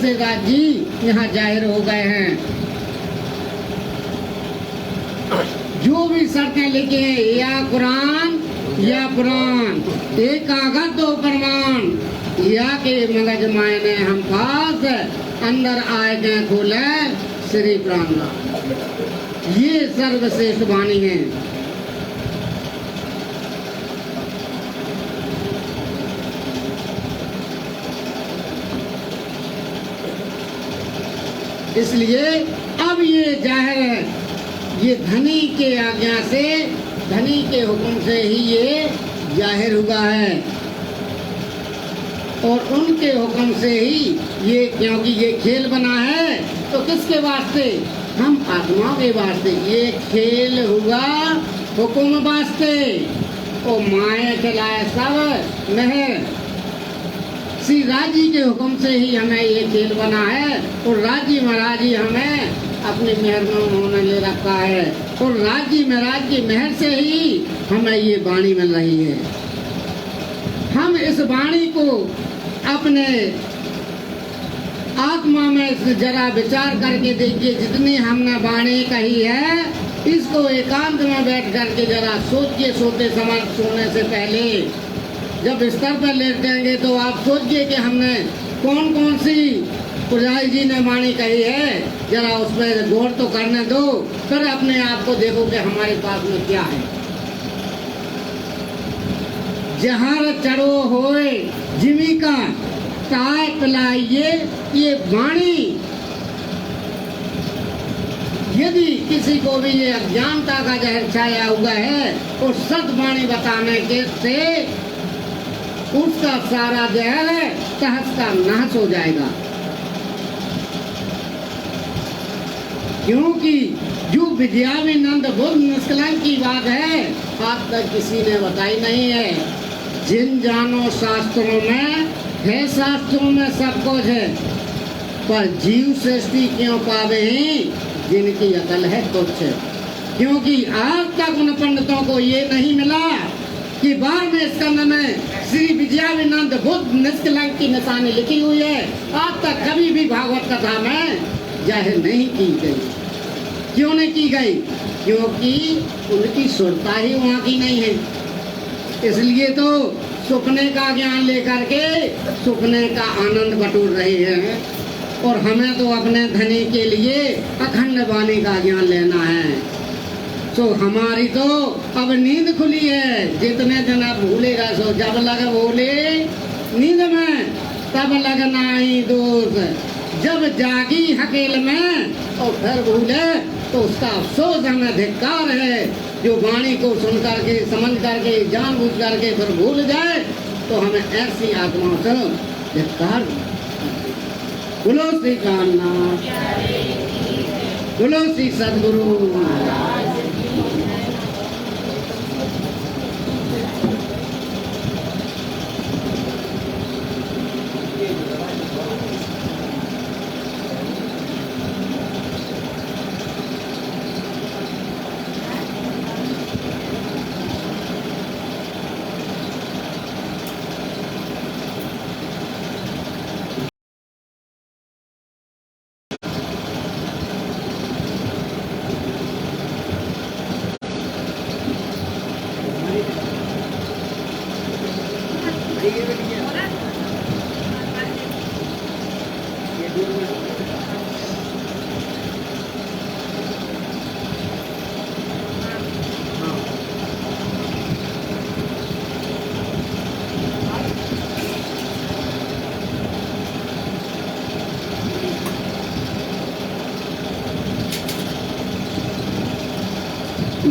से राज जी यहाँ जाहिर हो गए हैं। जो भी शर्तें लिखी हैं, या कुरान या पुराण, एक कागज दो प्रमाण, या के मगज मायने हम पास, अंदर आए गए खोले श्री प्राण। ये सर्वश्रेष्ठ वाणी है। इसलिए अब ये जाहिर है, ये धनी के आज्ञा से, धनी के हुक्म से ही ये जाहिर हुआ है, और उनके हुक्म से ही ये, क्योंकि ये खेल बना है तो किसके वास्ते? हम आत्मा के वास्ते। ये खेल हुआ हुक्म वास्ते, और माया खिलाए सब मेहर। श्री राज जी के हुक्म से ही हमें ये खेल बना है, और राज जी महाराज जी हमें अपने मेहर में उन्होंने ले रखा है, और राज जी महाराज की मेहर से ही हमें ये वाणी मिल रही है। हम इस वाणी को अपने आत्मा में जरा विचार करके देखिए। जितनी हमने वाणी कही है, इसको एकांत में बैठ करके जरा सोचिए। सोते समय, सोने से पहले जब बिस्तर पर लेटेंगे तो आप सोचिए कि हमने कौन कौन सी पुजारी जी ने वाणी कही है, जरा उस पर गौर तो करने दो, फिर अपने आप को देखो कि हमारे पास में क्या है। जहर चढ़ो होए जीविका ताय पिलाइए, ये वाणी। यदि किसी को भी ये अज्ञानता का जहर छाया हुआ है, और सत वाणी बताने के से उसका सारा जहर तहस का नाश हो जाएगा। क्योंकि जो विद्याविनंद बुद्ध निष्कलंक की बात है, आज तक किसी ने बताई नहीं है। जिन जानो शास्त्रों में है, शास्त्रों में सब कुछ है, पर जीव सृष्टि क्यों पावे ही, जिनकी अकल है कुछ। क्योंकि आज तक उन पंडितों को ये नहीं मिला कि बार में स्कंद में श्री विद्याविनंद बुद्ध निष्कलंक की निशानी लिखी हुई है। आज तक कभी भी भागवत कथा में जाहिर नहीं की गई। क्यों नहीं की गई? क्योंकि उनकी सुरता ही वहाँ की नहीं है। इसलिए तो सुपने का ज्ञान लेकर के सुपने का आनंद बटोर रहे हैं, और हमें तो अपने धनी के लिए अखंड वाणी का ज्ञान लेना है। तो हमारी तो अब नींद खुली है। जितने दिन आप भूलेगा सो, जब लगे भूले नींद में तब लगना ही दोस्त। जब जागी हकेल में और फिर भूले तो उसका अफसोस हमें धिक्कार है। जो वाणी को सुन करके, समझ करके, जानबूझ करके फिर भूल जाए तो हमें ऐसी आत्माओं से धिक्कार। बोलो श्री कामनाथ, बोलो श्री सद्गुरु।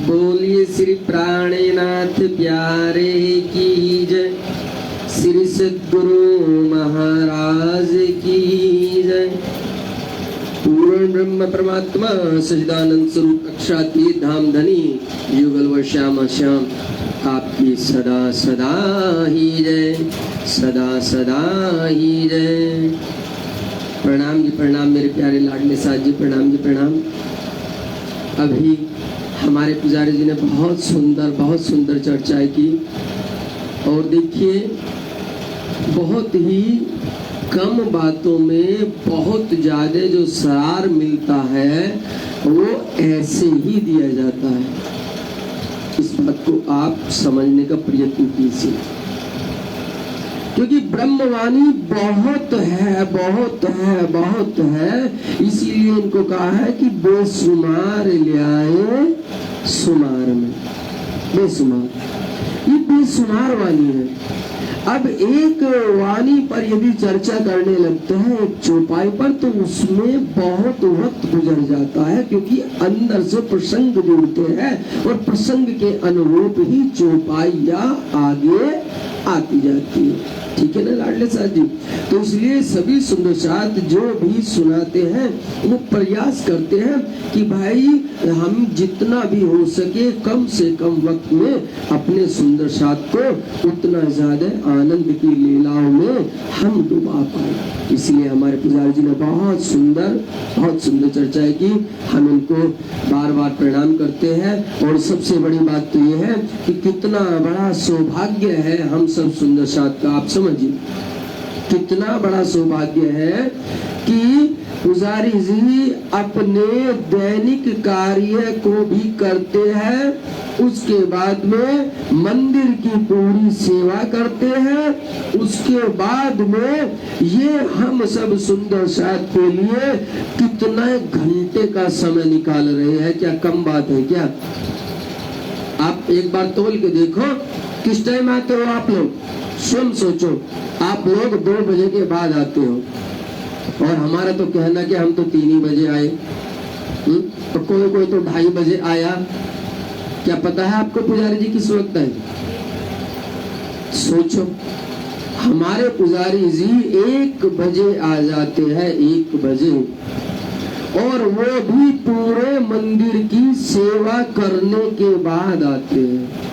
बोलिए श्री प्राणनाथ प्यारे की जय, श्री सद्गुरु महाराज की जय। पूर्ण ब्रह्म परमात्मा सच्चिदानंद स्वरूप अक्षरातीत धाम धनी युगल व श्याम श्याम आपकी सदा सदा ही जय, सदा सदा ही जय। प्रणाम जी प्रणाम, मेरे प्यारे लाडले साथ जी प्रणाम जी प्रणाम। अभी हमारे पुजारी जी ने बहुत सुंदर चर्चाएं की, और देखिए बहुत ही कम बातों में बहुत ज्यादा जो सार मिलता है वो ऐसे ही दिया जाता है। इस बात को आप समझने का प्रयत्न कीजिए, क्योंकि ब्रह्मवाणी बहुत है, बहुत है, बहुत है। इसीलिए इनको कहा है कि बेसुमार ले आए सुमार में। बेसुमार, ये बेसुमार वाणी है। अब एक वाणी पर यदि चर्चा करने लगते हैं एक चौपाई पर, तो उसमें बहुत वक्त गुजर जाता है, क्योंकि अंदर से प्रसंग जुड़ते हैं और प्रसंग के अनुरूप ही चौपाइयां आगे आती जाती है। ठीक है ना लाडले साहब जी? तो इसलिए सभी सुंदर साथ जो भी सुनाते हैं वो प्रयास करते हैं कि भाई हम जितना भी हो सके कम से कम वक्त में अपने सुंदर साथ को उतना ज्यादा आनंद की लीलाओं में हम डुबा पाए। इसलिए हमारे पुजारी जी ने बहुत सुंदर चर्चाएं की। हम इनको बार बार प्रणाम करते हैं। और सबसे बड़ी बात तो ये है कि कितना बड़ा सौभाग्य है हम सब सुंदर साथ का। आप समझिए कितना बड़ा सौभाग्य है कि पुजारी जी अपने दैनिक कार्य को भी करते हैं, उसके बाद में मंदिर की पूरी सेवा करते हैं, उसके बाद में ये हम सब सुंदर साथ के लिए कितना घंटे का समय निकाल रहे हैं। क्या कम बात है क्या? आप एक बार तोल के देखो किस टाइम आते हो आप लोग, स्वयं सोचो। आप लोग 2 बजे के बाद आते हो और हमारा तो कहना कि हम तो 3 ही बजे आए, तो कोई तो 2:30 बजे आया। क्या पता है आपको पुजारी जी किस वक्त आए? सोचो, हमारे पुजारी जी 1 बजे आ जाते हैं, 1 बजे, और वो भी पूरे मंदिर की सेवा करने के बाद आते हैं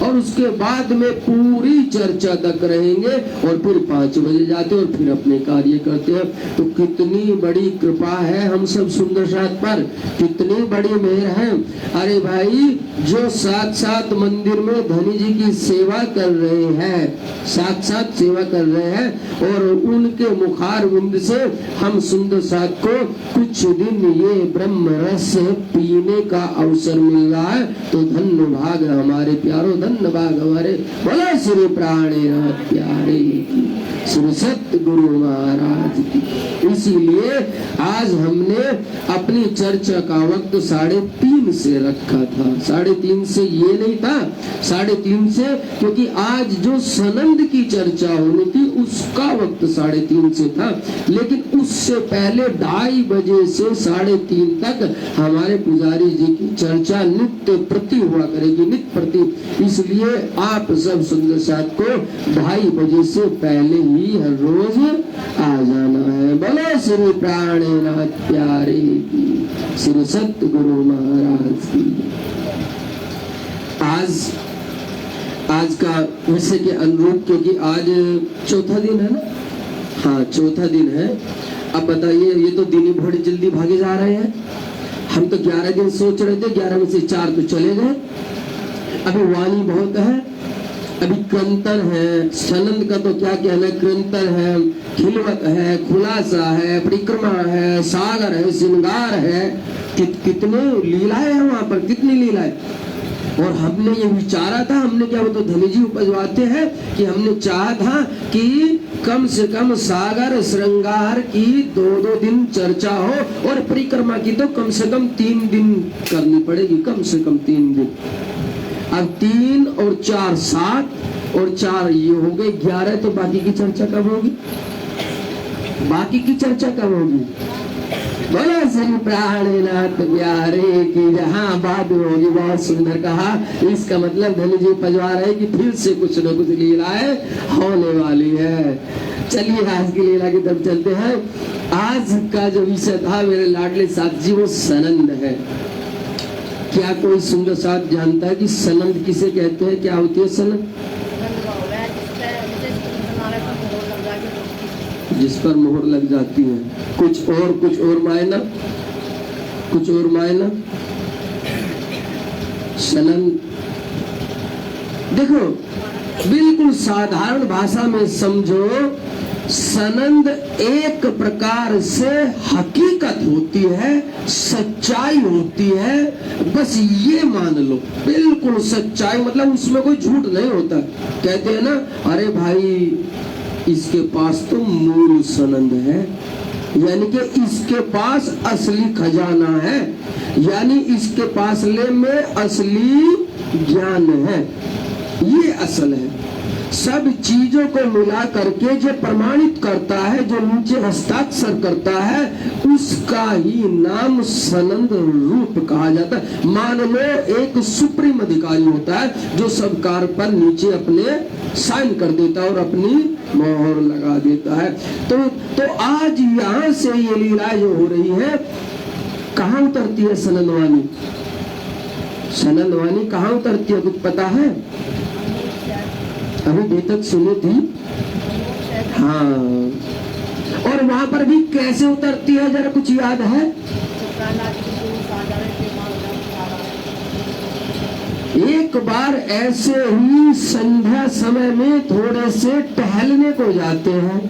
और उसके बाद में पूरी चर्चा तक रहेंगे और फिर 5 बजे जाते हैं और फिर अपने कार्य करते हैं। तो कितनी बड़ी कृपा है हम सब सुंदर साथ पर, कितनी बड़ी मेहर है। अरे भाई, जो साथ मंदिर में धनी जी की सेवा कर रहे हैं, साथ सेवा कर रहे हैं, और उनके मुखार विंद से हम सुंदर साथ को कुछ दिन ये ब्रह्म रस पीने का अवसर मिल रहा है, तो धन्य भाग हमारे प्यारो, धन्य भाग हमारे। बोला श्री प्राणनाथ प्यारे की, श्री सत्य गुरु महाराज की। इसीलिए आज हमने अपनी चर्चा का वक्त 3:30 से रखा था। 3:30 से ये नहीं था, 3:30 से, क्योंकि आज जो सनंद की चर्चा होनी थी उसका वक्त 3:30 से था, लेकिन उससे पहले 2:30 बजे से 3:30 तक हमारे पुजारी जी की चर्चा नित्य प्रति हुआ करेगी, नित्य प्रति। इसलिए आप सब सुंदर साथ को 2:30 बजे से पहले ही हर रोज आ जाना है। बोलो श्री प्राणनाथ प्यारे की, श्री सत्य गुरु महाराज की। आज का विषय के अनुरूप, क्योंकि आज 4था दिन है ना, हाँ 4था दिन है। अब बताइए, ये तो दिन ही बड़ी जल्दी भागे जा रहे हैं। हम तो 11 दिन सोच रहे थे, 11 में से 4 तो चले गए। अभी वाणी बहुत है, अभी क्रंतन है, सनंद का तो क्या कहना, क्रंतन है, खिलवत है, खुलासा है, परिक्रमा है, सागर है, श्रृंगार है, कितने लीलाएं हैं वहां पर, कितनी लीलाएं। और हमने ये विचारा था, हमने क्या, वो तो धनी जी उपजवाते हैं कि हमने चाहा था कि कम से कम सागर श्रृंगार की 2-2 दिन चर्चा हो, और परिक्रमा की तो कम से कम 3 दिन करनी पड़ेगी, कम से कम 3 दिन। अब 3 और 4 7 और 4 ये हो गए 11, तो बाकी की चर्चा कब होगी? बाकी की चर्चा कब होगी? बोलो श्री प्राणनाथ प्यारे की। जहाँ बात होगी, बहुत सुंदर कहा। इसका मतलब धनी जी पजवा रहे कि फिर से कुछ न कुछ लीलाएं होने वाली है। चलिए आज की लीला की तरफ चलते हैं। आज का जो विषय था मेरे लाडले साथ जी, वो सनंद है। क्या कोई सुंदर साथ जानता है कि सनंद किसे कहते हैं? क्या होती है सनंद? जिस पर मोहर लग जाती है। कुछ और मायना, कुछ और मायना। सनंद देखो, बिल्कुल साधारण भाषा में समझो। सनंद एक प्रकार से हकीकत होती है, सच्चाई होती है, बस ये मान लो, बिल्कुल सच्चाई, मतलब उसमें कोई झूठ नहीं होता। कहते हैं ना, अरे भाई इसके पास तो मूल सनंद है, यानी कि इसके पास असली खजाना है, यानी इसके पास में असली ज्ञान है, ये असल है। सब चीजों को मिला करके जो प्रमाणित करता है, जो नीचे हस्ताक्षर करता है, उसका ही नाम सनंद रूप कहा जाता है। मान लो एक सुप्रीम अधिकारी होता है जो सब कार्य पर नीचे अपने साइन कर देता है और अपनी मोहर लगा देता है। तो आज यहाँ से ये लीला जो हो रही है, कहाँ उतरती है सनंदवाणी? सनंदवाणी कहाँ उतरती है, कुछ पता है? अभी देर तक सुनी थी, हाँ। और वहां पर भी कैसे उतरती है, जरा कुछ याद है? एक बार ऐसे ही संध्या समय में थोड़े से टहलने को जाते हैं।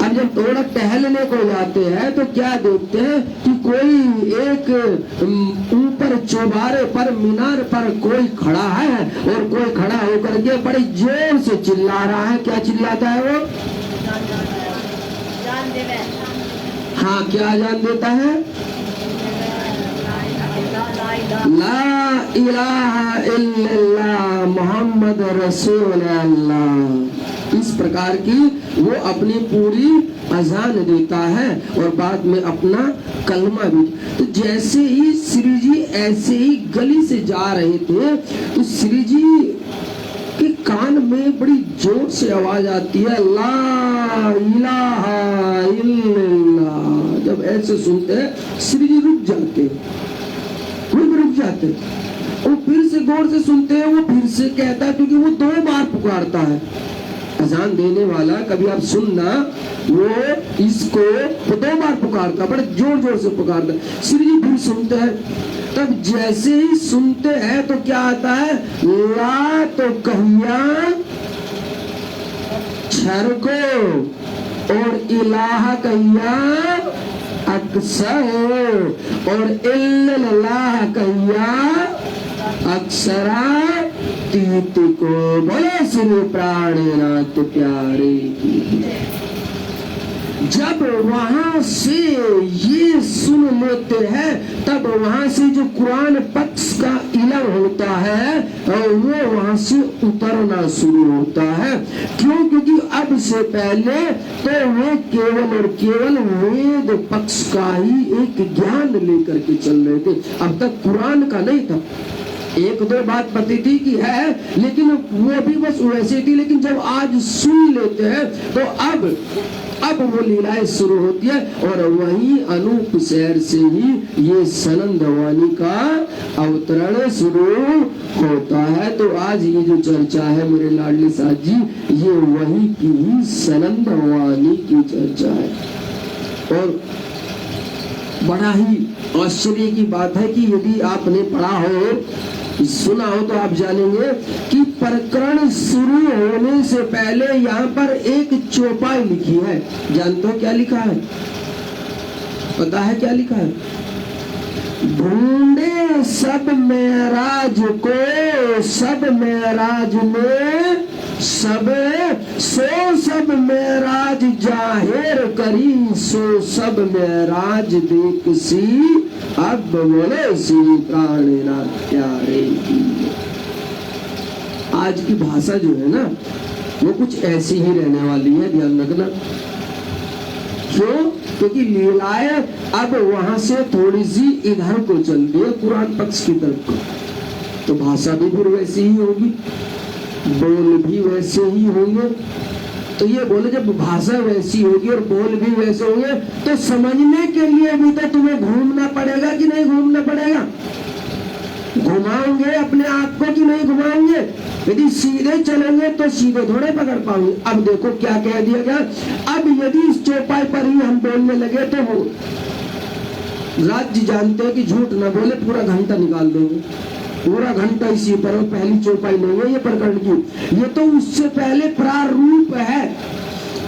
अब जब थोड़ा टहलने को जाते हैं तो क्या देखते हैं कि कोई एक ऊपर चौबारे पर, मीनार पर कोई खड़ा है और कोई खड़ा होकर के बड़े जोर से चिल्ला रहा है। क्या चिल्लाता है वो? हाँ, क्या जान देता है? ला इलाहा इल्लल्लाह मुहम्मद रसूल अल्लाह। इस प्रकार की वो अपनी पूरी अजान देता है और बाद में अपना कलमा भी। तो जैसे ही श्री जी ऐसे ही गली से जा रहे थे तो श्री जी के कान में बड़ी जोर से आवाज आती है, ला इलाहा इल्लल्लाह। जब ऐसे सुनते हैं श्री जी रुक जाते, रुक जाते, और फिर से गौर से सुनते हैं, वो फिर से कहता है, क्योंकि वो 2 बार पुकारता है। अजान देने वाला, कभी आप सुनना, वो इसको 2 बार पुकारता, बड़े जोर जोर से पुकारता। श्री जी फिर सुनते हैं, तब जैसे ही सुनते हैं तो क्या आता है, ला तो कहिया छर को और इलाहा कहिया अक्सर और इल्लल्लाह कहिया अक्सरा तीत को। बोले श्री प्राणनाथ प्यारे की। जब वहां से ये सुन लेते हैं तब वहां से जो कुरान पक्ष का इलम होता है और वो वहां से उतरना शुरू होता है। क्यों? क्योंकि अब से पहले तो वे केवल और केवल वेद पक्ष का ही एक ज्ञान लेकर के चल रहे थे, अब तक कुरान का नहीं था। 1-2 बात पती थी कि है, लेकिन वो भी बस वैसे थी। लेकिन जब आज सुन लेते हैं तो अब वो लीलाएं शुरू होती है और वही अनूप शहर से ही ये सनंदवाणी का अवतरण शुरू होता है। तो आज ये जो चर्चा है मेरे लाडले साथ जी, ये वही की ही सनंदवाणी की चर्चा है। और बड़ा ही आश्चर्य की बात है कि यदि आपने पढ़ा हो, सुना हो, तो आप जानेंगे कि प्रकरण शुरू होने से पहले यहाँ पर एक चौपाई लिखी है। जानते हो क्या लिखा है? पता है क्या लिखा है? ढूंढे सब मेराज को, सब मेराज में सब मेराज जाहिर करी, सो सब मेराज देख सी। अब बोले श्री प्राणनाथ प्यारे की। आज की भाषा जो है ना, वो कुछ ऐसी ही रहने वाली है, ध्यान रखना। क्यों? क्योंकि लीलाएं अब वहां से थोड़ी सी इधर को चल रही है, कुरान पक्ष की तरफ को, तो भाषा भी फिर वैसी ही होगी, बोल भी वैसे ही होंगे। तो ये बोले जब भाषा वैसी होगी और बोल भी वैसे होंगे तो समझने के लिए भी तो तुम्हें घूमना पड़ेगा कि नहीं घूमना पड़ेगा? घुमाओगे अपने आप को कि नहीं घुमाओगे? यदि सीधे चलेंगे तो सीधे थोड़े पकड़ पाओगे। अब देखो क्या कह दिया गया। अब यदि इस चौपाई पर ही हम बोलने लगे तो वो राज्य जानते हैं कि झूठ न बोले, पूरा घंटा निकाल देंगे, पूरा घंटा इसी पर। पहली चौपाई नहीं है ये प्रकरण की, ये तो उससे पहले प्रारूप है।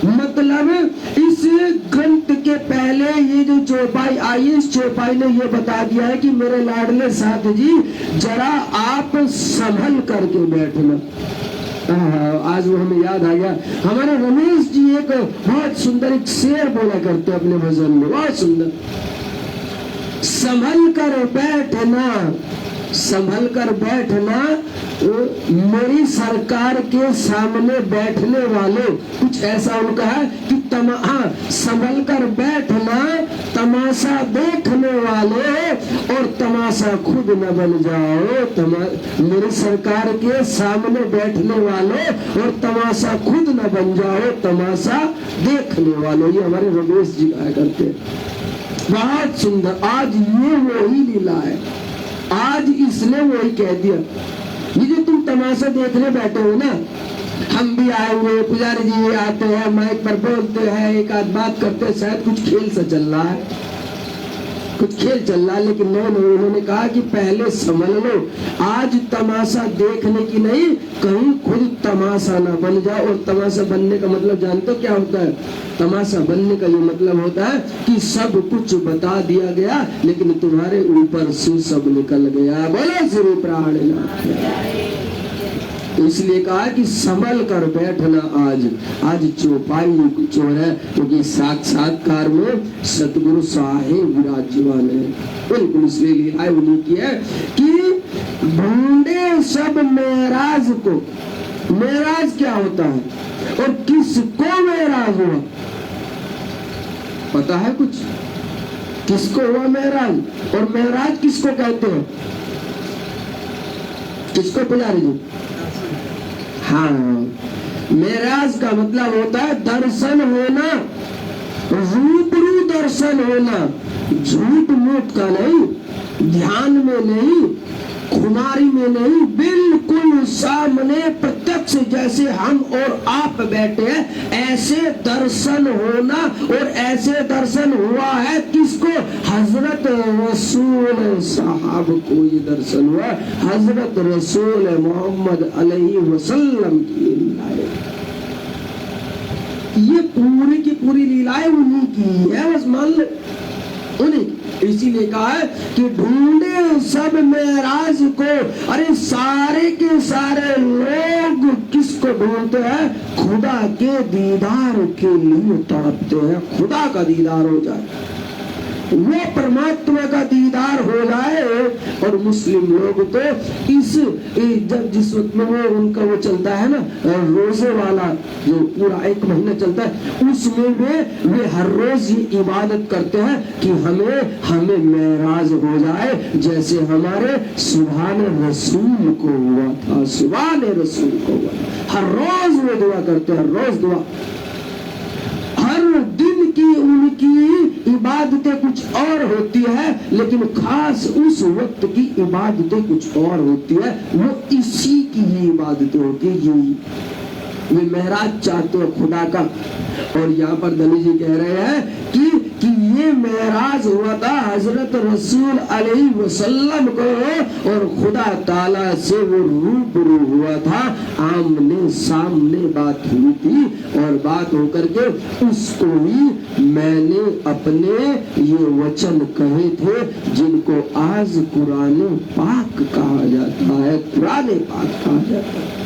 मतलब इस ग्रंथ के पहले ये जो चौपाई आई है, इस चौपाई ने ये बता दिया है कि मेरे लाडले साथ जी जरा आप संभल करके बैठना। आज वो हमें याद आ गया, हमारे रमेश जी एक बहुत सुंदर एक शेर बोला करते अपने भजन में, बहुत सुंदर, संभल कर बैठना, संभल कर बैठना मेरी सरकार के सामने बैठने वालों, कुछ ऐसा उनका है कि संभल कर बैठना तमाशा देखने वाले और तमाशा खुद न बन जाओ। मेरी सरकार के सामने बैठने वालों और तमाशा खुद न बन जाओ, तमाशा देखने वालों। ये हमारे रमेश जी गाया करते हैं, बहुत सुंदर। आज ये वही लीला है, आज इसने वही कह दिया। ये जो तुम तमाशा देखने बैठे हो ना, हम भी आए हुए, पुजारी जी आते हैं, माइक पर बोलते हैं, एक आध बात करते हैं, शायद कुछ खेल सा चल रहा है, कुछ खेल चल रहा है, लेकिन नहीं, उन्होंने कहा कि पहले समझ लो, आज तमाशा देखने की नहीं, कहीं खुद तमाशा ना बन जाओ। और तमाशा बनने का मतलब जानते हो क्या होता है? तमाशा बनने का ये मतलब होता है कि सब कुछ बता दिया गया, लेकिन तुम्हारे ऊपर से सब निकल गया। बोलो श्री प्राणनाथ। तो इसलिए कहा कि संभल कर बैठना। आज चौपाई जो है, क्योंकि साक्षात्कार में सतगुरु साहेब विराजमान है, बिल्कुल इसलिए लिहाय उन्हीं की है कि ढूंढे सब मेराज को। मेराज क्या होता है और किसको मेराज हुआ पता है कुछ? किसको हुआ मेराज? और मेराज किसको कहते हैं? किसको पुजारी जी? हाँ, मेराज का मतलब होता है दर्शन होना, रूबरू दर्शन होना, झूठ मूठ का नहीं, ध्यान में नहीं, खुमारी में नहीं, बिल्कुल सामने प्रत्यक्ष जैसे हम और आप बैठे हैं, ऐसे दर्शन होना। और ऐसे दर्शन हुआ है किसको? हजरत रसूल साहब को ये दर्शन हुआ, हजरत रसूल मोहम्मद अलैहि वसल्लम की लीलाएं। ये पूरी की पूरी लीलाएं उन्हीं की है, बस मान ले उन्हीं। इसीलिए कहा है कि ढूंढे सब मेराज को। अरे सारे के सारे लोग किसको ढूंढते हैं? खुदा के दीदार के लिए तड़पते हैं, खुदा का दीदार हो जाए, वो परमात्मा का दीदार हो जाए। और मुस्लिम लोग तो जब जिस वक्त में वो उनका वो चलता है ना, रोजे वाला जो पूरा 1 महीना चलता है, उसमें वे हर रोज ये इबादत करते हैं कि हमें मेराज हो जाए, जैसे हमारे सुभान रसूल को हुआ था, सुभान रसूल को हुआ। हर रोज वो दुआ करते हैं, हर रोज दुआ। हर दिन की उनकी इबादतें कुछ और होती है, लेकिन खास उस वक्त की इबादतें कुछ और होती है। वो इसी की ही इबादतें होती है, यही वे मेराज चाहते हो खुदा का। और यहाँ पर दली जी कह रहे हैं कि ये मेराज हुआ था हजरत रसूल अलैहि वसल्लम को, और खुदा ताला से वो रूबरू हुआ था, आमने सामने बात हुई थी। और बात होकर के उसको ही मैंने अपने ये वचन कहे थे, जिनको आज कुरान पाक कहा जाता है, कुरान पाक कहा जाता है।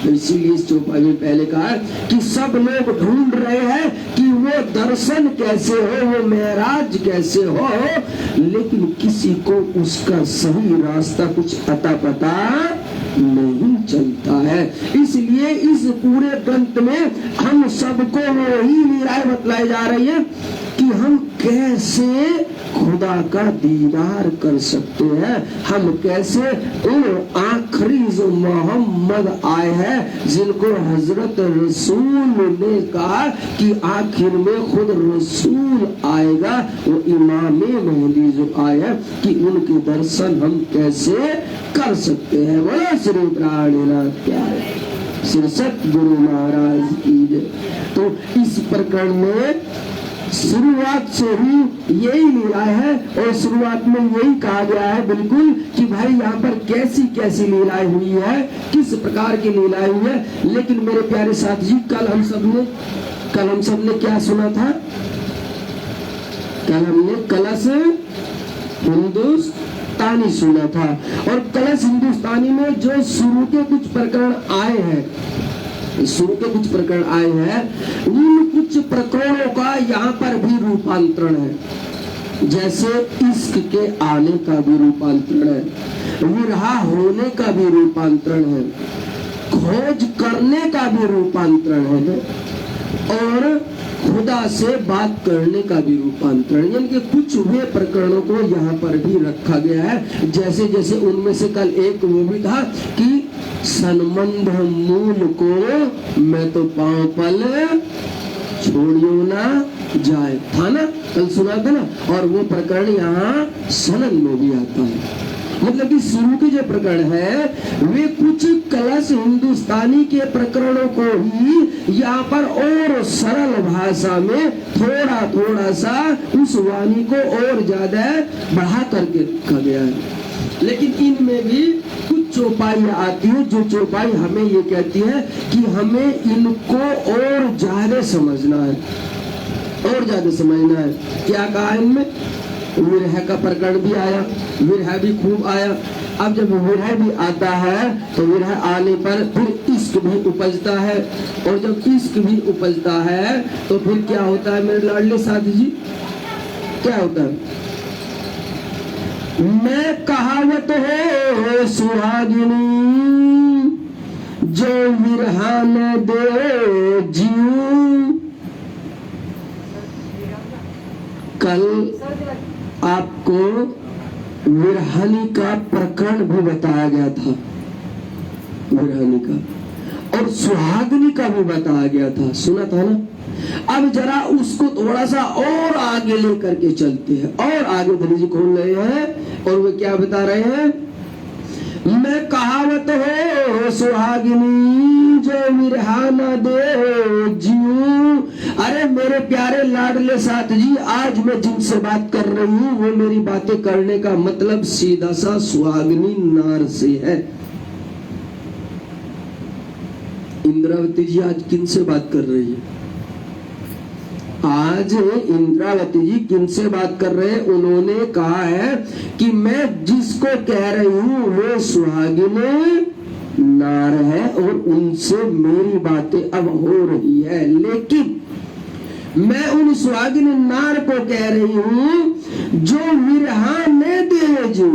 तो इसीलिए इस चौपाई में पहले कहा कि सब लोग ढूंढ रहे हैं कि वो दर्शन कैसे हो, वो मेराज कैसे हो, लेकिन किसी को उसका सही रास्ता कुछ अता पता नहीं चलता है। इसलिए इस पूरे ग्रंथ में हम सबको वही लीलाएं बतलाई जा रही है कि हम कैसे खुदा का दीदार कर सकते हैं, हम कैसे उन आखिरी जो मोहम्मद आए हैं, जिनको हजरत रसूल ने कहा कि आखिर में खुद रसूल आएगा, वो इमामे महदी जो आए हैं, कि उनके दर्शन हम कैसे कर सकते हैं। बोलो श्री प्राणनाथ प्यारे श्री सतगुरु महाराज की जय। तो इस प्रकरण में शुरुआत से ही यही लीला है, और शुरुआत में यही कहा गया है बिल्कुल कि भाई यहाँ पर कैसी कैसी लीलाएं हुई है, किस प्रकार की लीलाएं हुई है। लेकिन मेरे प्यारे साथी जी, कल कल हम सब ने क्या सुना था? कल हमने कलश हिंदुस्तानी सुना था, और कलश हिंदुस्तानी में जो शुरू के कुछ प्रकरण आए हैं, उन कुछ प्रकरणों का यहाँ पर भी रूपांतरण है। जैसे इश्क के आने का भी रूपांतरण है, विरहा होने का भी रूपांतरण है, खोज करने का भी रूपांतरण है, और खुदा से बात करने का भी रूपांतरण, यानी कि कुछ वे प्रकरणों को यहाँ पर भी रखा गया है। जैसे जैसे उनमें से कल एक वो भी था कि सनबंध मूल को मैं तो पांव पल छोड़ियो ना जाए, था ना, कल सुना था ना। और वो प्रकरण यहाँ सनन में भी आता है। मतलब कि शुरू के जो प्रकरण है वे कुछ कलश हिंदुस्तानी के प्रकरणों को ही यहाँ पर और सरल भाषा में थोड़ा थोड़ा सा उस वाणी को और ज्यादा बढ़ा करके रखा गया है। लेकिन इनमें भी कुछ चौपाई आती है, जो चौपाई हमें ये कहती है कि हमें इनको और ज्यादा समझना है, और ज्यादा समझना है। क्या कहा इनमें? विरह का प्रकरण भी आया, विरह भी खूब आया। अब जब विरह भी आता है तो विरह आने पर फिर इश्क भी उपजता है, और जब इश्क भी उपजता है तो फिर क्या होता है मेरे लाडले साथी जी? क्या होता है? मैं कहावत हो सुहागिनी जो विरहा न दे जीव। कल आपको विरहानी का प्रकरण भी बताया गया था, विरहानी का, और सुहागिनी का भी बताया गया था, सुना था ना। अब जरा उसको थोड़ा सा और आगे लेकर के चलते हैं, और आगे धनी जी खोल रहे हैं, और वे क्या बता रहे हैं? मैं कहावत हो सुहागिनी जो विरहा न दे जीव। अरे मेरे प्यारे लाडले साथ जी, आज मैं जिनसे बात कर रही हूँ वो मेरी बातें करने का मतलब सीधा सा सुहागिनी नार से है। इंद्रावती जी आज किन से बात कर रही है? आज इंद्रावती जी किनसे बात कर रहे हैं? उन्होंने कहा है कि मैं जिसको कह रही हूँ वो सुहागिन नार है, और उनसे मेरी बातें अब हो रही है। लेकिन मैं उन सुहागिन नार को कह रही हूँ जो विरहा ने दे जो,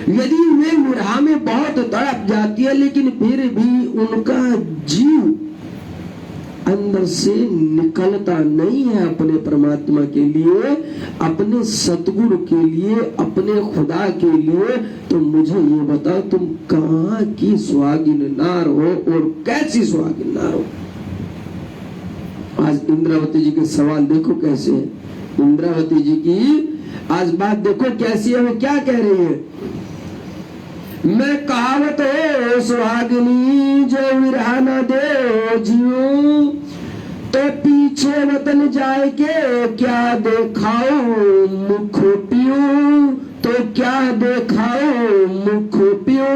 यदि वे विरहा में बहुत तड़प जाती है लेकिन फिर भी उनका जीव अंदर से निकलता नहीं है अपने परमात्मा के लिए, अपने सतगुरु के लिए, अपने खुदा के लिए, तो मुझे ये बताओ तुम कहाँ की सुहागिन नार हो और कैसी सुहागिन नार हो? आज इंद्रावती जी के सवाल देखो कैसे है। इंद्रावती जी की आज बात देखो कैसी है, वो क्या कह रही है? मैं कहावत है सुहागिनी जो विरहा न दे जीव, तो पीछे वतन जाए के क्या देखाओ मुख पियो, तो क्या देखाओ मुख पियो।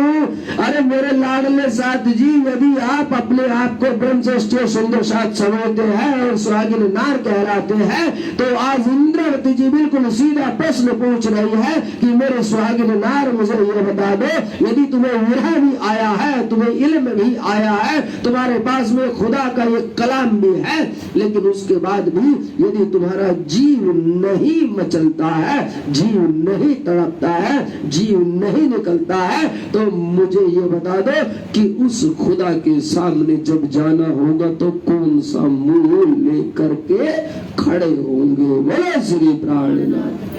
अरे मेरे लाडले साथ जी, यदि आप अपने आप को ब्रह्मश्रेष्ठ सुंदर साथ समझते हैं और सुहागिन नार कहलाते हैं, तो आज इंद्रावती जी बिल्कुल सीधा प्रश्न पूछ रही है कि मेरे सुहागिन नार मुझे ये बता दो, यदि तुम्हें विरह भी आया है, तुम्हें इल्म भी आया है, तुम्हारे पास में खुदा का ये कलाम भी है, लेकिन उसके बाद भी यदि तुम्हारा जीव नहीं मचलता है, जीव नहीं तड़पता है, जीव नहीं निकलता है, तो मुझे ये बता दो कि उस खुदा के सामने जब जाना होगा तो कौन सा मुंह लेकर के खड़े होंगे? बोलो श्री प्राणनाथ।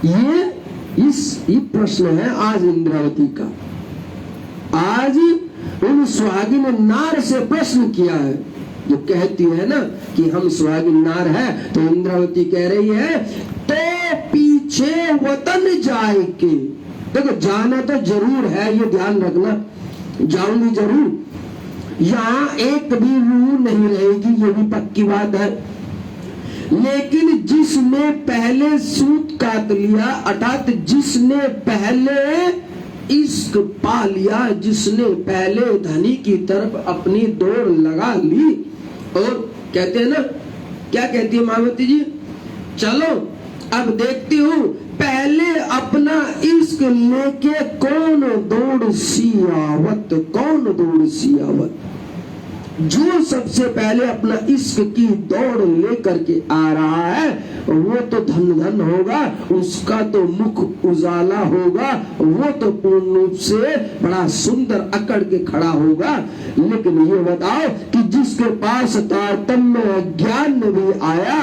ये प्रश्न है आज इंद्रावती का। आज उन सुहागिन नार से प्रश्न किया है, जो कहती है ना कि हम सुहागिन नार है, तो इंद्रावती कह रही है तो पीछे वतन जाए के। देखो जाना तो जरूर है, ये ध्यान रखना, जाऊंगी जरूर, यहाँ एक भी रूह नहीं रहेगी, ये भी पक्की बात है। लेकिन जिसने पहले सूत काट लिया, अर्थात जिसने पहले इश्क पा लिया, जिसने पहले धनी की तरफ अपनी दौड़ लगा ली और कहते हैं ना, क्या कहती है मायावती जी, चलो अब देखती हूँ पहले अपना इश्क लेके कौन दौड़ सियावत, कौन दौड़ सियावत। जो सबसे पहले अपना इश्क की दौड़ लेकर के आ रहा है वो तो धन धन होगा, उसका तो मुख उजाला होगा, वो तो पूर्ण रूप से बड़ा सुंदर अकड़ के खड़ा होगा। लेकिन ये बताओ कि जिसके पास तारतम्य ज्ञान भी आया,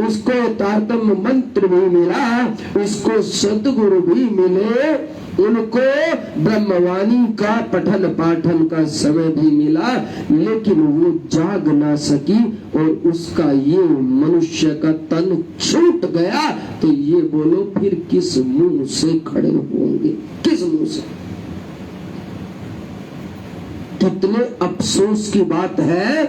उसको तारतम्य मंत्र भी मिला, उसको सदगुरु भी मिले, उनको ब्रह्मवाणी का पठन पाठन का समय भी मिला, लेकिन वो जाग ना सकी और उसका ये मनुष्य का तन छूट गया, तो ये बोलो फिर किस मुंह से खड़े होंगे, किस मुंह से। कितने अफसोस की बात है।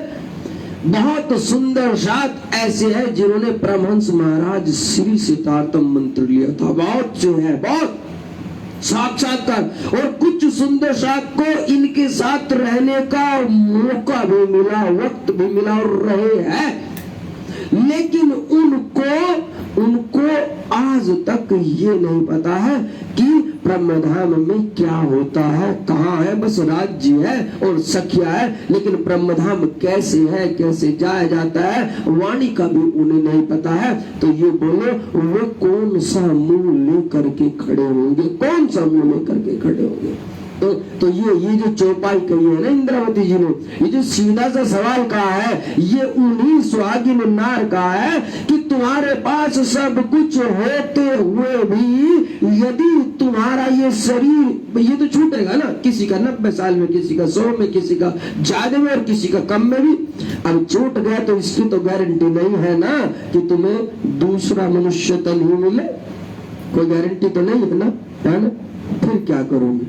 बहुत सुंदर साथ ऐसे हैं जिन्होंने परमहंस महाराज श्री से तारतम्य मंत्र लिया था, बहुत से है, बहुत साक्षात्कार। और कुछ सुंदर साथ को इनके साथ रहने का मौका भी मिला, वक्त भी मिला और रहे हैं, लेकिन उनको आज तक ये नहीं पता है कि ब्रह्मधाम में क्या होता है, कहाँ है। बस राज्य है और सखिया है, लेकिन ब्रह्मधाम कैसे है, कैसे जाया जाता है, वाणी का भी उन्हें नहीं पता है। तो ये बोलो वो कौन सा मुंह लेकर के खड़े होंगे, कौन सा मुंह लेकर के खड़े होंगे। तो ये जो चौपाई कही है ना इंद्रावती जी ने, ये जो सीधा सा सवाल कहा है, ये उन्हीं सुहागिन नार का है कि तुम्हारे पास सब कुछ होते हुए भी यदि तुम्हारा ये शरीर, ये तो छूटेगा ना, किसी का 90 साल में, किसी का 100 में, किसी का ज्यादा में और किसी का कम में भी। अब छूट गया तो इसकी तो गारंटी नहीं है ना कि तुम्हें दूसरा मनुष्य तन ही मिले, कोई गारंटी तो नहीं है ना, है ना। फिर क्या करोगे,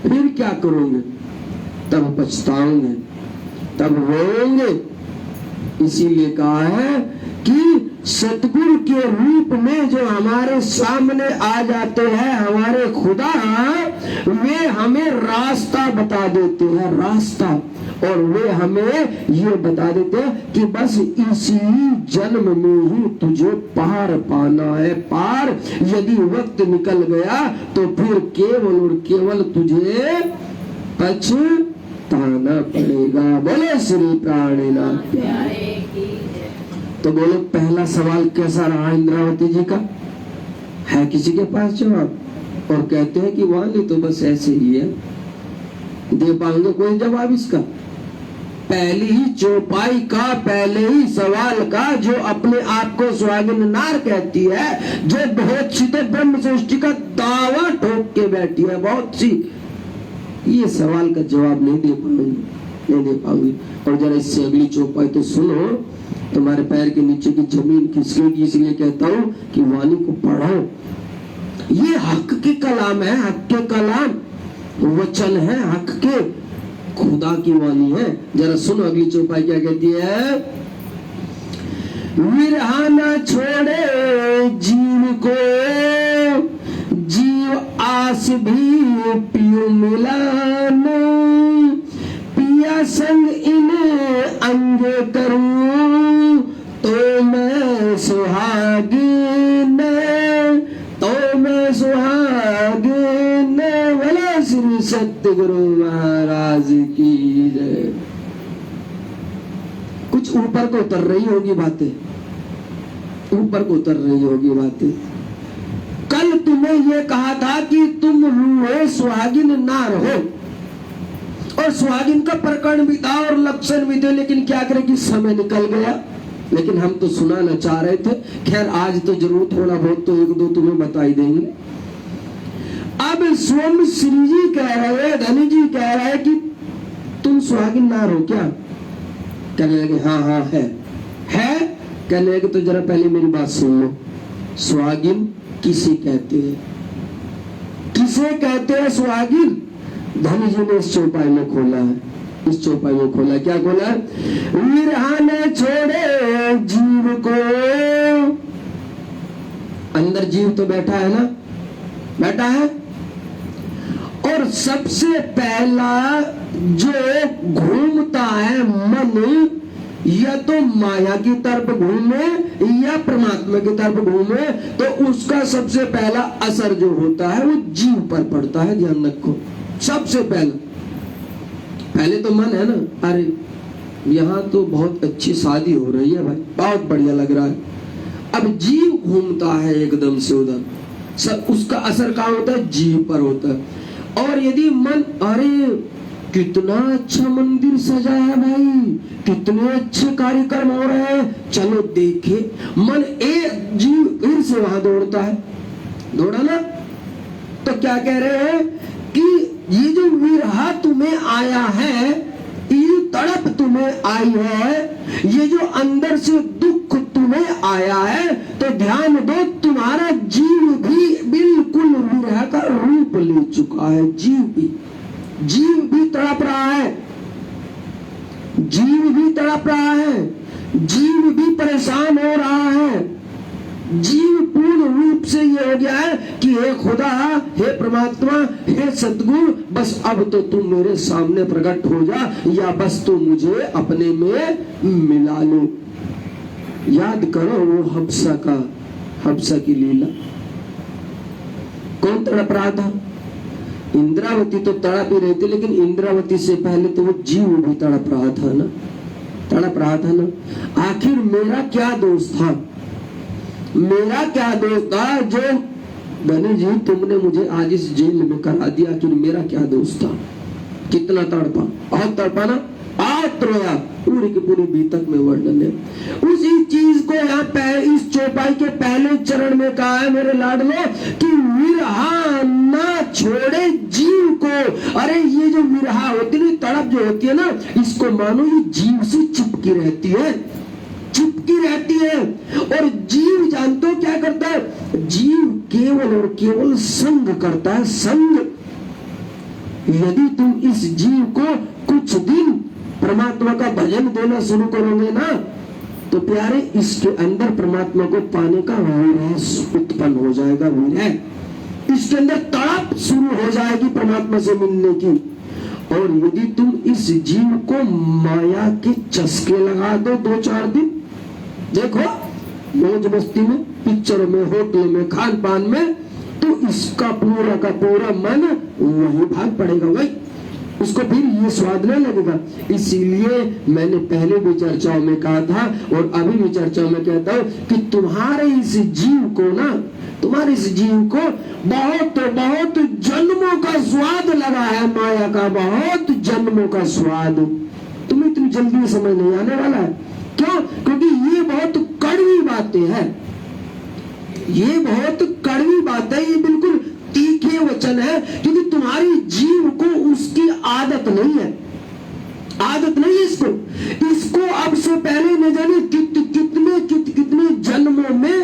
फिर क्या करोगे, तब पछताओगे, तब रोएंगे। इसीलिए कहा है कि सतगुरु के रूप में जो हमारे सामने आ जाते हैं हमारे खुदा, वे हमें रास्ता बता देते हैं, रास्ता। और वे हमें ये बता देते हैं कि बस इसी जन्म में ही तुझे पार पाना है, पार। यदि वक्त निकल गया तो फिर केवल और केवल तुझे पछताना पड़ेगा। बोले श्री प्राणनाथ। तो बोलो पहला सवाल कैसा रहा इंद्रावती जी का, है किसी के पास जवाब? और कहते हैं कि वाणी तो बस ऐसे ही है, दे पाएंगे कोई जवाब इसका? पहली ही चौपाई का, पहले ही सवाल का, जो अपने आप को सुहागिन नार कहती है, जो बहुत सी तो ब्रह्म सृष्टि का दावा ठोक के बैठी है, बहुत सी, ये सवाल का जवाब नहीं दे पाऊंगी, नहीं दे पाऊंगी। और जरा इससे अगली चौपाई तो सुनो, तुम्हारे पैर के नीचे की जमीन खिसकेगी। इसलिए कहता हूँ कि वाणी को पढ़ो, ये हक के कलाम है, हक के कलाम, वचन है हक के, खुदा की वाणी है। जरा सुनो अगली चौपाई क्या कहती है। विरहा न छोड़े जीव को, जीव आस भी पियो मिलान, पिया संग इन्हें अंगे करूं तो मैं सुहागिन, तो मैं सुहागिन। भला श्री सत्य गुरु महाराज की जय। कुछ ऊपर को उतर रही होगी बातें, ऊपर को उतर रही होगी बातें। कल तुम्हें यह कहा था कि तुम रूहे सुहागिन नार हो, और सुहागिन का प्रकरण भी था और लक्षण भी थे, लेकिन क्या करें कि समय निकल गया। लेकिन हम तो सुनाना चाह रहे थे। खैर आज तो जरूर थोड़ा बहुत तो एक दो तुम्हें बता ही देंगे। अब स्वयं श्री जी कह रहे हैं, धनी जी कह रहे हैं कि तुम सुहागिन नार हो क्या? कहने लगे हाँ हाँ है। कहने लगे तो जरा पहले मेरी बात सुन लो। सुहागिन किसे कहते हैं, किसे कहते हैं सुहागिन? धनी जी ने इस चौपाई में खोला है, इस चौपाई में खोला, क्या खोला है? विरहा ने छोड़े जीव को, अंदर जीव तो बैठा है ना, बैठा है। और सबसे पहला जो घूमता है मन, या तो माया की तरफ घूमे या परमात्मा की तरफ घूमे, तो उसका सबसे पहला असर जो होता है वो जीव पर पड़ता है। ध्यान रखो, सबसे पहले तो मन है ना, अरे यहाँ तो बहुत अच्छी शादी हो रही है भाई, बहुत बढ़िया लग रहा है। अब जीव घूमता है एकदम से उधर, सब उसका असर कहाँ होता है? जीव पर होता है। और यदि मन, अरे कितना अच्छा मंदिर सजा है भाई, कितने अच्छे कार्यक्रम हो रहे हैं, चलो देखे, मन एक जीव फिर से वहां दौड़ता है, दौड़ा ना। तो क्या कह रहे हैं कि ये जो विरह तुम्हें आया है, ये तड़प तुम्हें आई है, ये जो अंदर से दुख तुम्हें आया है, तो ध्यान दो तुम्हारा जीव भी बिल्कुल विरह का रूप ले चुका है। जीव भी तड़प रहा है, जीव भी तड़प रहा है, जीव भी परेशान हो रहा है। जीव पूर्ण रूप से ये हो गया है कि हे खुदा, हे परमात्मा, हे सतगुरु, बस अब तो तुम मेरे सामने प्रकट हो जा, या बस तो मुझे अपने में मिला लो। याद करो वो हब्सा की लीला। कौन तड़प रहा था? इंद्रावती तो तड़प ही रही थी, लेकिन इंद्रावती से पहले तो वो जीव भी तड़प रहा था ना। आखिर मेरा क्या दोष था? जो बनी जी तुमने मुझे आज इस जेल में करा दिया, आखिर मेरा क्या दोष था? कितना तड़पा, और तड़पा ना, आत रोया, पूरी की पूरी बीतक में वर्णन है। उसी चीज को यहाँ इस चौपाई के पहले चरण में कहा है मेरे लाडलो, कि विरहा ना छोड़े जीव को। अरे ये जो विरहा होती है, तड़प जो होती है ना, इसको मानो ये जीव से चिपकी रहती है। और जीव जानते हो क्या करता है? जीव केवल और केवल संग करता है, संग। यदि तुम इस जीव को कुछ दिन परमात्मा का भजन देना शुरू करोगे ना, तो प्यारे इसके अंदर परमात्मा को पाने का विरह उत्पन्न हो जाएगा। विरह, इसके अंदर तड़प शुरू हो जाएगी परमात्मा से मिलने की। और यदि तुम इस जीव को माया के चस्के लगा दो 2-4 दिन, देखो मौज मस्ती में, पिक्चरों में, होटलों में, खान पान में, तो इसका पूरा का पूरा मन वही भाग पड़ेगा भाई, उसको फिर ये स्वाद नहीं लगेगा। इसीलिए मैंने पहले भी चर्चाओं में कहा था और अभी भी चर्चाओं में कहता हूँ कि तुम्हारे इस जीव को बहुत जन्मों का स्वाद लगा है, माया का बहुत जन्मों का स्वाद। तुम्हें इतनी जल्दी समझ नहीं आने वाला है। क्यों? क्योंकि ये बहुत कड़वी बातें हैं, ये बहुत कड़वी बात है, ये बिल्कुल तीखे वचन है, क्योंकि तुम्हारी जीव को उसकी आदत नहीं है इसको अब से पहले न जाने कितने जन्मों में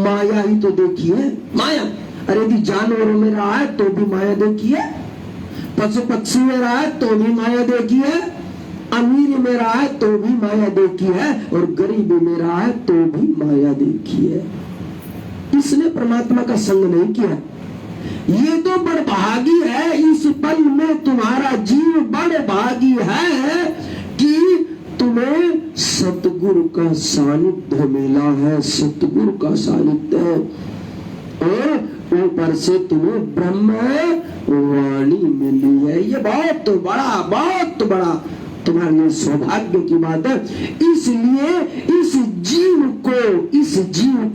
माया ही तो देखी है। माया, अरे यदि जानवरों में रहा है तो भी माया देखी है, पशु पक्षी में रहा है तो भी माया देखी है, अमीर में रहा है तो भी माया देखी है, और गरीबी में रहा है तो भी माया देखी है। इसने परमात्मा का संग नहीं किया। ये तो बड़भागी है, इस पल में तुम्हारा जीव बड़भागी है कि तुम्हें सतगुरु का सानिध्य मिला है, सतगुरु का सानिध्य है, और ऊपर से तुम्हें ब्रह्म वाणी मिली है। ये बहुत बड़ा तुम्हारे लिए सौभाग्य की बात है। इसलिए इस जीव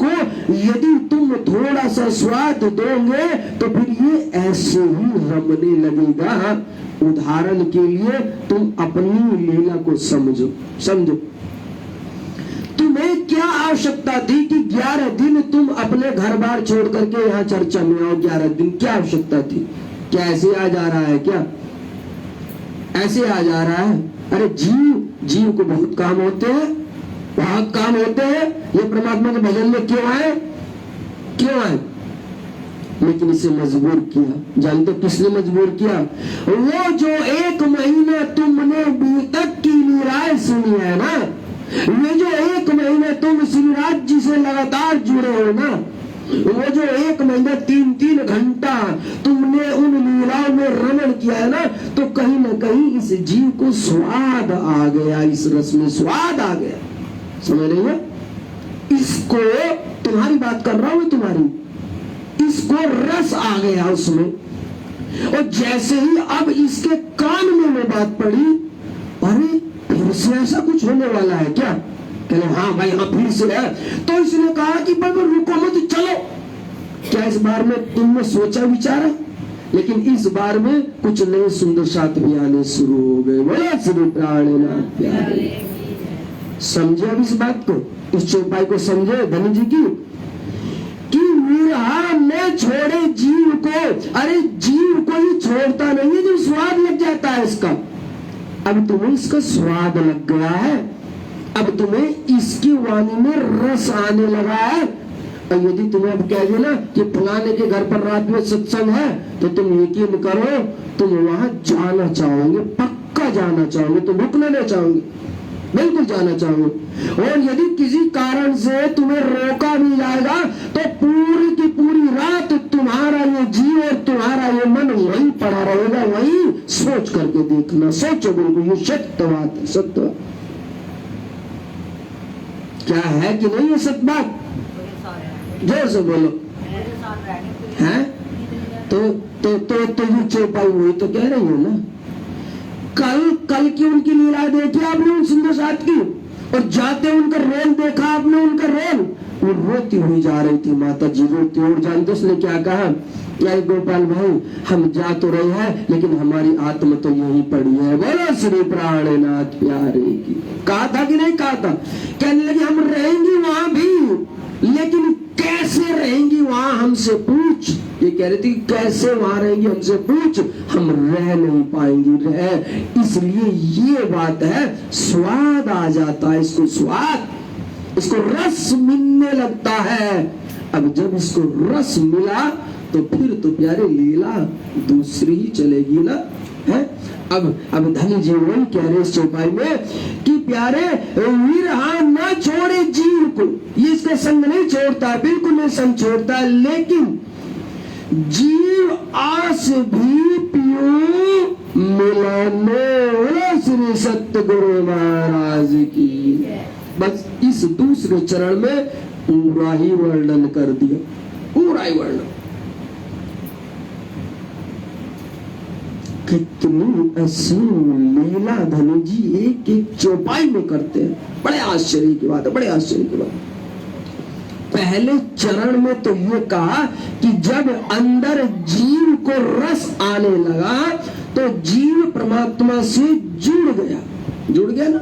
को यदि तुम थोड़ा सा स्वाद दोगे तो फिर ये ऐसे ही रमने लगेगा। उदाहरण के लिए तुम अपनी लीला को समझो। तुम्हें क्या आवश्यकता थी कि 11 दिन तुम अपने घर बार छोड़ करके यहाँ चर्चा में आओ? 11 दिन क्या आवश्यकता थी? क्या ऐसे आ जा रहा है? क्या ऐसे आ जा रहा है? अरे जीव को बहुत काम होते हैं। ये परमात्मा के भजन में क्यों आए? लेकिन इसे मजबूर किया। जानते किसने मजबूर किया? वो जो 1 महीना तुमने बीतक की लीलाएं सुनी है ना, ये जो 1 महीने तुम श्री राज जी से लगातार जुड़े हो ना, वो जो 1 महीना 3-3 घंटा तुमने उन लीलाओं में रमण किया है ना, तो कहीं ना कहीं इस जीव को स्वाद आ गया, इस रस में स्वाद आ गया। समझ रही है? इसको, तुम्हारी बात कर रहा हूं मैं, तुम्हारी, इसको रस आ गया उसमें। और जैसे ही अब इसके कान में वो बात पड़ी, अरे फिर से ऐसा कुछ होने वाला है क्या? कहले हाँ भाई हाँ फिर से है। तो इसने कहा कि भाई रुको मत, चलो। क्या इस बार में तुमने सोचा विचारा? लेकिन इस बार में कुछ नए सुंदर साथ भी आने शुरू हो गए। बोला श्री प्राणनाथ प्यारे। समझे अब इस बात को, इस चौपाई को समझे धनी जी की, कि विरहा न छोड़े जीव को। अरे जीव को ही छोड़ता नहीं है जो स्वाद लग जाता है इसका। अब तुम्हें इसका स्वाद लग गया है, अब तुम्हें इसकी वाणी में रस आने लगा है। और यदि तुम्हें अब कह देना कि फलाने के घर पर रात में सत्संग है, तो तुम यकीन करो तुम वहां जाना चाहोगे, पक्का जाना चाहोगे, तुम रुकना नहीं चाहोगे, बिल्कुल जाना चाहोगे। और यदि किसी कारण से तुम्हें रोका भी जाएगा, तो पूरी की पूरी रात तुम्हारा ये जीव और तुम्हारा ये मन वहीं पड़ा रहेगा, वहीं सोच करके देखना। सोचो बिल्कुल, ये सत्य बात है, सत्य बात। क्या है कि नहीं ये सत्य बात? जोर से बोलो। है तो ये चौपाई हुई तो कह रही हो ना। कल की उनकी लीला देखी आपने उन सुंदर साथ की, और जाते उनका रोल देखा आपने, उनका रोल, वो रोती हुई जा रही थी माता जी, रोती। और जानते उसने क्या कहा? यार गोपाल भाई हम जा तो रहे हैं, लेकिन हमारी आत्मा तो यहीं पड़ी है। बोलो श्री प्राणनाथ प्यारे की। कहा था कि नहीं कहा था? कहने लगे हम रहेंगे वहां भी, लेकिन कैसे रहेंगी वहां हमसे पूछ। ये कह रही थी कैसे वहां रहेंगी हमसे पूछ, हम रह नहीं पाएंगी। रह, इसलिए ये बात है, स्वाद आ जाता है इसको, स्वाद, इसको रस मिलने लगता है। अब जब इसको रस मिला तो फिर तो प्यारे लीला दूसरी ही चलेगी ना, है? अब धनी जी वही कह रहे इस चौपाई में कि प्यारे विरहा न छोड़े जीव को। ये इसका संग नहीं छोड़ता, बिल्कुल नहीं संग छोड़ता, लेकिन जीव आस भी पियो मिलने। श्री सत्य गुरु महाराज की। बस इस दूसरे चरण में पूरा ही वर्णन कर दिया, पूरा ही वर्णन। कितनी असीम लीला धनी जी एक एक चौपाई में करते हैं। बड़े आश्चर्य की बात है, बड़े आश्चर्य की बात। पहले चरण में तो ये कहा कि जब अंदर जीव को रस आने लगा तो जीव परमात्मा से जुड़ गया ना।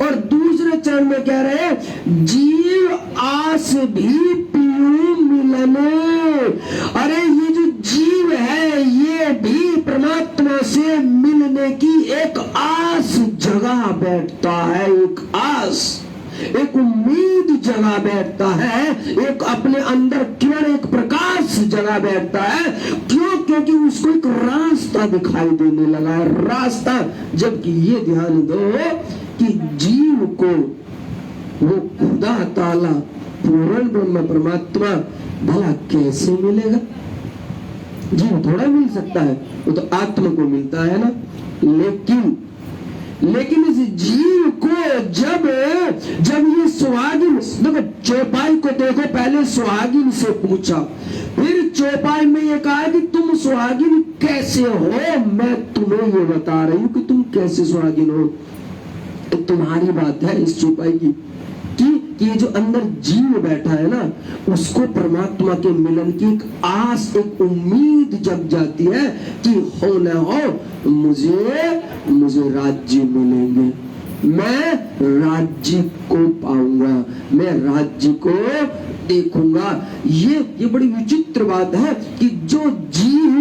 और दूसरे चरण में कह रहे जीव आस भी पियो मिलने। अरे ये जो जीव है ये भी परमात्मा से मिलने की एक आस जगा बैठता है, एक आस, एक उम्मीद जगा बैठता है, एक अपने अंदर किरण, एक प्रकाश जगा बैठता है। क्यों? क्योंकि उसको एक रास्ता दिखाई देने लगा है, रास्ता। जबकि ये ध्यान दो कि जीव को वो खुदा ताला पूर्ण ब्रह्म परमात्मा भला कैसे मिलेगा? जीव थोड़ा मिल सकता है, वो तो आत्मा को मिलता है ना। लेकिन इस जीव को जब ये सुहागिन, देखो चौपाई को देखो, पहले सुहागिन से पूछा, फिर चौपाई में ये कहा कि तुम सुहागिन कैसे हो। मैं तुम्हें ये बता रही हूं कि तुम कैसे सुहागिन हो। तो तुम्हारी बात है इस चौपाई की कि ये जो अंदर जीव बैठा है ना, उसको परमात्मा के मिलन की एक आस, एक उम्मीद जग जाती है कि हो न हो मुझे राज्य मिलेंगे, मैं राज्य को पाऊंगा, मैं राज्य को देखूंगा। ये बड़ी विचित्र बात है कि जो जीव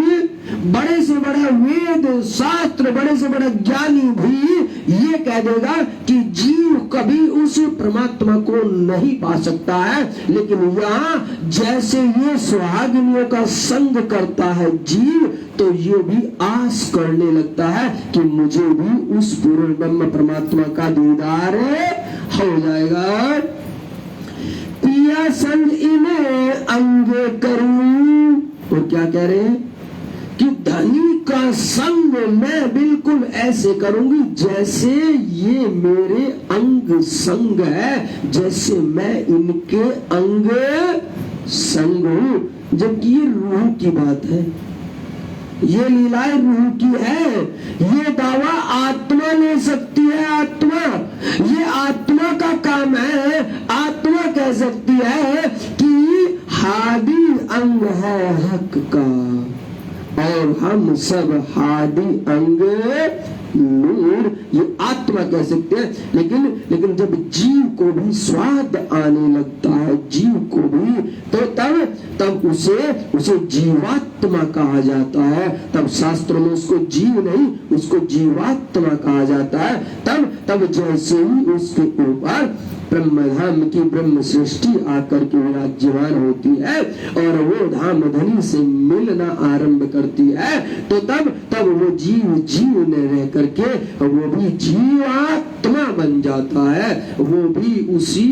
बड़े से बड़ा वेद शास्त्र, बड़े से बड़ा ज्ञानी भी ये कह देगा कि जीव कभी उस परमात्मा को नहीं पा सकता है। लेकिन यहाँ जैसे ये सुहागिनियों का संग करता है जीव, तो ये भी आस करने लगता है कि मुझे भी उस पूर्ण ब्रह्म परमात्मा का दीदार हो जाएगा। किया संग इन्हें अंग करूं। और क्या कह रहे हैं कि धनी का संग मैं बिल्कुल ऐसे करूंगी जैसे ये मेरे अंग संग है, जैसे मैं इनके अंग संग हूं। जबकि ये रूह की बात है, ये लीलाएं रूह की है। ये दावा आत्मा ले सकती है, आत्मा, ये आत्मा का काम है। आत्मा कह सकती है कि हादी अंग है हक का और हम सब हादी अंग नूर, ये आत्मा कह सकते हैं। लेकिन जब जीव को भी स्वाद आने लगता है, जीव को भी, तो तब उसे जीवात्मा कहा जाता है। तब शास्त्रों में उसको जीव नहीं, उसको जीवात्मा कहा जाता है। तब जैसे ही उसके ऊपर ब्रह्मधाम की ब्रह्म सृष्टि आकर के विराज्यमान होती है और वो धाम धनी से मिलना आरंभ करती है, तो तब वो जीव ने रह करके वो भी जीवात्मा बन जाता है। वो भी उसी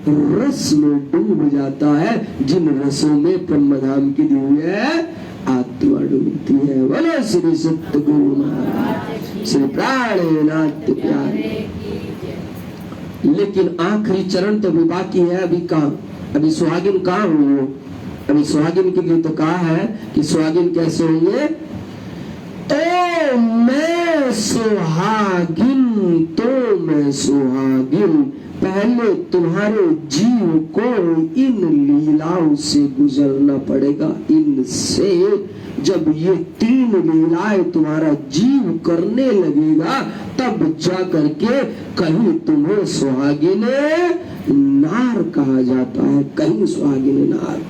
रस में डूब जाता है जिन रसों में ब्रह्मधाम की दिव्य आत्मा डूबती है। बोलो श्री सतगुरु महाराज, श्री प्राणनाथ प्यारे। लेकिन आखिरी चरण तो भी बाकी है। अभी कहाँ, अभी सुहागिन कहाँ हुई हो? अभी सुहागिन के लिए तो कहा है कि सुहागिन कैसे होंगे? तो मैं सुहागिन, तो मैं सुहागिन, पहले तुम्हारे जीव को इन लीलाओं से गुजरना पड़ेगा। इनसे जब ये तीन लीलाएं तुम्हारा जीव करने लगेगा, तब जा करके कहीं तुम्हें सुहागिन नार कहा जाता है, कहीं सुहागिन नार।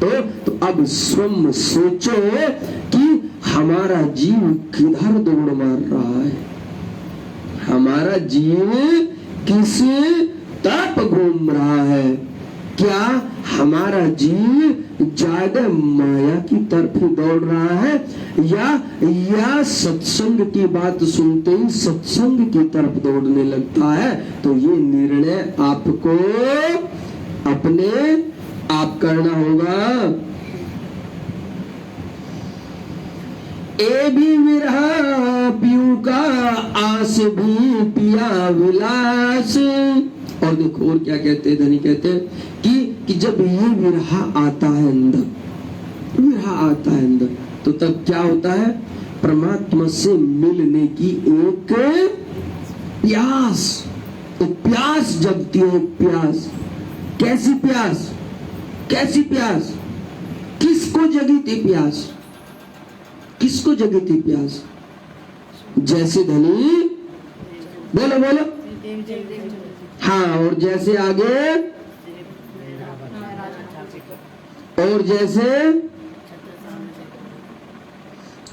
तो अब स्वयं सोचो कि हमारा जीव किधर दौड़ मार रहा है, हमारा जीव किस तरफ घूम रहा है। क्या हमारा जीव ज्यादा माया की तरफ ही दौड़ रहा है या सत्संग की बात सुनते ही सत्संग की तरफ दौड़ने लगता है? तो ये निर्णय आपको अपने आप करना होगा। ए भी विरहा पीयू का आस भी पिया विलास। और देखो और क्या कहते हैं, धनी कहते हैं कि जब ये विरहा आता है अंदर, विरहा आता है अंदर, तो तब क्या होता है? परमात्मा से मिलने की एक प्यास, एक प्यास जगती है, एक प्यास। कैसी प्यास? कैसी प्यास? किसको जगी थी प्यास? किसको जगी थी प्यास? जैसे धनी, बोलो बोलो, हाँ, और जैसे आगे, और जैसे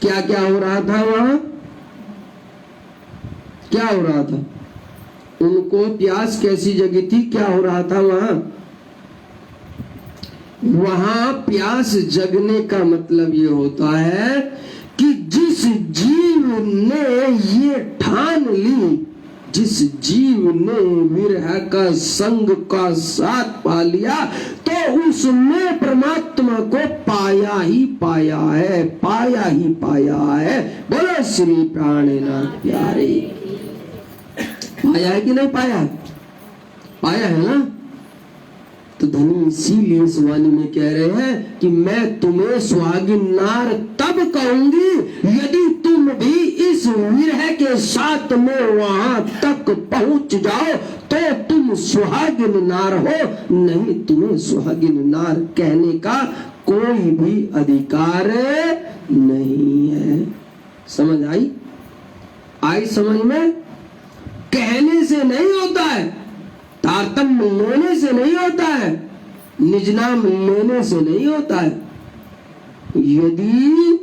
क्या क्या हो रहा था वहां? क्या हो रहा था? उनको प्यास कैसी जगी थी? क्या हो रहा था वहां? वहां प्यास जगने का मतलब ये होता है कि जिस जीव ने ये ठान ली, जिस जीव ने विरह का संग का साथ पा लिया, तो उसने परमात्मा को पाया ही पाया है, पाया ही पाया है। बोलो श्री प्राणनाथ प्यारे। पाया है कि नहीं पाया? पाया है ना? तो धनी इसीलिए इस वाणी में कह रहे हैं कि मैं तुम्हें सुहागिन नार तब कहूंगी यदि तुम भी इस विरह के साथ में वहां तक पहुंच जाओ, तो तुम सुहागिन नार हो। नहीं, तुम्हें सुहागिन नार कहने का कोई भी अधिकार नहीं है। समझ आई? आई समझ में? कहने से नहीं होता है, तारतम्य लेने से नहीं होता है, निज नाम लेने से नहीं होता है। यदि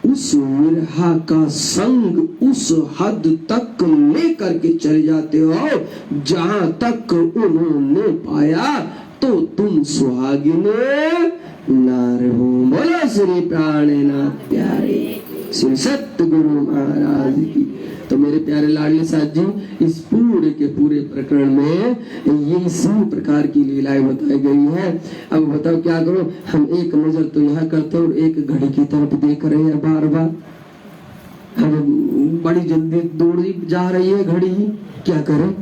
उस विरहा का संग उस हद तक लेकर के चले जाते हो जहां तक उन्होंने पाया, तो तुम सुहागिन नार हो। बोलो श्री प्राणनाथ प्यारे। श्री सतगुरु महाराज की। तो मेरे प्यारे लाडले साथ जी, इस पूरे के पूरे प्रकरण में ये इसी प्रकार की लीलाएं बताई गई है। अब बताओ क्या करो, हम एक नजर तो यहाँ करते और एक घड़ी की तरफ देख रहे हैं बार बार। हम बड़ी जल्दी दौड़ी जा रही है घड़ी, क्या करें?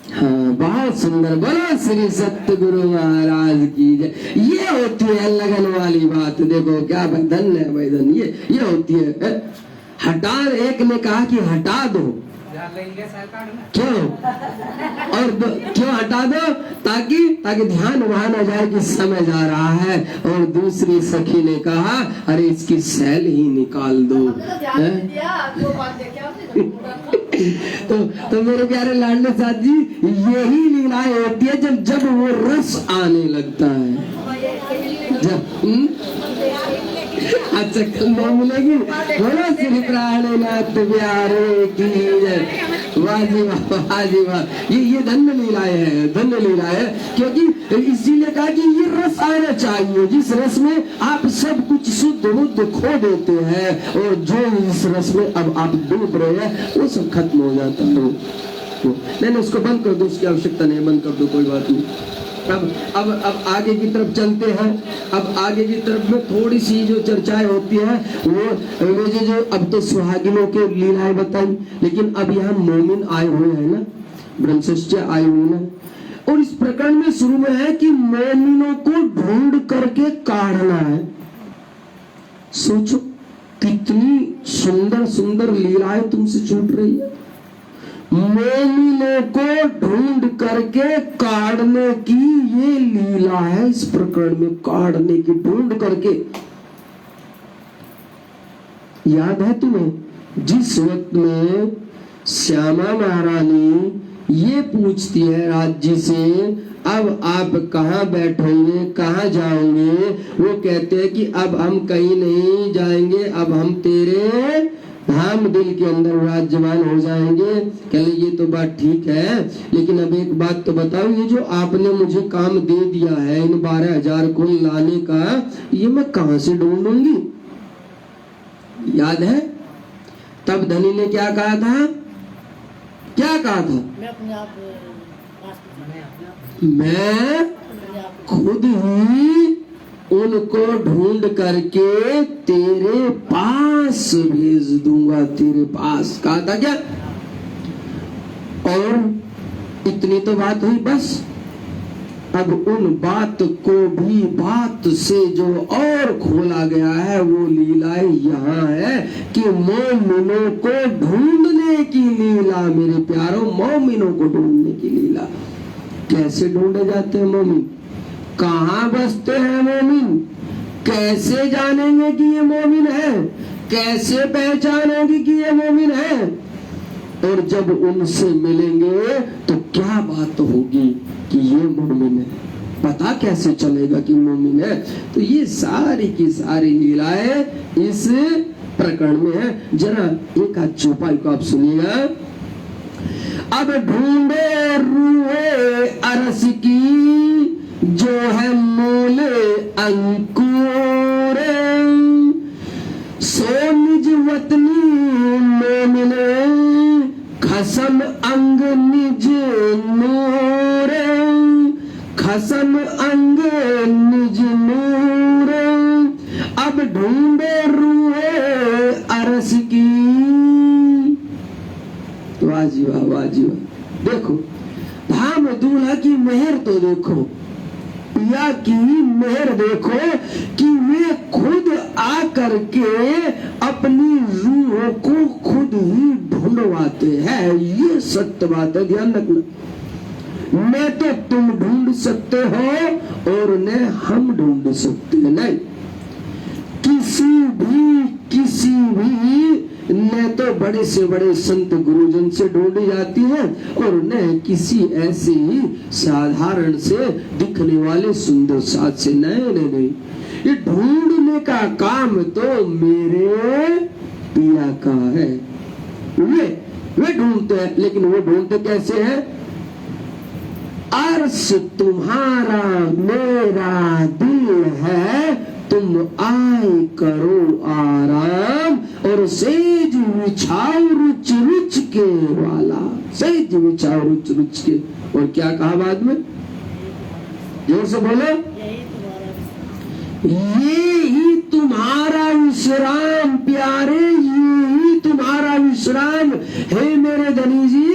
हाँ, बहुत सुंदर, बोलो श्री सतगुरु महाराज की जय। ये होती है लगन वाली बात। देखो क्या धन्य है भाई, धन्य ये होती है। हटा, एक ने कहा कि हटा दो, क्यों? और क्यों हटा दो? ताकि ध्यान वहां न जाए कि समय जा रहा है। और दूसरी सखी ने कहा अरे इसकी सैल ही निकाल दो। तो मेरे प्यारे लाडले साथ जी, यही लीलाएं होती है जब वो रस आने लगता है। अच्छा, कल नहीं मिलेगी। बोलो श्री प्राणनाथ प्यारे की जय। वाह जी वाह, वाह जी वाह। ये धन्य लीलाएं है, धन्य लीलाएं है। क्योंकि इसीलिए कहा कि ये रस आना चाहिए, जिस रस में आप सब कुछ शुद्ध बुद्ध खो देते हैं, और जो इस रस में अब आप डूब रहे हैं वो सब खत्म हो जाता है। नहीं, उसको बंद कर दो, उसकी आवश्यकता नहीं, बंद कर दो, कोई बात नहीं। अब आगे की तरफ चलते हैं। अब आगे की तरफ में थोड़ी सी जो चर्चाएं होती है वो जो अब तो सुहागिनों के लीलाएं बताई, लेकिन अब यहाँ मोमिन आए हुए हैं ना, ब्रह्मशिष्य आए हुए ना। और इस प्रकरण में शुरू में है कि मोमिनों को ढूंढ करके काढ़ना है। सोचो कितनी सुंदर सुंदर लीलाएं तुमसे छूट रही है। मोमिनों को ढूंढ करके काढ़ने की ये लीला है इस प्रकरण में, काढ़ने की, ढूंढ करके। याद है तुम्हें जिस वक्त में श्यामा महारानी ये पूछती है राज्य से अब आप कहाँ बैठोगे, कहाँ जाओगे? वो कहते हैं कि अब हम कहीं नहीं जाएंगे, अब हम तेरे धाम दिल के अंदर विराजमान हो जाएंगे। कहले ये तो बात ठीक है, लेकिन अब एक बात तो बताओ, ये जो आपने मुझे काम दे दिया है इन 12,000 को लाने का, ये मैं कहाँ से ढूंढूंगी? याद है तब धनी ने क्या कहा था? क्या कहा था? मैं खुद ही उनको ढूंढ करके तेरे पास भेज दूंगा, तेरे पास। कहा था क्या? और इतनी तो बात हुई बस। अब उन बात को भी बात से जो और खोला गया है वो लीलाएं यहाँ है कि मोमिनों को ढूंढने की लीला। मेरे प्यारों, मोमिनों को ढूंढने की लीला। कैसे ढूंढे जाते हैं मोमिन? कहाँ बसते हैं मोमिन? कैसे जानेंगे कि ये मोमिन है? कैसे पहचानोगे कि ये मोमिन है? और जब उनसे मिलेंगे तो क्या बात होगी कि ये मोमिन है? पता कैसे चलेगा कि मोमिन है? तो ये सारी की सारी लीलाएं इस प्रकरण में है। जरा एक आध चौपाई को आप सुनिएगा। अब ढूंढे रूए अरस की जो है मूल अंकुर, सो निज वतनी मोमिने खसम अंग निज नूर, खसम अंग निज नूर। अब ढूंढे रूए अरस की। वाह जी वाह, वाह जी वाह। देखो धाम दूल्हा की मेहर तो देखो, पिया की मेहर देखो कि वे खुद आकर के अपनी रूहों को खुद ही ढूंढवाते हैं। ये सत्य बात है, ध्यान रखना। न तो तुम ढूंढ सकते हो और न हम ढूंढ सकते हैं। नहीं, किसी भी न तो बड़े से बड़े संत गुरुजन से ढूंढी जाती है और न किसी ऐसे ही साधारण से दिखने वाले सुंदर साथ से। नहीं, ये ढूंढने का काम तो मेरे पिया का है। वे ढूंढते हैं, लेकिन वो ढूंढते कैसे है? अर्श तुम्हारा मेरा दिल है तो तुम आए करो आराम और सेज बिछाओ रुच रुच के वाला, सेज बिछाओ रुच रुच के। और क्या कहा बाद में, जोर से बोलो, ये ही तुम्हारा विश्राम प्यारे, ये ही तुम्हारा विश्राम है मेरे धनी जी।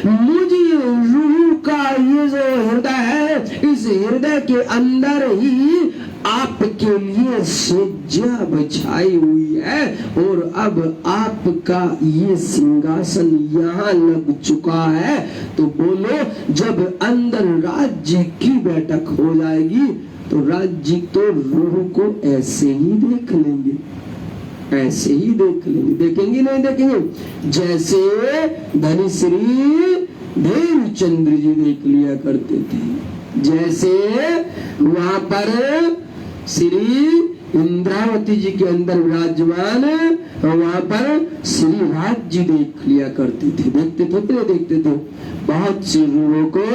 मुझे रूह का ये जो हृदय है, इस हृदय के अंदर ही आपके लिए सज्जा बिछाई हुई है और अब आपका ये सिंहासन यहाँ लग चुका है। तो बोलो, जब अंदर राज्य की बैठक हो जाएगी तो राज्य तो रूह को ऐसे ही देख लेंगे, ऐसे ही देख लेंगे, देखेंगे नहीं देखेंगे, जैसे धनी श्री देवचंद्र जी देख लिया करते थे, जैसे वहां पर श्री इंद्रावती जी के अंदर विराजमान वहां पर श्री राज जी देख लिया करते थे, देखते थे, देखते थे बहुत सी रूहों को।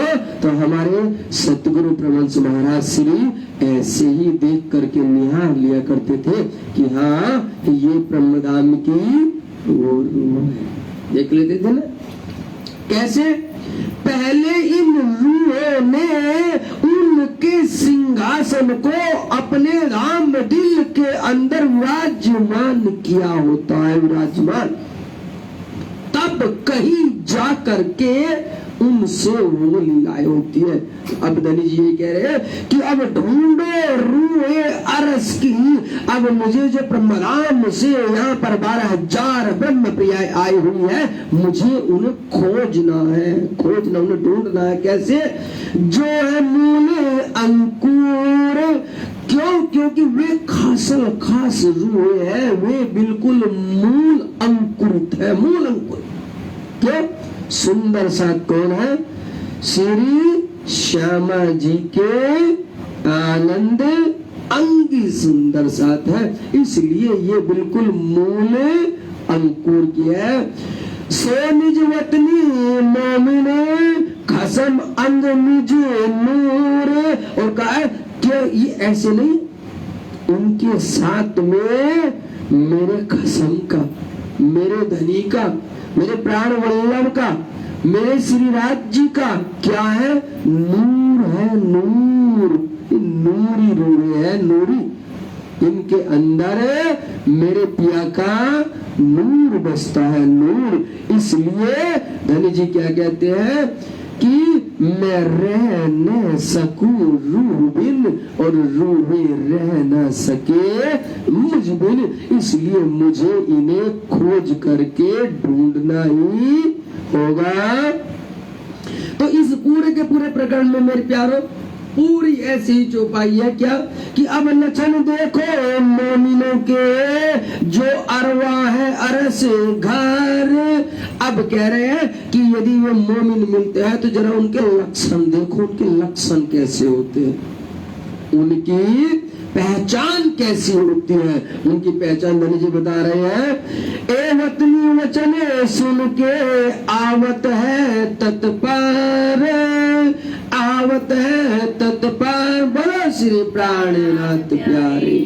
तो हमारे सतगुरु प्रमंश महाराज श्री ऐसे ही देख करके निहार लिया करते थे कि हाँ ये ब्रह्मधाम की वो रूह है, देख लेते थे ना। कैसे, पहले इन रूहों ने उनके सिंहासन को अपने धाम दिल के अंदर विराजमान किया होता है, विराजमान, तब कहीं जा करके उनसे वो लीलाएं होती है। अब धनी जी ये कह रहे हैं कि अब ढूंढो रूहे अरस की, अब मुझे जो ब्रह्मधाम से यहाँ पर 12,000 ब्रह्म प्रियाएं आई हुई है, मुझे उन्हें खोजना है, खोजना, उन्हें ढूंढना है। कैसे, जो है मूल अंकुर, क्यों, क्योंकि वे खासल खास रूह है, वे बिल्कुल मूल अंकुरित है, मूल अंकुर। क्यों, सुंदर साथ कौन है, श्री श्यामा जी के आनंद अंगी सुंदर साथ है, इसलिए ये बिल्कुल मूल अंकुर की है। सो निज वतनी मोमिने खसम अंग निज नूर, और कहा है कि ये ऐसे नहीं, उनके साथ में मेरे खसम का, मेरे धनी का, मेरे प्राण वल्लभ का, मेरे श्री राज जी का क्या है, नूर है, नूर, नूरी रूह है, नूरी, इनके अंदर मेरे पिया का नूर बसता है, नूर। इसलिए धनी जी क्या कहते हैं कि मैं रह न सकूं रूह बिन और रूह रह न सके मुझ बिन, इसलिए मुझे इन्हें खोज करके ढूंढना ही होगा। तो इस पूरे के पूरे प्रकरण में मेरे प्यारो पूरी ऐसी ही चौपाई है क्या कि अब लक्षण देखो मोमिनों के, जो अरवा है अरस घर। अब कह रहे हैं कि यदि वो मोमिन मिलते हैं तो जरा उनके लक्षण देखो, उनके लक्षण कैसे होते हैं, उनकी पहचान कैसी होती है। उनकी पहचान धनी जी बता रहे हैं, ए वतनी वचन सुन के आवत है तत्पर, आवत है तत्पर, बड़ा श्री प्राणनाथ प्यारे,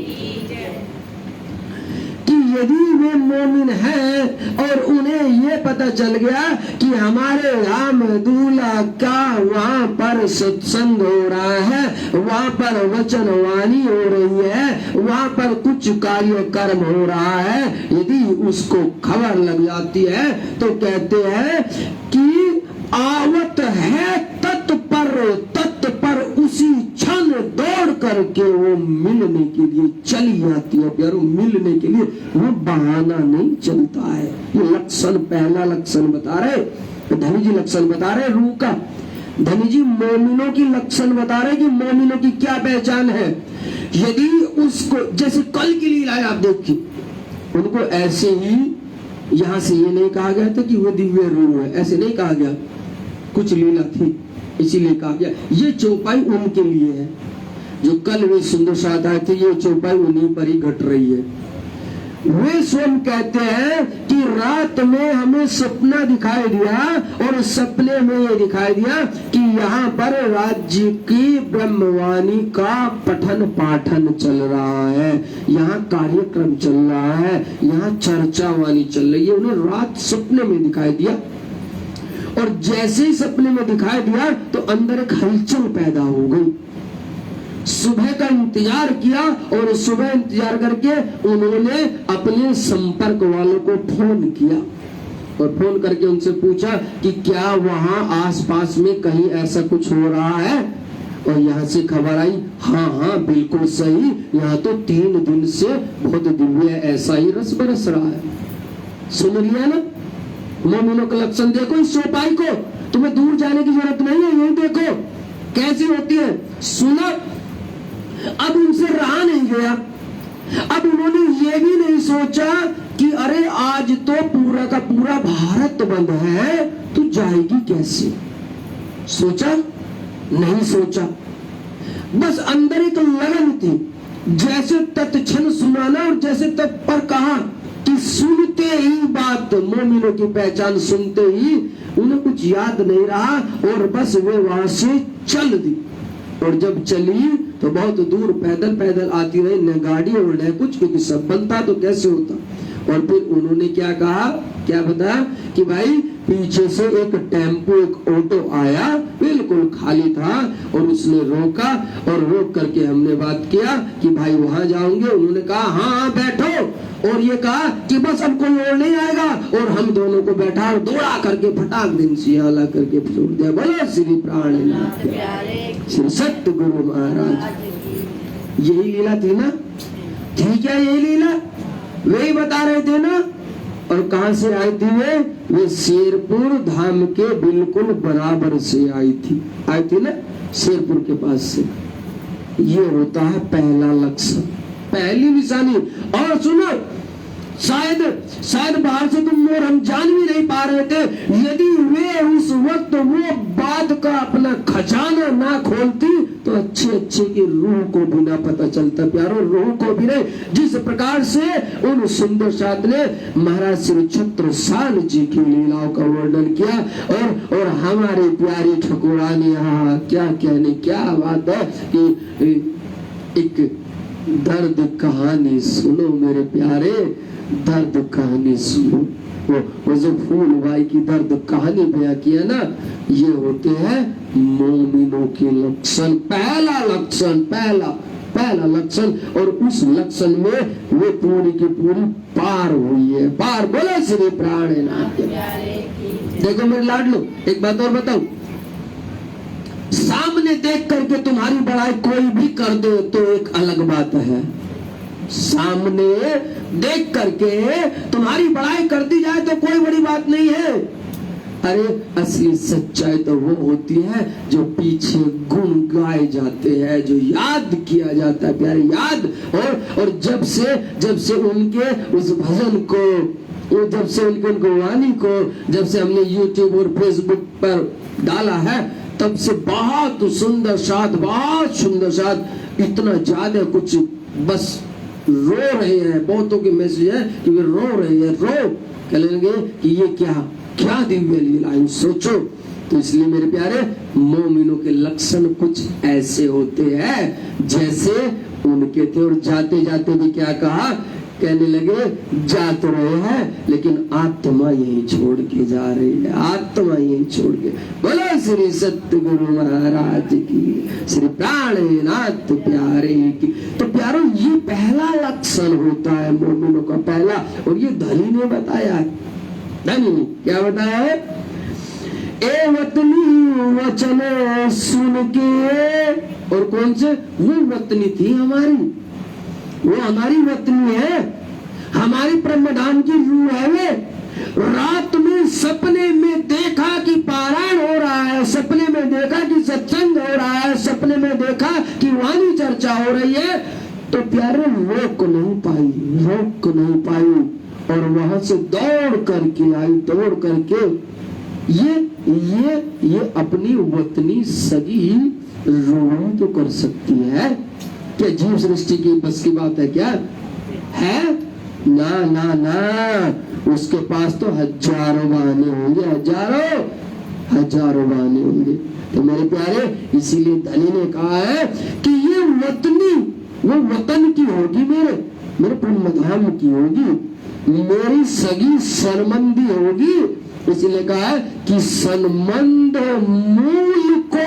कि यदि वे मोमिन हैं और उन्हें ये पता चल गया कि हमारे राम दूल्हा का वहाँ पर सत्संग हो रहा है, वहाँ पर वचन वाणी हो रही है, वहाँ पर कुछ कार्यक्रम हो रहा है, यदि उसको खबर लग जाती है तो कहते हैं कि आवत है तत्पर, तत्पर उसी क्षण दौड़ करके वो मिलने के लिए चली जाती है प्यारो, मिलने के लिए वो बहाना नहीं चलता है। ये लक्षण, पहला लक्षण बता रहे धनी जी, लक्षण बता रहे रूह का। धनी जी मोमिनों की लक्षण बता रहे कि मोमिनों की क्या पहचान है। यदि उसको, जैसे कल की लीला आप देखिए, उनको ऐसे ही यहाँ से ये नहीं कहा गया था कि वो दिव्य रूह है, ऐसे नहीं कहा गया, कुछ लीला थी इसीलिए कहा गया। ये चौपाई उनके लिए है, जो कल वे सुंदर साथ आए थे, ये चौपाई उन्हीं पर ही घट रही है। वे स्वयं कहते हैं कि रात में हमें सपना दिखाई दिया और सपने में ये दिखाई दिया कि यहाँ पर राज्य की ब्रह्मवाणी का पठन पाठन चल रहा है, यहाँ कार्यक्रम चल रहा है, यहाँ चर्चा वाणी चल रही है। उन्हें रात सपने में दिखाई दिया और जैसे ही सपने में दिखाई दिया तो अंदर एक हलचल पैदा हो गई। सुबह का इंतजार किया और सुबह इंतजार करके उन्होंने अपने संपर्क वालों को फोन किया और फोन करके उनसे पूछा कि क्या वहां आसपास में कहीं ऐसा कुछ हो रहा है। और यहाँ से खबर आई, हाँ हाँ बिल्कुल सही, यहाँ तो 3 दिन से बहुत दिव्य ऐसा ही रस बरस रहा है। सुन लिया ना, मोमिनों का लक्षण देखो इस चौपाई को, तुम्हें दूर जाने की जरूरत नहीं है, यही देखो कैसी होती है। सुना, अब उनसे रहा नहीं गया। अब उन्होंने ये भी नहीं सोचा कि अरे आज तो पूरा का पूरा भारत बंद है, तो जाएगी कैसे। सोचा नहीं सोचा, बस अंदर एक लगन थी। जैसे तत्क्षण सुनाना और जैसे तत्पर कहा कि सुनते ही बात, मोमिनों की पहचान सुनते ही उन्हें कुछ याद नहीं रहा और बस वे वहां से चल दी। और जब चली तो बहुत दूर पैदल पैदल आती रही, न गाड़ी और न कुछ, क्योंकि सब बंद था तो कैसे होता। और फिर उन्होंने क्या कहा, क्या बताया कि भाई पीछे से एक टेम्पो, एक ऑटो आया, बिल्कुल खाली था और उसने रोका और रोक करके हमने बात किया कि भाई वहां जाओगे। उन्होंने कहा हाँ बैठो, और ये कहा कि बस अब कोई और नहीं आएगा, और हम दोनों को बैठा और दौड़ा करके फटाक दिन से यहाँ ला करके छोड़ दिया। बोलो श्री प्राणनाथ श्री सत्य गुरु महाराज। यही लीला थी ना, ठीक है, यही लीला वही बता रहे थे ना। और कहां से आई थी वे शेरपुर धाम के बिल्कुल बराबर से आई थी ना, शेरपुर के पास से। ये होता है पहला लक्ष्य, पहली निशानी। और सुनो, शायद बाहर से तुम और हम जान भी नहीं पा रहे थे, यदि वे उस वक्त वो बात का अपना खजाना ना खोलती तो अच्छे की रूह को भी ना पता चलता। प्यारो, रूह को भी नहीं। जिस प्रकार से उन सुंदर साथ ने महाराज श्री छत्रसाल जी की लीलाओं का वर्णन किया, और हमारे प्यारी ठकुरानी, यहाँ क्या कहने, क्या बात है कि एक दर्द कहानी सुनो मेरे प्यारे, दर्द कहानी सुनो। वो जो फूल भाई की दर्द कहानी बयां किया ना, ये होते हैं मोमिनों के लक्षण। पहला लक्षण, पहला लक्षण, और उस लक्षण में वे पूरी की पूरी पार हुई है, पार। बोले श्री प्राणनाथ। देखो मेरे लाडलो, एक बात और बताऊं, सामने देख करके तुम्हारी बड़ाई कोई भी कर दे तो एक अलग बात है। सामने देख करके तुम्हारी बड़ाई कर दी जाए तो कोई बड़ी बात नहीं है। अरे असली सच्चाई तो वो होती है जो पीछे गुण गाए जाते हैं, जो याद किया जाता है, प्यारे याद। और जब से उनके उस भजन को, जब से उनको वाणी को, जब से हमने YouTube और Facebook पर डाला है, तब से बहुत सुंदर साथ, इतना ज्यादा कुछ बस रो रहे हैं। बहुतों के मैसेज है कि वे रो रहे हैं, कह लेंगे कि ये क्या दिव्य लीला, सोचो। तो इसलिए मेरे प्यारे, मोमिनों के लक्षण कुछ ऐसे होते हैं जैसे उनके थे। और जाते जाते भी क्या कहा, कहने लगे जा तो रहे हैं लेकिन आत्मा यही छोड़ के जा रही है, आत्मा यही छोड़ के। बोलो श्री सत्य गुरु महाराज की, श्री प्राणनाथ प्यारे की। तो प्यारो, ये पहला लक्षण होता है मोमिनों का, पहला। और ये धनी ने बताया है, धनी क्या बताया है, ए वतनी वचन सुन के। और कौन से, वो वतनी थी हमारी, वो हमारी वतनी है, हमारी ब्रह्मधाम की रूह है। वे रात में सपने में देखा कि पारायण हो रहा है, सपने में देखा कि सत्संग हो रहा है, सपने में देखा कि वाणी चर्चा हो रही है, तो प्यारे रोक नहीं पाई और वहां से दौड़ करके ये अपनी वतनी सगी रोनी तो कर सकती है क्या? जीव सृष्टि की बस की बात है क्या? है ना ना ना, उसके पास तो हजारों बहाने होंगे, हजारों बहाने होंगे। तो मेरे प्यारे, इसीलिए धनी ने कहा है कि ये वतनी, वो वतन की होगी, मेरे पुण्यधाम की होगी, मेरी सगी सरमंदी होगी। इसलिए कहा है कि सनमंद मूल को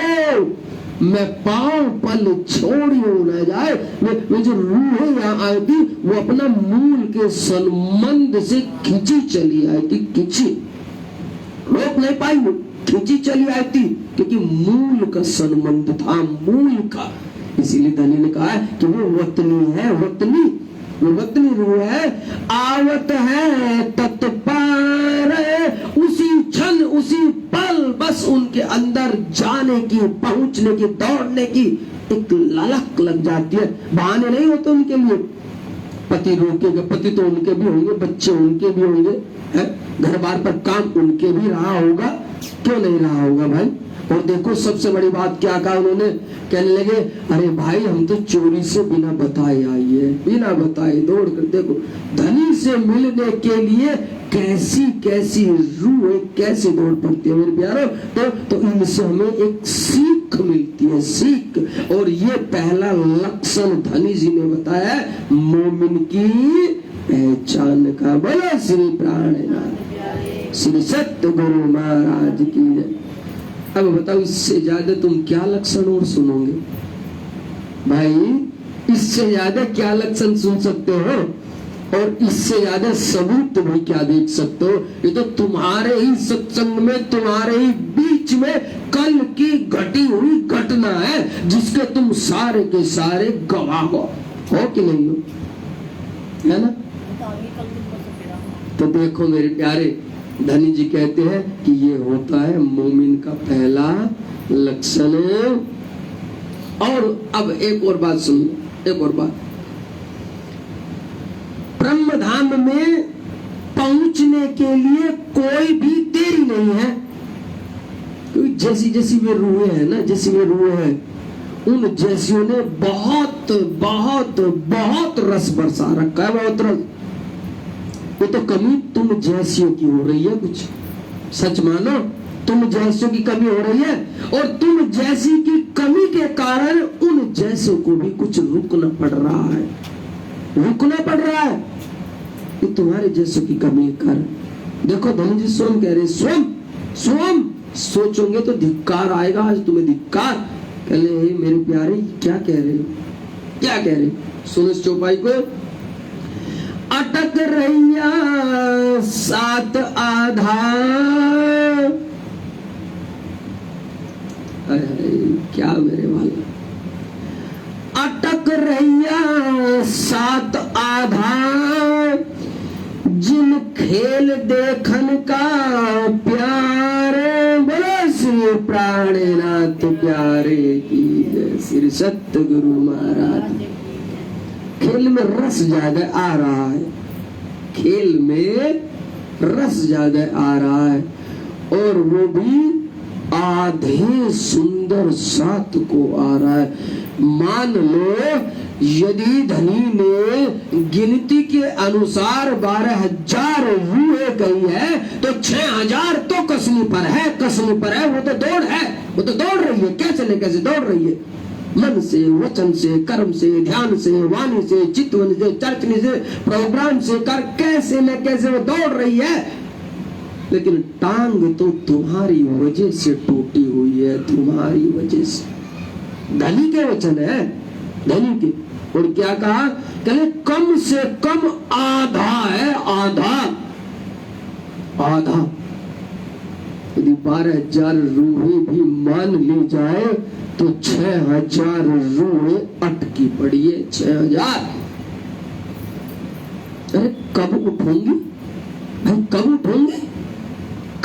मैं पांव पल छोड़ियो न जाए। वे जो रूह यहाँ आई थी, वो अपना मूल के सनमंद से खिंची चली आई थी, खिंची, रोक नहीं पाई, वो खिंची चली आई थी, क्योंकि मूल का सनमंद था, मूल का। इसीलिए धनी ने कहा है कि वो वतनी है, वतनी रूह है, आवत है तत्पार, उसी क्षण उसी पल बस उनके अंदर जाने की, पहुंचने की, दौड़ने की एक ललक लग जाती है। बहाने नहीं होते उनके लिए। पति रोकेगा, पति तो उनके भी होंगे, बच्चे उनके भी होंगे, घर बार पर काम उनके भी रहा होगा, क्यों नहीं रहा होगा भाई। और देखो सबसे बड़ी बात क्या कहा उन्होंने, कहने लगे अरे भाई हम तो चोरी से बिना बताए आई है, बिना बताए दौड़ कर। देखो धनी से मिलने के लिए कैसी कैसी रूह, कैसी दौड़ पड़ती है मेरे प्यारो। तो इनसे हमें एक सीख मिलती है, सीख। और ये पहला लक्षण धनी जी ने बताया मोमिन की पहचान का। बोलो श्री प्राणनाथ श्री सत्य गुरु महाराज की जय। अब बताओ इससे ज्यादा तुम क्या लक्षण और सुनोगे भाई? इससे ज्यादा क्या लक्षण सुन सकते हो? और इससे ज्यादा सबूत भी क्या देख सकते हो? ये तो तुम्हारे ही सत्संग में, तुम्हारे ही बीच में कल की घटी हुई घटना है, जिसके तुम सारे के सारे गवाह हो कि नहीं हो, है ना? तो देखो मेरे प्यारे, धनी जी कहते हैं कि ये होता है मोमिन का पहला लक्षण। और अब एक और बात सुन, एक और बात, ब्रह्म धाम में पहुंचने के लिए कोई भी देरी नहीं है। क्योंकि जैसी जैसी वे रूहें हैं ना, जैसी वे रूहें हैं, उन जैसियों ने बहुत बहुत बहुत रस बरसा रखा है, बहुत रस। वो तो कमी तुम जैसियों की हो रही है, कुछ सच मानो, तुम जैसों की कमी हो रही है। और तुम जैसी की कमी के कारण उन जैसों को भी कुछ रुकना पड़ रहा है, रुकना पड़ रहा है, ये तुम्हारे जैसों की कमी के कारण। देखो धनी जी स्वयं कह रहे, स्वयं सोचोगे तो धिक्कार आएगा, आज तुम्हें धिक्कार। कहले मेरे प्यारे क्या कह रहे हो, क्या कह रहे? सुनो इस चौपाई को। अटक रैया सात आधार, क्या मेरे वाला, अटक रैया सात आधार, जिन खेल देखन का प्यारे। बोलो श्री प्राणनाथ प्यारे की जय। श्री सत्य गुरु महाराज। खेल में रस ज्यादा आ रहा है, खेल में रस ज्यादा आ रहा है, और वो भी आधे सुंदर सात को आ रहा है। मान लो यदि धनी ने गिनती के अनुसार 12,000 रूहें गई है, तो 6,000 तो कसनी पर है, कसनी पर है। वो तो दौड़ है, वो तो दौड़ रही है, कैसे न कैसे दौड़ रही है, मन से, वचन से, कर्म से, ध्यान से, वाणी से, चितवन से, चर्चनी से, प्रोग्राम से कर, कैसे न कैसे वो दौड़ रही है। लेकिन टांग तो तुम्हारी वजह से टूटी हुई है, तुम्हारी वजह से। धनी के वचन है, धनी के। और क्या कहा? कहले कम से कम आधा है, आधा, आधा। यदि 12,000 रूहें भी मान ली जाए तो 6,000 रूहें अटकी पड़ी है, 6,000। अरे कब उठोंगी भाई, कब उठोंगी,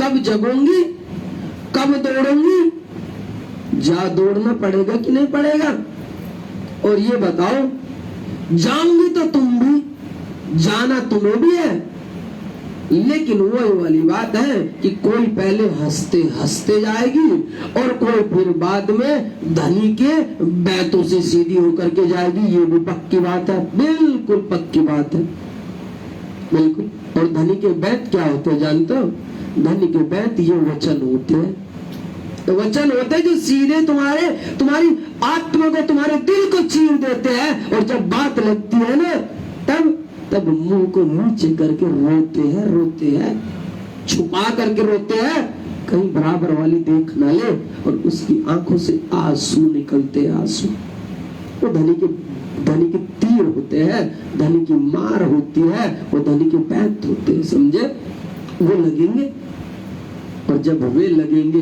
कब जगोंगी, कब दौड़ोंगी? जा दौड़ना पड़ेगा कि नहीं पड़ेगा? और ये बताओ, जाऊंगी तो तुम भी, जाना तुम्हें भी है। लेकिन वही वाली बात है कि कोई पहले हंसते हंसते जाएगी और कोई फिर बाद में धनी के बैतों से सीधी होकर के जाएगी। ये भी पक्की बात है, बिल्कुल पक्की बात है। बिल्कुल। और धनी के बैत क्या होते हैं जानते हो? धनी के बैत ये वचन होते हैं, तो वचन होते हैं जो सीधे तुम्हारी आत्मा को, तुम्हारे दिल को चीर देते हैं। और जब बात लगती है ना, तब मुंह को नीचे करके रोते हैं, छुपा करके रोते हैं, कहीं बराबर वाली देख ना ले, और उसकी आंखों से आंसू निकलते हैं, आंसू। वो धनी के तीर होते हैं, धनी की मार होती है, वो धनी के बैत होते हैं, समझे? वो लगेंगे, और जब वे लगेंगे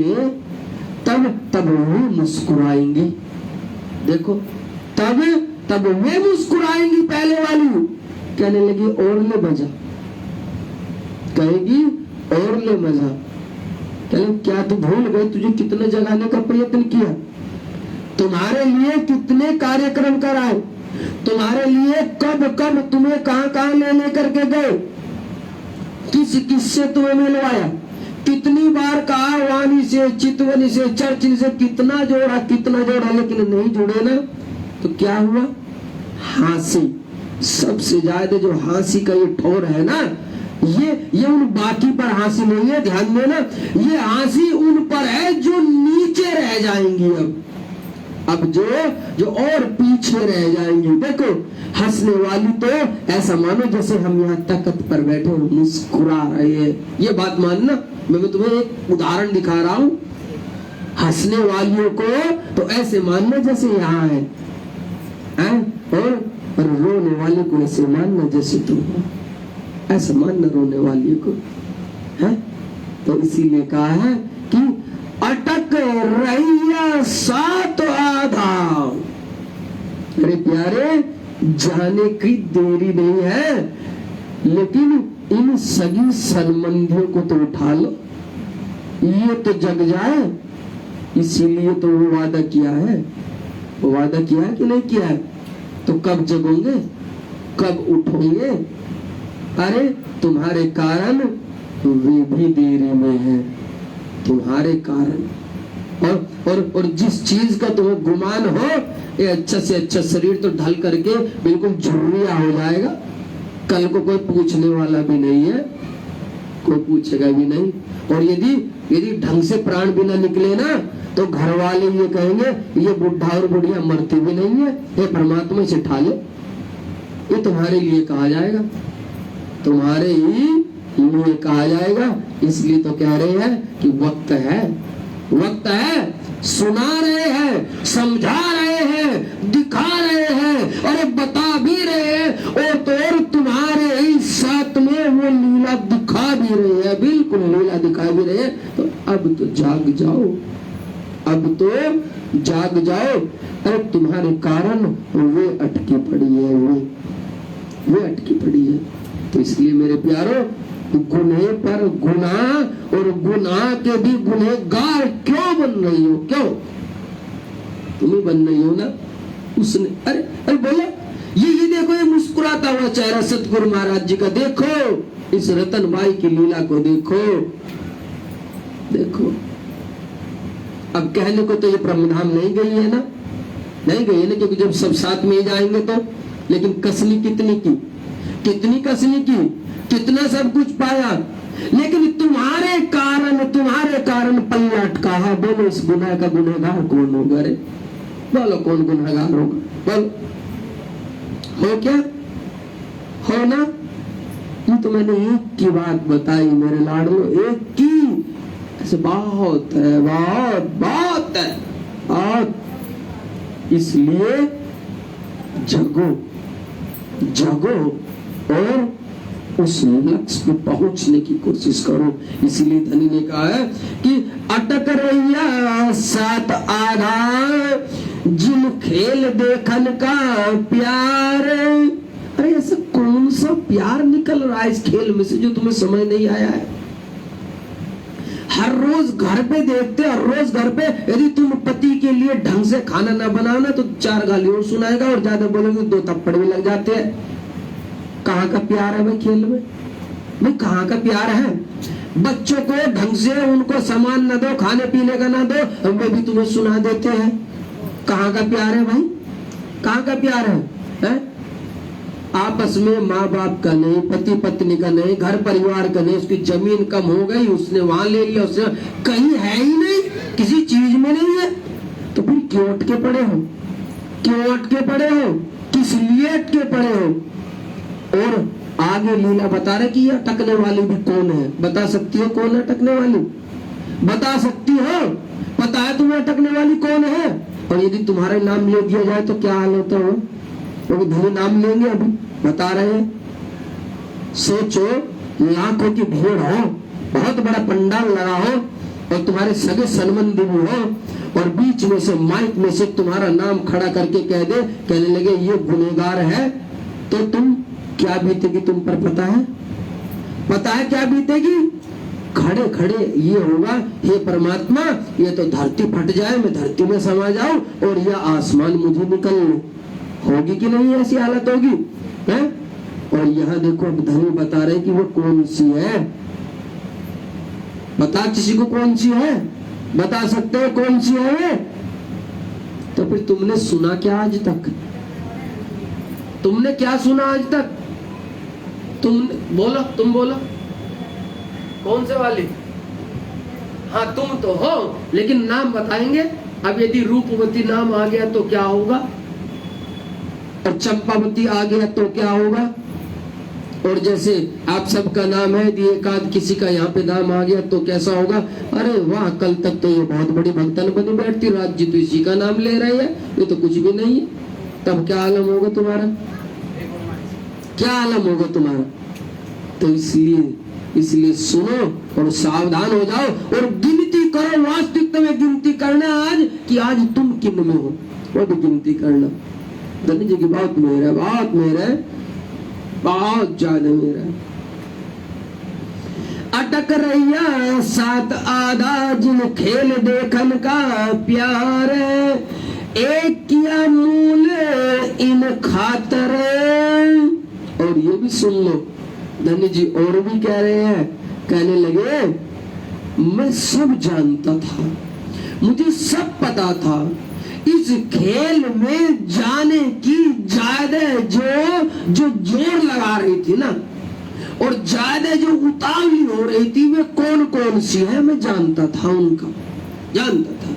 तब वे मुस्कुराएंगे। देखो, तब वे मुस्कुराएंगी। पहले वाली कहने लगी और ले मजा, कहेगी और ले मजा। कहले क्या तू भूल गई? तुझे कितने जगाने का प्रयत्न किया, तुम्हारे लिए कितने कार्यक्रम कराए, तुम्हारे लिए कब तुम्हें कहां ले करके गए, किससे तुम्हें मिलवाया, कितनी बार कहा वाणी से, चितवनी से, चर्चिल से, कितना जोड़ा, लेकिन नहीं जुड़े ना। तो क्या हुआ? हांसी। सबसे ज्यादा जो हांसी का ये ठोर है ना, ये उन बाकी पर हांसी नहीं है, ध्यान देना, ये हांसी उन पर है जो नीचे रह जाएंगी। अब जो और पीछे रह जाएंगे। देखो, हंसने वाली तो ऐसा मानो जैसे हम यहाँ तख्त पर बैठे मुस्कुरा रहे हैं, ये बात मानना। मैं तुम्हें एक उदाहरण दिखा रहा हूँ। हंसने वालियों को तो ऐसे मानना जैसे यहाँ है, और रोने वाले को ऐसे मानना जैसे तुम हो, ऐसा मानना रोने वाले को है। तो इसीलिए कहा है कि अटक रहिया सात आधा। अरे प्यारे, जाने की देरी नहीं है, लेकिन इन सगी संबंधियों को तो उठा लो, ये तो जग जाए। इसीलिए तो वो वादा किया है, वो वादा किया है कि नहीं किया है? तो कब जगोगे, कब उठोगे? अरे तुम्हारे कारण वे भी देरी में है, तुम्हारे कारण। और जिस चीज का तुम्हें गुमान हो, ये अच्छा से अच्छा शरीर तो ढल करके बिल्कुल झुर्रिया हो जाएगा, कल को कोई पूछने वाला भी नहीं है, कोई पूछेगा भी नहीं। और यदि ढंग से प्राण भी ना निकले ना, तो घर वाले ये कहेंगे ये बुढ़ा और बुढ़िया मरती भी नहीं है, ये परमात्मा से ठा ले। ये तुम्हारे लिए कहा जाएगा, तुम्हारे ही लिए कहा जाएगा। इसलिए तो कह रहे हैं कि वक्त है, वक्त है, सुना रहे हैं, समझा रहे हैं, दिखा रहे हैं, और बता भी रहे हैं, और तुम्हारे ही साथ में वो लीला दिखा भी रहे हैं, बिल्कुल लीला दिखा भी रहे हैं। तो अब तो जाग जाओ, अब तो जाग जाओ। अरे तुम्हारे कारण वे अटकी पड़ी है, वे अटकी पड़ी है। तो इसलिए मेरे प्यारो, गुनाह पर गुनाह, और गुनाह के भी गुनहगार क्यों बन रही हो? क्यों तुम्हें बन रही हो ना? उसने अरे बोले ये देखो, ये मुस्कुराता हुआ चेहरा सतगुरु महाराज जी का देखो, इस रतन बाई की लीला को देखो, देखो। अब कहने को तो ये ब्रह्मधाम नहीं गई है ना, नहीं गई है ना, क्योंकि जब सब साथ में ही जाएंगे तो। लेकिन कसनी कितनी की, कितनी कसनी की, कितना सब कुछ पाया, लेकिन तुम्हारे कारण पल्ला अटका है। बोलो, इस गुनाह का गुनहगार कौन होगा? रे बोलो, कौन गुनहगार होगा? बोलो, हो क्या? हो ना? ये तो मैंने एक की बात बताई मेरे लाडलो, एक की। ऐसे बहुत है, बहुत है, बहुत। इसलिए जगो, और उस लक्ष्य पे पहुंचने की कोशिश करो। इसीलिए धनी ने कहा है कि अटक रहिया सात आधा, जिन खेल देखन का प्यार। अरे ऐसा कौन सा प्यार निकल रहा है इस खेल में से जो तुम्हें समझ नहीं आया है? हर रोज घर पे देखते, हर रोज घर पे यदि तुम पति के लिए ढंग से खाना ना बनाओ ना, तो 4 गाली और सुनाएगा, और ज्यादा बोलोगे 2 थप्पड़ भी लग जाते हैं। कहाँ का प्यार है भाई खेल में? भाई कहाँ का प्यार है? बच्चों को ढंग से उनको सामान न दो, खाने पीने का ना दो, वे भी तुम्हें सुना देते हैं। कहाँ का प्यार है भाई? कहाँ का प्यार है? आपस में माँ बाप का नहीं, पति पत्नी का नहीं, घर परिवार का नहीं, उसकी जमीन कम हो गई, उसने वहां ले लिया, उसने कहीं है ही नहीं, किसी चीज में नहीं है, तो फिर क्यों अटके पड़े हो? क्यों अटके पड़े हो? किस लिए अटके पड़े हो? और आगे लीला बता रहे कि ये अटकने वाली भी कौन है। बता सकती हो कौन है अटकने वाली? बता सकती हो? पता है तुम्हें अटकने वाली कौन है? और यदि तुम्हारा नाम ले दिया जाए तो क्या हाल होता हो? क्योंकि धनी नाम लेंगे, अभी बता रहे हैं। सोचो, लाखों की भीड़ हो, बहुत बड़ा पंडाल लगा हो और तुम्हारे सगे संबंधी भी हो, और बीच में से माइक में से तुम्हारा नाम खड़ा करके कह दे, कहने लगे ये गुनहगार है, तो तुम क्या बीतेगी तुम पर पता है? पता है क्या बीतेगी? खड़े खड़े ये होगा, हे परमात्मा, ये तो धरती फट जाए, मैं धरती में समा जाऊं और यह आसमान मुझे निकल ले। होगी कि नहीं ऐसी हालत होगी है? और यहाँ देखो अब धनी बता रहे कि वो कौन सी है। बता किसी को कौन सी है? बता सकते हो कौन सी है? तो फिर तुमने सुना क्या आज तक? तुमने क्या सुना आज तक? तुम बोलो, तुम बोलो, कौन से वाली? हाँ तुम तो हो, लेकिन नाम बताएंगे। अब यदि रूपवती नाम आ गया तो क्या होगा, और चंपावती आ गया तो क्या होगा, और जैसे आप सबका नाम है, यदि एक आध किसी का यहाँ पे नाम आ गया तो कैसा होगा? अरे वाह, कल तक तो ये बहुत बड़ी भक्तन बनी बैठती, राज जी तो इसी का नाम ले रही है, ये तो कुछ भी नहीं है। तब क्या आलम होगा तुम्हारा? क्या आलम होगा तुम्हारा? तो इसलिए सुनो और सावधान हो जाओ और गिनती करो। वास्तविकता में गिनती करना आज कि आज तुम किन में हो, वो भी गिनती करना। धनी जी की बहुत मेहर है, बहुत मेहर है, बहुत ज्यादा मेहर है। अटक रैया सात आधा जिन खेल देखन का प्यार, एक किया मूल इन खातर। और ये भी सुन लो, धनी जी और भी कह रहे हैं, कहने लगे मैं सब जानता था, मुझे सब पता था, इस खेल में जाने की ज्यादा जो जोर लगा रही थी ना, और ज्यादा जो उतावली हो रही थी, वे कौन कौन सी है मैं जानता था, उनका जानता था।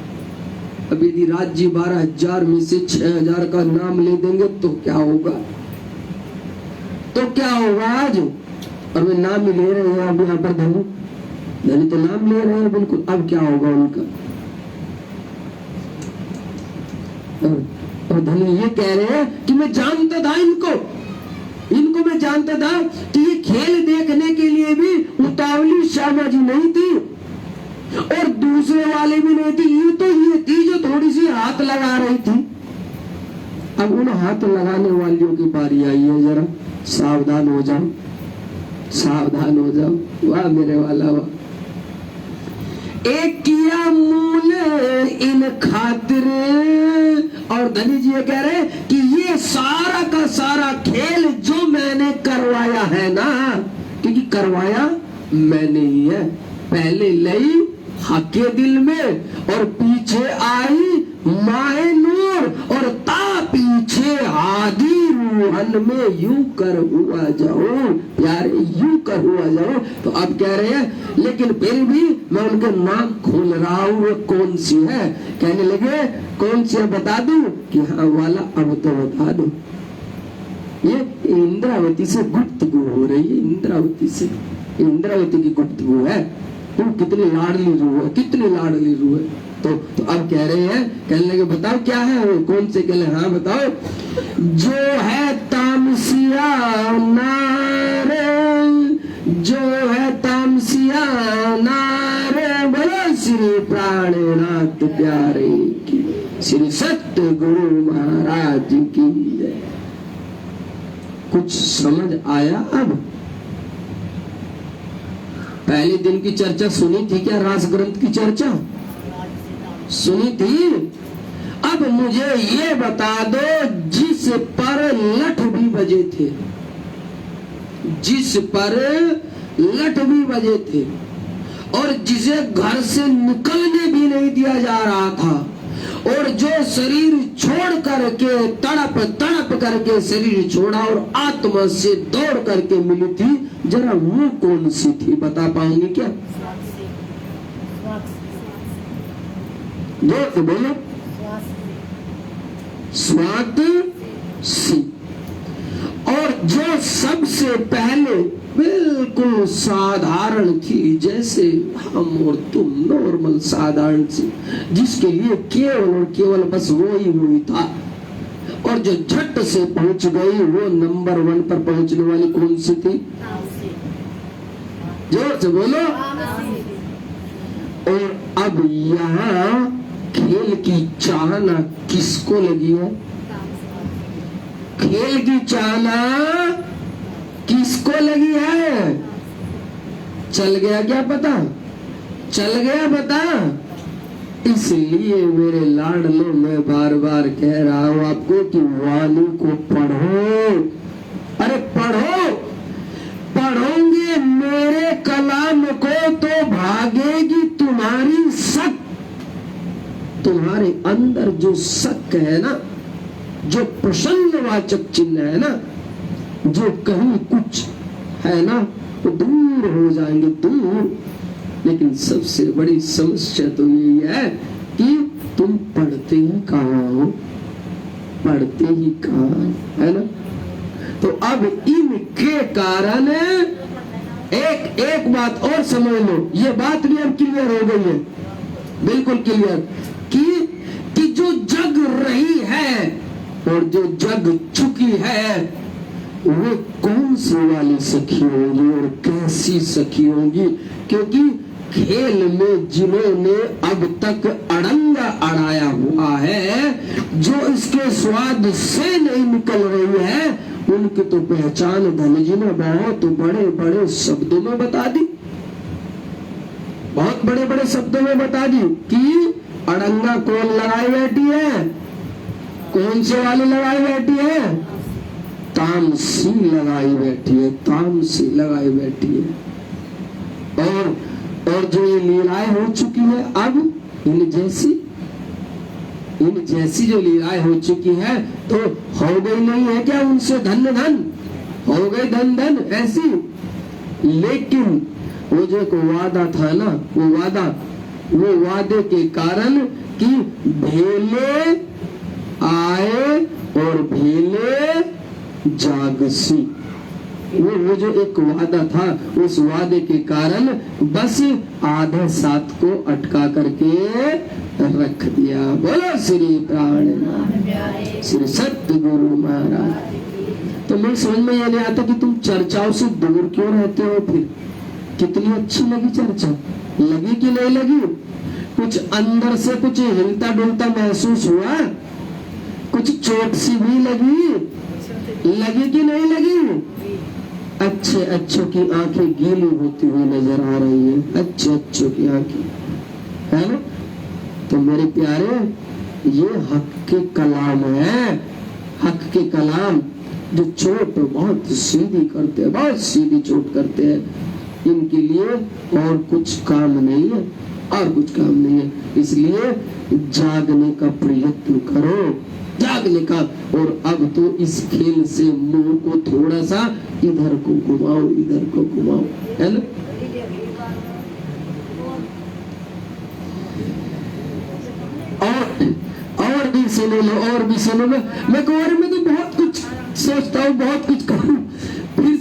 अब यदि राज्य 12,000 में से 6,000 का नाम ले देंगे तो क्या होगा? तो क्या होगा आज? और वे नाम ही ले रहे हैं अब यहाँ पर, धनी तो नाम ले रहे हैं बिल्कुल। अब क्या होगा उनका? और धनी ये कह रहे हैं कि मैं जानता था इनको मैं जानता था कि ये खेल देखने के लिए भी उतावली श्यामा जी नहीं थी, और दूसरे वाले भी नहीं थी, ये थी जो थोड़ी सी हाथ लगा रही थी। अब उन हाथ लगाने वालियों की बारी आई है, जरा सावधान हो जाओ, सावधान हो जाओ। वाह मेरे वाला वाह। एक किया मूल इन खातिर, और धनी जी ये कह रहे कि ये सारा का सारा खेल जो मैंने करवाया है ना, क्योंकि करवाया मैंने ही है। पहले लई हके दिल में और पीछे आई माए नूर, और ता पीछे आदि रूहन में यूं कर हुआ जाओ प्यारे, यूं कर हुआ जाओ। तो अब कह रहे हैं लेकिन फिर भी मैं उनके नाम खोल रहा हूँ, वो कौन सी है? कहने लगे कौन सी है बता दूं? कि हाँ वाला अब तो बता दो। ये इंद्रावती से गुप्तगू हो रही है, इंद्रावती से, इंद्रावती की गुप्तगू है। तुम कितनी लाडली रूह है, कितनी लाडली रूह है। तो अब कह रहे हैं, कहने लगे बताओ क्या है वो, कौन से? कहले हाँ बताओ। जो है तामसिया नारे, जो है तामसिया नारे, बोलो श्री प्राणनाथ प्यारे की, श्री सत्य गुरु महाराज की जय। कुछ समझ आया? अब पहले दिन की चर्चा सुनी थी क्या? रास ग्रंथ की चर्चा सुनी थी। अब मुझे ये बता दो, जिस पर लठ भी बजे थे, जिस पर लठ भी बजे थे, और जिसे घर से निकलने भी नहीं दिया जा रहा था, और जो शरीर छोड़कर करके तड़प तड़प करके शरीर छोड़ा और आत्मा से दौड़ करके मिली थी, जरा वो कौन सी थी बता पाऊंगी क्या? जोर से बोलो। स्वातसी। और जो सबसे पहले बिल्कुल साधारण थी, जैसे हम और तुम नॉर्मल साधारण सी, जिसके लिए केवल और केवल बस वो ही था, और जो झट से पहुंच गई वो नंबर 1 पर पहुंचने वाली कौन सी थी? जोर से बोलो। और अब यहाँ खेल की चाहना किसको लगी है? खेल की चाहना किसको लगी है? चल गया क्या पता? चल गया पता? इसलिए मेरे लाडलों मैं बार बार कह रहा हूं आपको कि वाणी को पढ़ो। अरे पढ़ो, पढ़ोगे मेरे कलाम को तो भागेगी तुम्हारी शक। तुम्हारे अंदर जो शक है ना, जो प्रश्नवाचक चिन्ह है ना, जो कहीं कुछ है ना, वो दूर हो जाएंगे, दूर। लेकिन सबसे बड़ी समस्या तो यही है कि तुम पढ़ते ही कहाँ हो, पढ़ते ही कहाँ है ना। तो अब इनके कारण एक बात और समझ लो, ये बात भी अब क्लियर हो गई है, बिल्कुल क्लियर, कि जो जग रही है और जो जग चुकी है वो कौन सी वाली सखी होगी और कैसी सखी होगी। क्योंकि खेल में जिन्होंने अब तक अड़ंगा अड़ाया हुआ है, जो इसके स्वाद से नहीं निकल रही है, उनकी तो पहचान धन जी ने बहुत बड़े बड़े शब्दों में बता दी, बहुत बड़े बड़े शब्दों में बता दी कि अड़ंगा कौन लगाई बैठी है, कौन से वाली लगाई बैठी है? तामसी लगाई बैठी है, तामसी लगाई बैठी है। और जो ये लीलाएं हो चुकी है अब इन जैसी जो लीलाएं हो चुकी है, तो हो गई नहीं है क्या उनसे धन धन, हो गई धन धन ऐसी। लेकिन वो जो एक वादा था ना, वो वादे के कारण कि भेले आए और भेले जागसी, वो जो एक वादा था, उस वादे के कारण बस आधे सात को अटका करके रख दिया। बोलो श्री प्राणनाथ श्री सतगुरु महाराज। तो मेरी समझ में ये नहीं आता कि तुम चर्चाओं से दूर क्यों रहते हो। फिर कितनी अच्छी लगी चर्चा, लगी कि नहीं लगी? कुछ अंदर से कुछ हिलता डुलता महसूस हुआ, कुछ चोट सी भी लगी कि नहीं लगी? अच्छों की आंखें गीली होती हुई नजर आ रही है, अच्छों की आंखें, है ना। तो मेरे प्यारे, ये हक के कलाम है, हक के कलाम जो चोट बहुत सीधी करते हैं, बहुत सीधी चोट करते हैं। इनके लिए और कुछ काम नहीं है, और कुछ काम नहीं है। इसलिए जागने का प्रयत्न करो, जागने का। और अब तो इस खेल से मुंह को थोड़ा सा इधर को घुमाओ, इधर को घुमाओ, है ना। और भी सुनो लो, और भी सुनो लो। मैं कुंवारे में तो बहुत कुछ सोचता हूँ, बहुत कुछ करूँ, फिर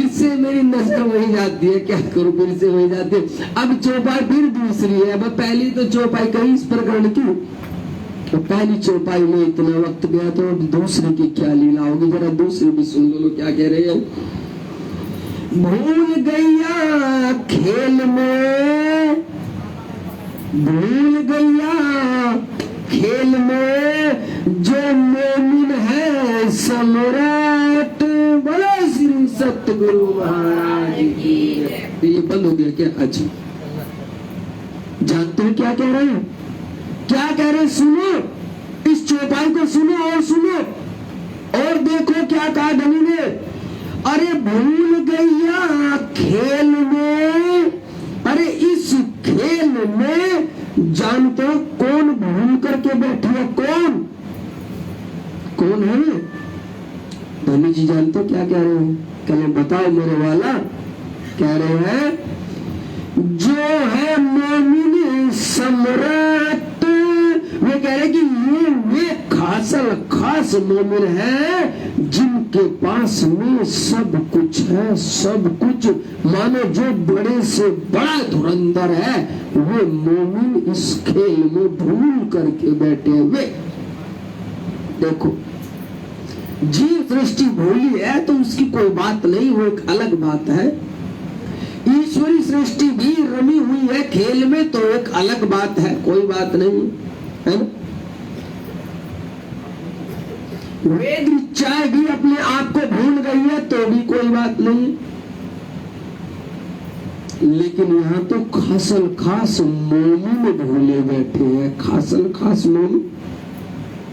से मेरी नजर वही जाती है, क्या करूं, फिर से वही जाती है। अब चौपाई फिर दूसरी है। अब पहली तो चौपाई कही इस प्रकरण की, तो पहली चौपाई में इतना वक्त गया, तो अब दूसरे की क्या लीला होगी, जरा दूसरे भी सुन लो क्या कह रहे हैं। भूल गैया खेल में, भूल गैया खेल में जो मोमिन है सम्राट। बोलो श्री सतगुरु महाराज की। ये बंद हो गया क्या? अच्छा, जानते हैं क्या कह रहे हैं, क्या कह रहे हैं? सुनो, इस चौपाई को सुनो और सुनो और देखो क्या कहा धनी ने। अरे भूल गैया खेल में, अरे इस खेल में जानते हो कौन भूल करके बैठी है? कौन? कौन है? धनी जी जानते क्या कह रहे हैं? कहले बताओ मेरे वाला। कह रहे हैं जो है मोमिन सम्राट, वे कह रहे कि ये वे खास मोमिन है जिनके पास में सब कुछ है, सब कुछ। मानो जो बड़े से बड़ा धुरंधर है वो मोमिन इस खेल में भूल करके बैठे हुए। देखो जीव सृष्टि भूली है तो उसकी कोई बात नहीं, वो एक अलग बात है। ईश्वरी सृष्टि भी रमी हुई है खेल में तो एक अलग बात है, कोई बात नहीं है ना। वेद चाय भी अपने आप को भूल गई है तो भी कोई बात नहीं। लेकिन यहाँ तो खासल खास मोमिन भूले बैठे हैं, खासल खास मोमिन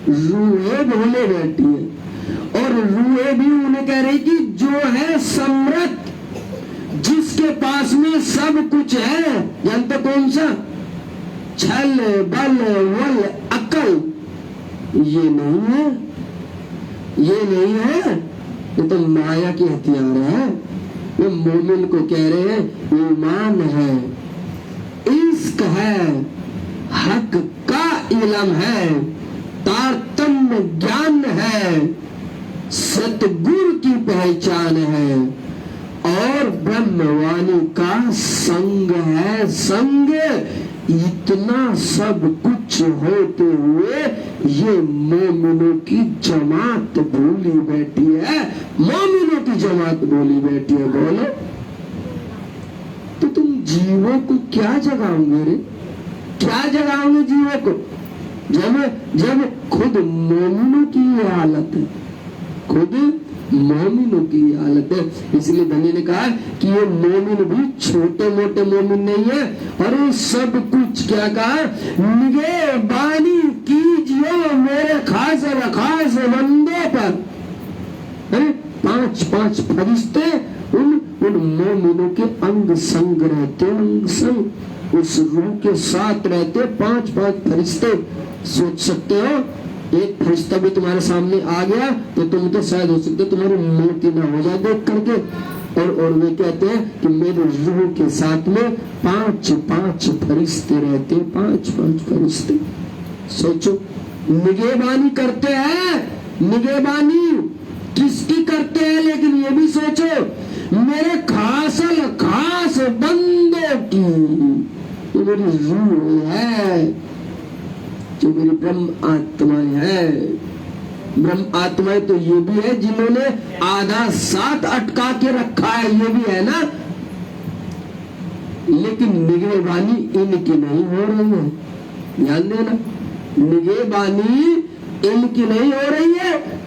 रूहे भूले बैठी है। और रूहे भी उन्हें कह रही कि जो है सम्राट, जिसके पास में सब कुछ है, जानते कौन सा? छल बल वल अकल, ये नहीं है, ये नहीं है, ये तो माया की हथियार है। ये मोमिन को कह रहे हैं ईमान है, इश्क है, हक का इल्म है, तारतम्य ज्ञान है, सतगुरु की पहचान है और ब्रह्मवाणी का संग है। संग इतना सब कुछ होते हुए ये मोमिनों की जमात भूली बैठी है, मोमिनों की जमात भूली बैठी है। बोलो तो तुम जीवों को क्या जगाओगे रे? क्या जगाओगे जीवों को जब खुद मोमिनों की ये हालत है, खुद मोमिनों की हालत है। इसलिए धनी ने कहा कि ये मोमिन भी छोटे मोटे मोमिन नहीं है। और ये सब कुछ क्या कहा? निगहबानी कीजिए मेरे खास और खास बंदों पर। 5 फरिश्ते उन मोमिनों के अंग संग रहते, अंग संग उस रूह के साथ रहते। 5 फरिश्ते। सोच सकते हो एक फरिश्ता भी तुम्हारे सामने आ गया तो तुम तो शायद हो सकते तुम्हारी मौत ना हो जाए देख करके। और वे कहते हैं कि मेरे रूह के साथ में 5 फरिश्ते रहते, 5 फरिश्ते। सोचो निगहबानी करते हैं, निगहबानी किसकी करते हैं? लेकिन ये भी सोचो मेरे खास बंदों की। ये मेरी रूह है, जो मेरी ब्रह्म आत्माएं है। ब्रह्म आत्माएं तो ये भी है जिन्होंने आधा साथ अटका के रखा है, ये भी है ना। लेकिन निगहबानी इनकी नहीं हो रही है, ध्यान देना, निगहबानी इनकी नहीं हो रही है।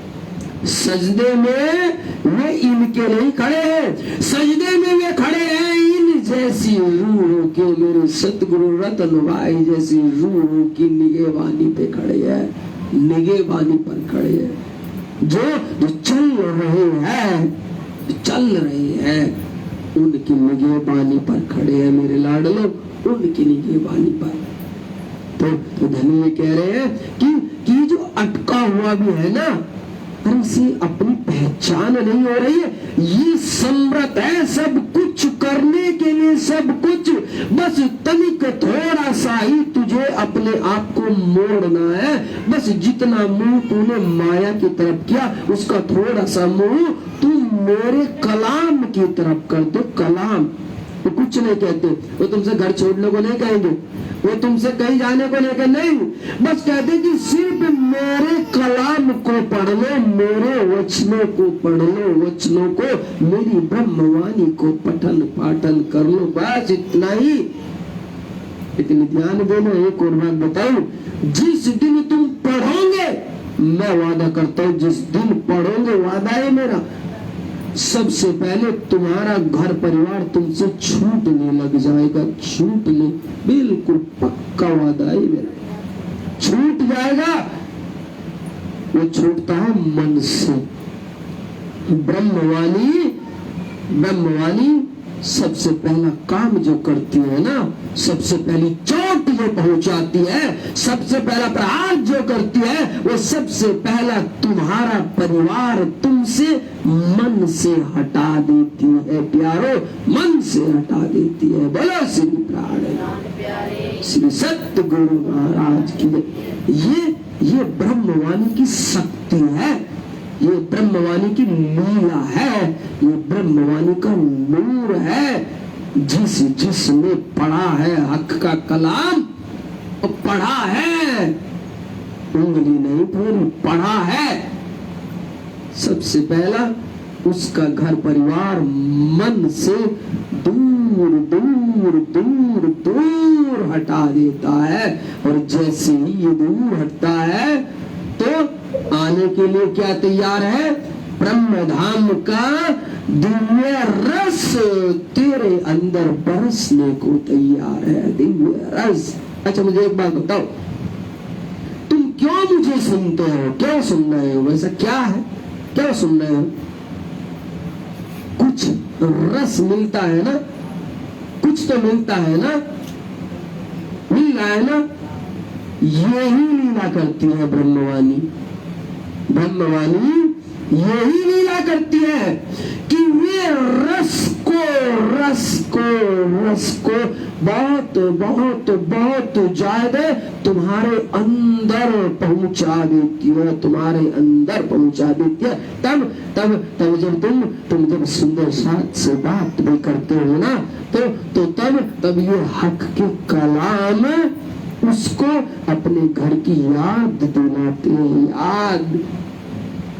सजदे में वे इनके नहीं खड़े हैं, सजदे में वे खड़े हैं इन जैसी रूह के, मेरे सतगुरु रतन भाई जैसी रूह की निगहबानी पे खड़े हैं, निगहबानी पर खड़े हैं। जो चल रहे हैं उनकी निगहबानी पर खड़े हैं मेरे लाडलो, उनकी निगहबानी पर। तो धनी ये कह रहे हैं कि जो अटका हुआ भी है ना, अरे इसे अपनी पहचान नहीं हो रही है। ये समर्थ है सब कुछ करने के लिए, सब कुछ, बस तनिक थोड़ा सा ही तुझे अपने आप को मोड़ना है। बस जितना मुंह तूने माया की तरफ किया उसका थोड़ा सा मुंह तू मेरे कलाम की तरफ कर दो। कलाम वो कुछ नहीं कहते, वो तुमसे घर छोड़ने को नहीं कहेंगे, वो तुमसे कहीं जाने को लेकर नहीं, बस कहते कि सिर्फ मेरे कलाम को पढ़ लो, मेरे वचनों को पढ़ लो, वचनों को, मेरी ब्रह्मवाणी को पठन पाठन कर लो, बस इतना ही। लेकिन ध्यान देना, एक और बात बताऊं, जिस दिन तुम पढ़ोगे, मैं वादा करता हूं जिस दिन पढ़ोगे, वादा है मेरा, सबसे पहले तुम्हारा घर परिवार तुमसे छूटने लग जाएगा, छूटने, बिल्कुल पक्का वादा है मेरा, छूट जाएगा। वो छूटता है मन से। ब्रह्मवाणी सबसे पहला काम जो करती है ना, सबसे पहली चोट चीजें पहुंचाती है। सबसे पहला प्रहार जो करती है वो सबसे पहला तुम्हारा परिवार तुमसे मन से हटा देती है प्यारो, मन से हटा देती है। बोलो श्री प्राण श्री सत्य गुरु महाराज की। ये ब्रह्मवाणी की शक्ति है, ये ब्रह्मवाणी की लीला है, ये ब्रह्मवाणी का नूर है। जिसने पढ़ा है हक का कलाम, पढ़ा है, उंगली नहीं पूरी पढ़ा है। सबसे पहला उसका घर परिवार मन से दूर दूर दूर दूर हटा देता है। और जैसे ही ये दूर हटता है तो आने के लिए क्या तैयार है? ब्रह्म धाम का दिव्य रस तेरे अंदर बरसने को तैयार है, दिव्य रस। अच्छा मुझे एक बात बताओ, तुम क्यों मुझे सुनते हो? क्यों सुन रहे हो? वैसा क्या है, क्यों सुन रहे हो? कुछ रस मिलता है ना, कुछ तो मिलता है ना, मिल रहा है ना। यही लीला करती है ब्रह्मवाणी। ब्रह्मवाणी यही लीला करती है कि वे रस को बहुत बहुत बहुत ज्यादा तुम्हारे अंदर पहुंचा देती है, तुम्हारे अंदर पहुंचा देती है। तब जब तुम जब सुंदर साथ से बात भी करते हो ना, तो तब ये हक के कलाम उसको अपने घर की याद दिलाते हैं। याद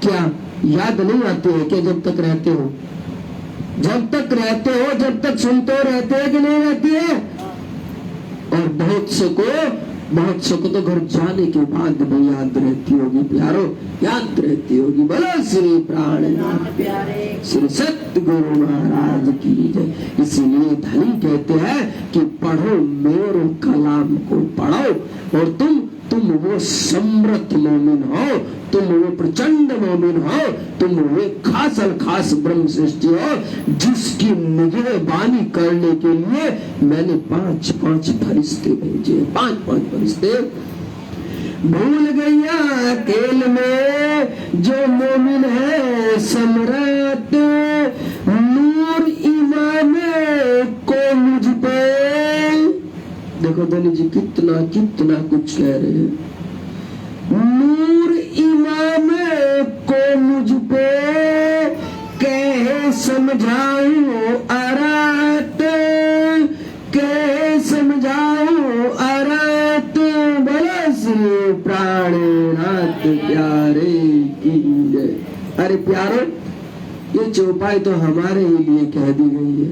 क्या याद नहीं आती है क्या? जब तक रहते हो, जब तक रहते हो, जब तक सुनते हो रहते हैं कि नहीं रहती है? और बहुत से को तो घर जाने के बाद भी याद रहती होगी प्यारो, याद रहती होगी। बोलो श्री प्राणनाथ श्री सत्य गुरु महाराज की जय। इसीलिए धनी कहते हैं कि पढ़ो मेरे कलाम को पढ़ो। और तुम वो समृद्ध मोमिन हो, तुम वो प्रचंड मोमिन हो, तुम वो खास ब्रह्म सृष्टि हो जिसकी निगहबानी करने के लिए मैंने 5 फरिश्ते भेजे, 5 फरिश्ते। भूल गया अकेल में जो मोमिन है सम्राट, नूर ईमान को मुझ पे। देखो धनी जी कितना कुछ कह रहे हैं। नूर इमाम को मुझ पे कह समझाऊं अरात, कह समझाऊं अरात। बोलो श्री प्राणनाथ प्यारे की जय। अरे प्यारो, ये चौपाई तो हमारे ही लिए कह दी गई है,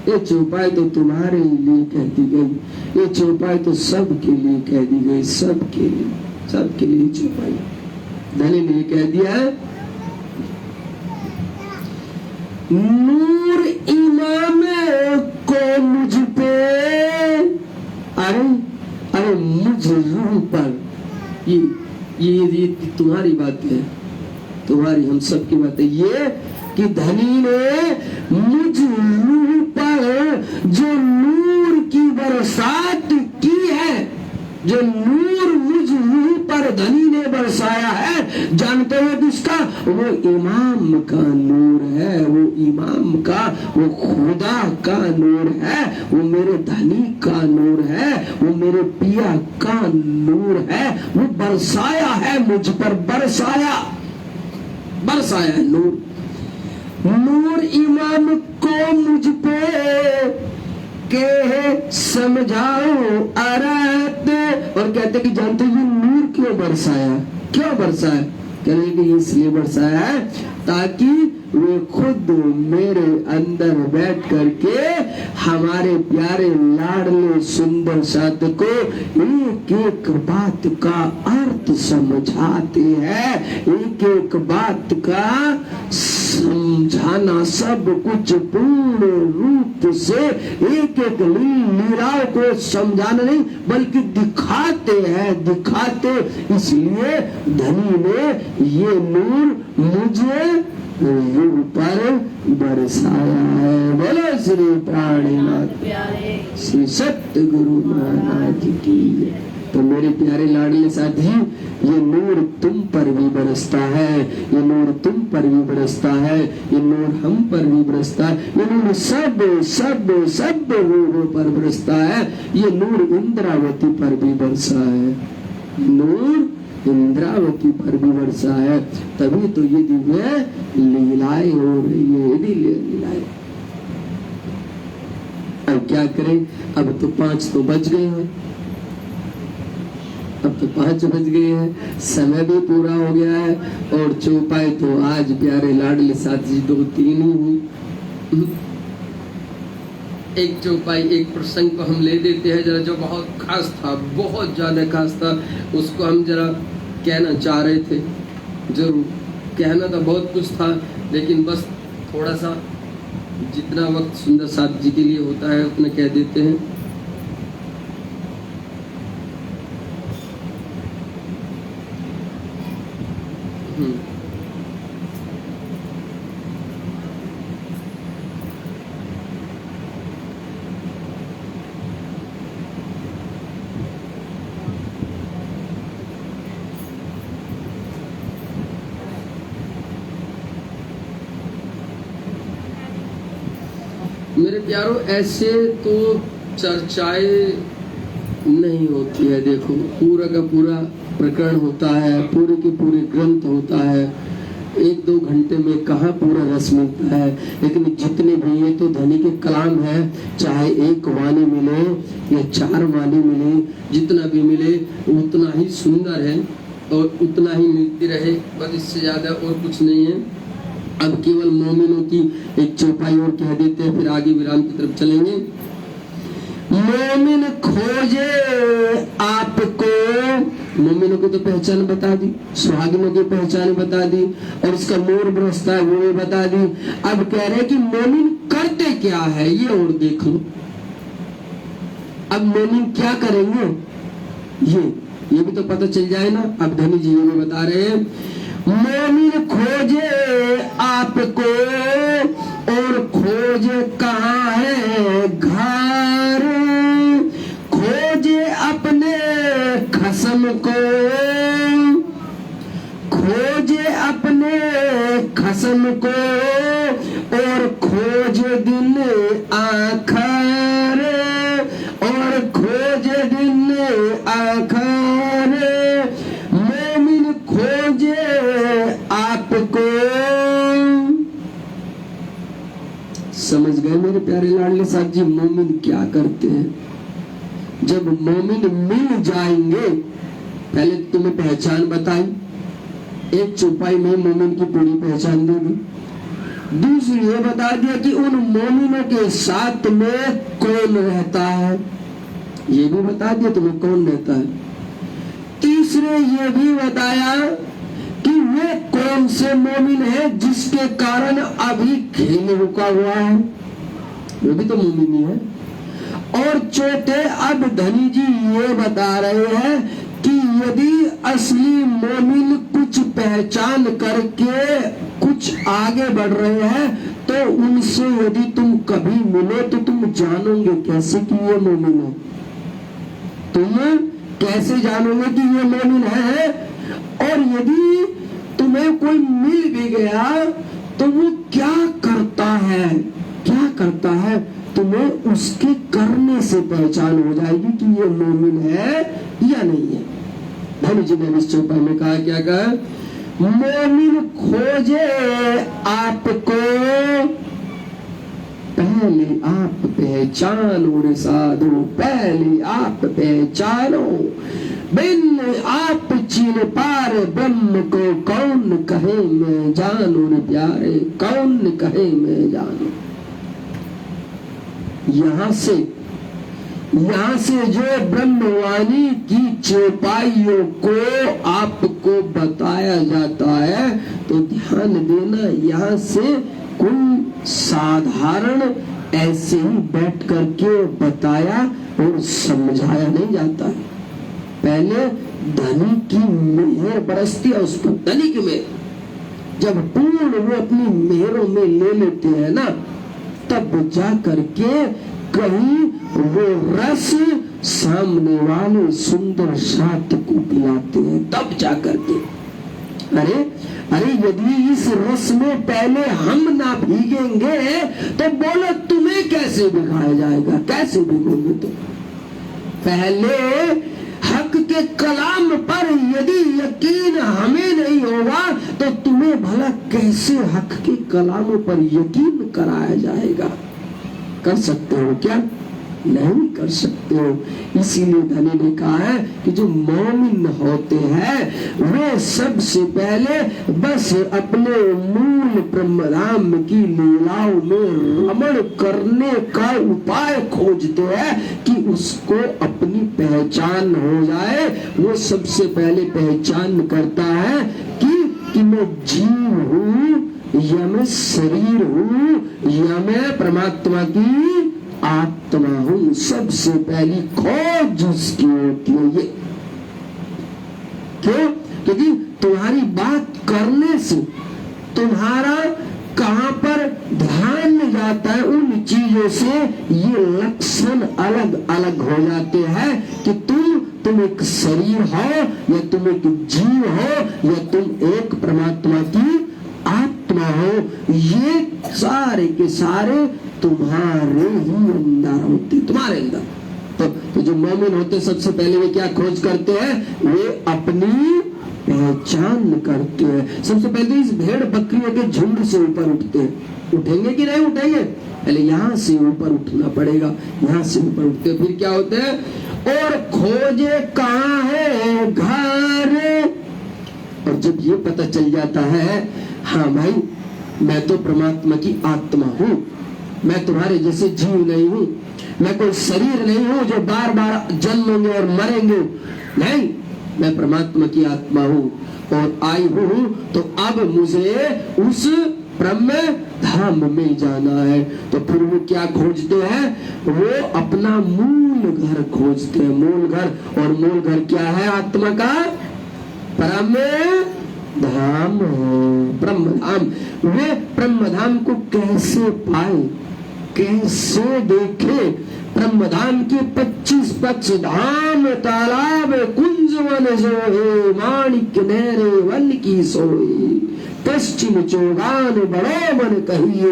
ये चौपाई तो तुम्हारे ही लिए कह दी गई, ये चौपाई तो सबके लिए कह दी गई, सबके लिए चौपाई धनी ने कह दिया। नूर इमाम को मुझ पे, अरे मुझ रूह पर, ये तुम्हारी बात है, तुम्हारी हम सबकी बात है। ये कि धनी ने मुझ रूह पर जो नूर की बरसात की है, जो नूर मुझ रूह पर धनी ने बरसाया है, जानते हो किसका? वो इमाम का नूर है, वो इमाम का, वो खुदा का नूर है, वो मेरे धनी का नूर है, वो मेरे पिया का नूर है। वो बरसाया है मुझ पर, बरसाया है नूर। नूर इमाम को मुझ पे के समझाओ अरत। और कहते कि जानते ये नूर क्यों बरसाया? कहने कि इसलिए बरसाया है ताकि वे खुद मेरे अंदर बैठ करके हमारे प्यारे लाडले सुंदर साथ को एक बात का अर्थ समझाते हैं, एक बात का समझाना, सब कुछ पूर्ण रूप से एक लीलाओं को समझाना नहीं बल्कि दिखाते हैं, दिखाते। इसलिए धनी ने ये नूर मुझे युग पर बरसाया है। बोलो श्री प्राणीनाथ श्री सत्य गुरु महाराज की। तो मेरे प्यारे लाडले साथी, ये नूर तुम पर भी बरसता है, ये नूर तुम पर भी बरसता है, ये नूर हम पर भी बरसता है, ये नूर सब सब सब रूहों पर बरसता है। ये नूर इंद्रावती पर भी बरसा है, नूर इंद्रावती पर भी बरसा है। तभी तो ये दिव्य लीलाएं हो रही है, यदि लीलाएं। अब क्या करें, अब तो 5 तो बज गए हैं, अब तो 5 बज गए हैं, समय भी पूरा हो गया है। और चौपाई तो आज प्यारे लाडले साथी 2-3 ही हुई। एक चौपाई, एक प्रसंग को हम ले देते हैं जरा, जो बहुत खास था, बहुत ज्यादा खास था, उसको हम जरा कहना चाह रहे थे। जरूर कहना तो बहुत कुछ था, लेकिन बस थोड़ा सा जितना वक्त सुंदर साथ जी के लिए होता है उतना कह देते हैं। मेरे प्यारों, ऐसे तो चर्चाएं नहीं होती है। देखो, पूरा का पूरा प्रकरण होता है, पूरे के पूरे ग्रंथ होता है, 1-2 घंटे में कहाँ पूरा रस मिलता है। लेकिन जितने भी, ये तो धनी के कलाम है, चाहे 1 वाणी मिले या 4 वाणी मिले, जितना भी मिले उतना ही सुंदर है और उतना ही मिलती रहे, बस इससे ज्यादा और कुछ नहीं है। अब केवल मोमिनों की एक चौपाई और कह देते हैं, फिर आगे विराम की तरफ चलेंगे। मोमिन खोजे आपको, मोमिनों की तो पहचान बता दी, सुहागिनों की पहचान बता दी, और इसका मोर बरसता है वो भी बता दी। अब कह रहे कि मोमिन करते क्या है, ये और देख लो। अब मोमिन क्या करेंगे, ये भी तो पता चल जाए ना। अब धनी जी में बता रहे हैं, मोमिन खोजे आपको और खोजे कहाँ है घर, खोजे अपने खसम को, खोजे अपने खसम को और खोजे दिन आखिर, और खोजे दिन आखिर। मोमिन खोजे आपको। समझ गए मेरे प्यारे लाडले साहब जी, मोमिन क्या करते हैं। जब मोमिन मिल जाएंगे, पहले तुम्हें पहचान बताई, एक चौपाई में मोमिन की पूरी पहचान दे दी। दूसरी ये बता दिया कि उन मोमिनों के साथ में कौन रहता है, ये भी बता दिया तुम्हें कौन रहता है। तीसरे ये भी बताया कि वे कौन से मोमिन है जिसके कारण अभी खेल रुका हुआ है, वो भी तो मोमिन ही है। और चौथे, अब धनी जी ये बता रहे हैं कि यदि असली मोमिन कुछ पहचान करके कुछ आगे बढ़ रहे हैं, तो उनसे यदि तुम कभी मिलो तो तुम जानोगे कैसे कि ये मोमिन है। तुम कैसे जानोगे कि ये मोमिन है। और यदि तुम्हें कोई मिल भी गया तो वो क्या करता है, क्या करता है, तुम्हें उसके करने से पहचान हो जाएगी कि ये मोमिन है या नहीं है। धनी जी ने इस चौपाई में कहा, क्या कहा, मोमिन खोजे आपको, पहले आप पहचानो रे साधु, पहले आप पहचानो, बिन आप चिन पार ब्रह्म को कौन कहे मैं जानू रे प्यारे, कौन कहे मैं जानू। यहाँ से जो ब्रह्मवाणी की चौपाइयों को आपको बताया जाता है, तो ध्यान देना, यहाँ से कोई साधारण ऐसे ही बैठ करके बताया और समझाया नहीं जाता है। पहले धनी की मेहर बरसती है उस पर, धनी की मेहर, जब पूर्ण वो अपनी मेहरों में ले लेते हैं ना, तब जा करके कहीं वो रस सामने वाले सुंदर साथ को पिलाते हैं, तब जा करके। अरे यदि इस रस में पहले हम ना भीगेंगे तो बोलो तुम्हें कैसे भिगाया जाएगा, कैसे भिगोगे तुम? पहले हक के कलाम पर यदि यकीन हमें नहीं होगा तो तुम्हें भला कैसे हक के कलाम पर यकीन कराया जाएगा? कर सकते हो क्या? नहीं कर सकते हो। इसीलिए धनी ने कहा है कि जो मोमिन होते हैं वे सबसे पहले बस अपने मूल ब्रह्मधाम की लीलाओं में रमण करने का उपाय खोजते हैं कि उसको अपनी पहचान हो जाए। वो सबसे पहले पहचान करता है कि मैं जीव हूँ या मैं शरीर हूँ या मैं परमात्मा की आत्मा हूँ। सबसे पहली खोज उसकी होती है ये। क्यों? क्योंकि तुम्हारी बात करने से तुम्हारा कहाँ पर ध्यान जाता है, उन चीजों से ये लक्षण अलग अलग हो जाते हैं कि तुम एक शरीर हो या तुम एक जीव हो या तुम एक परमात्मा की आत्मा हो। ये सारे के सारे तुम्हारे ही अंदर होते, तुम्हारे अंदर। तो जो मोमिन होते सबसे पहले वे क्या खोज करते हैं? वे अपनी पहचान करते हैं। सबसे पहले इस भेड़ बकरियों के झुंड से ऊपर उठते हैं। उठेंगे कि नहीं उठेंगे? पहले यहाँ से ऊपर उठना पड़ेगा, यहाँ से ऊपर उठते फिर क्या होते हैं? और खोजे कहाँ है घर। और जब ये पता चल जाता है हाँ भाई मैं तो परमात्मा की आत्मा हूँ, मैं तुम्हारे जैसे जीव नहीं हूँ, मैं कोई शरीर नहीं हूँ जो बार बार जन्मेंगे और मरेंगे, नहीं, मैं परमात्मा की आत्मा हूँ और आई हूँ। तो अब मुझे उस ब्रह्म धाम में जाना है। तो फिर वो क्या खोजते हैं? वो अपना मूल घर खोजते हैं, मूल घर। और मूल घर क्या है आत्मा का? परम धाम हो, ब्रह्म धाम। वे ब्रह्म धाम को कैसे पाए, कैसे देखे? ब्रह्म धाम के 25 पक्ष धाम तालाब कुंज वन सोहे, माणिक नहरे वन की सोए, पश्चिम चौगान बड़ो मन कहिए,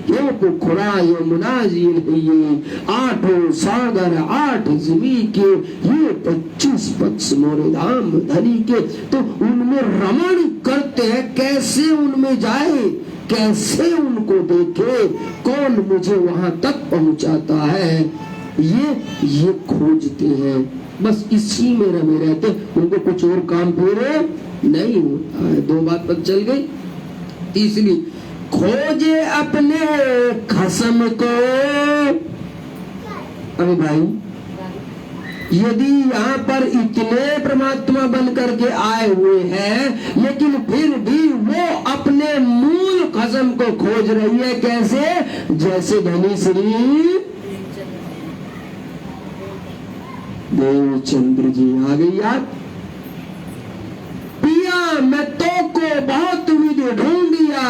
यो पुखुरा यमुना जी नहिए, आठों सागर आठ जिमी के, ये 25 पक्ष मोरे धाम धनी के। तो उनमें रमण करते हैं, कैसे उनमें जाए, कैसे उनको देखे, कौन मुझे वहां तक पहुंचाता है, ये खोजते हैं। बस इसी में रमे रहते, उनको कुछ और काम पूरे नहीं होता है। 2 बात पता चल गई। तीसरी, खोजे अपने खसम को। अरे भाई यदि यहाँ पर इतने परमात्मा बन करके आए हुए हैं लेकिन फिर भी वो अपने मूल खसम को खोज रही है, कैसे? जैसे धनी श्री देवचंद्र जी आ गई याद। पिया मैं तो को बहुत विधि ढूंढिया,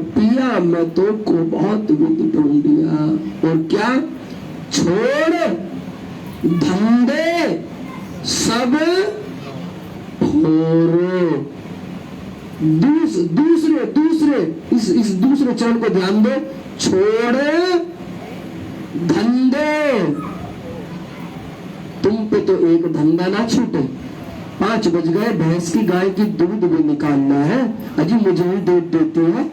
पिया मैं तो को बहुत विधि ढूंढिया। और क्या? छोड़ धंधे सब छोड़ो। दूसरे इस दूसरे चरण को ध्यान दो। छोड़ धंधे। तुम पे तो एक धंधा ना छूटे। 5 बज गए, भैंस की गाय की दूध भी निकालना है। अजी मुझे ही दूध देती है,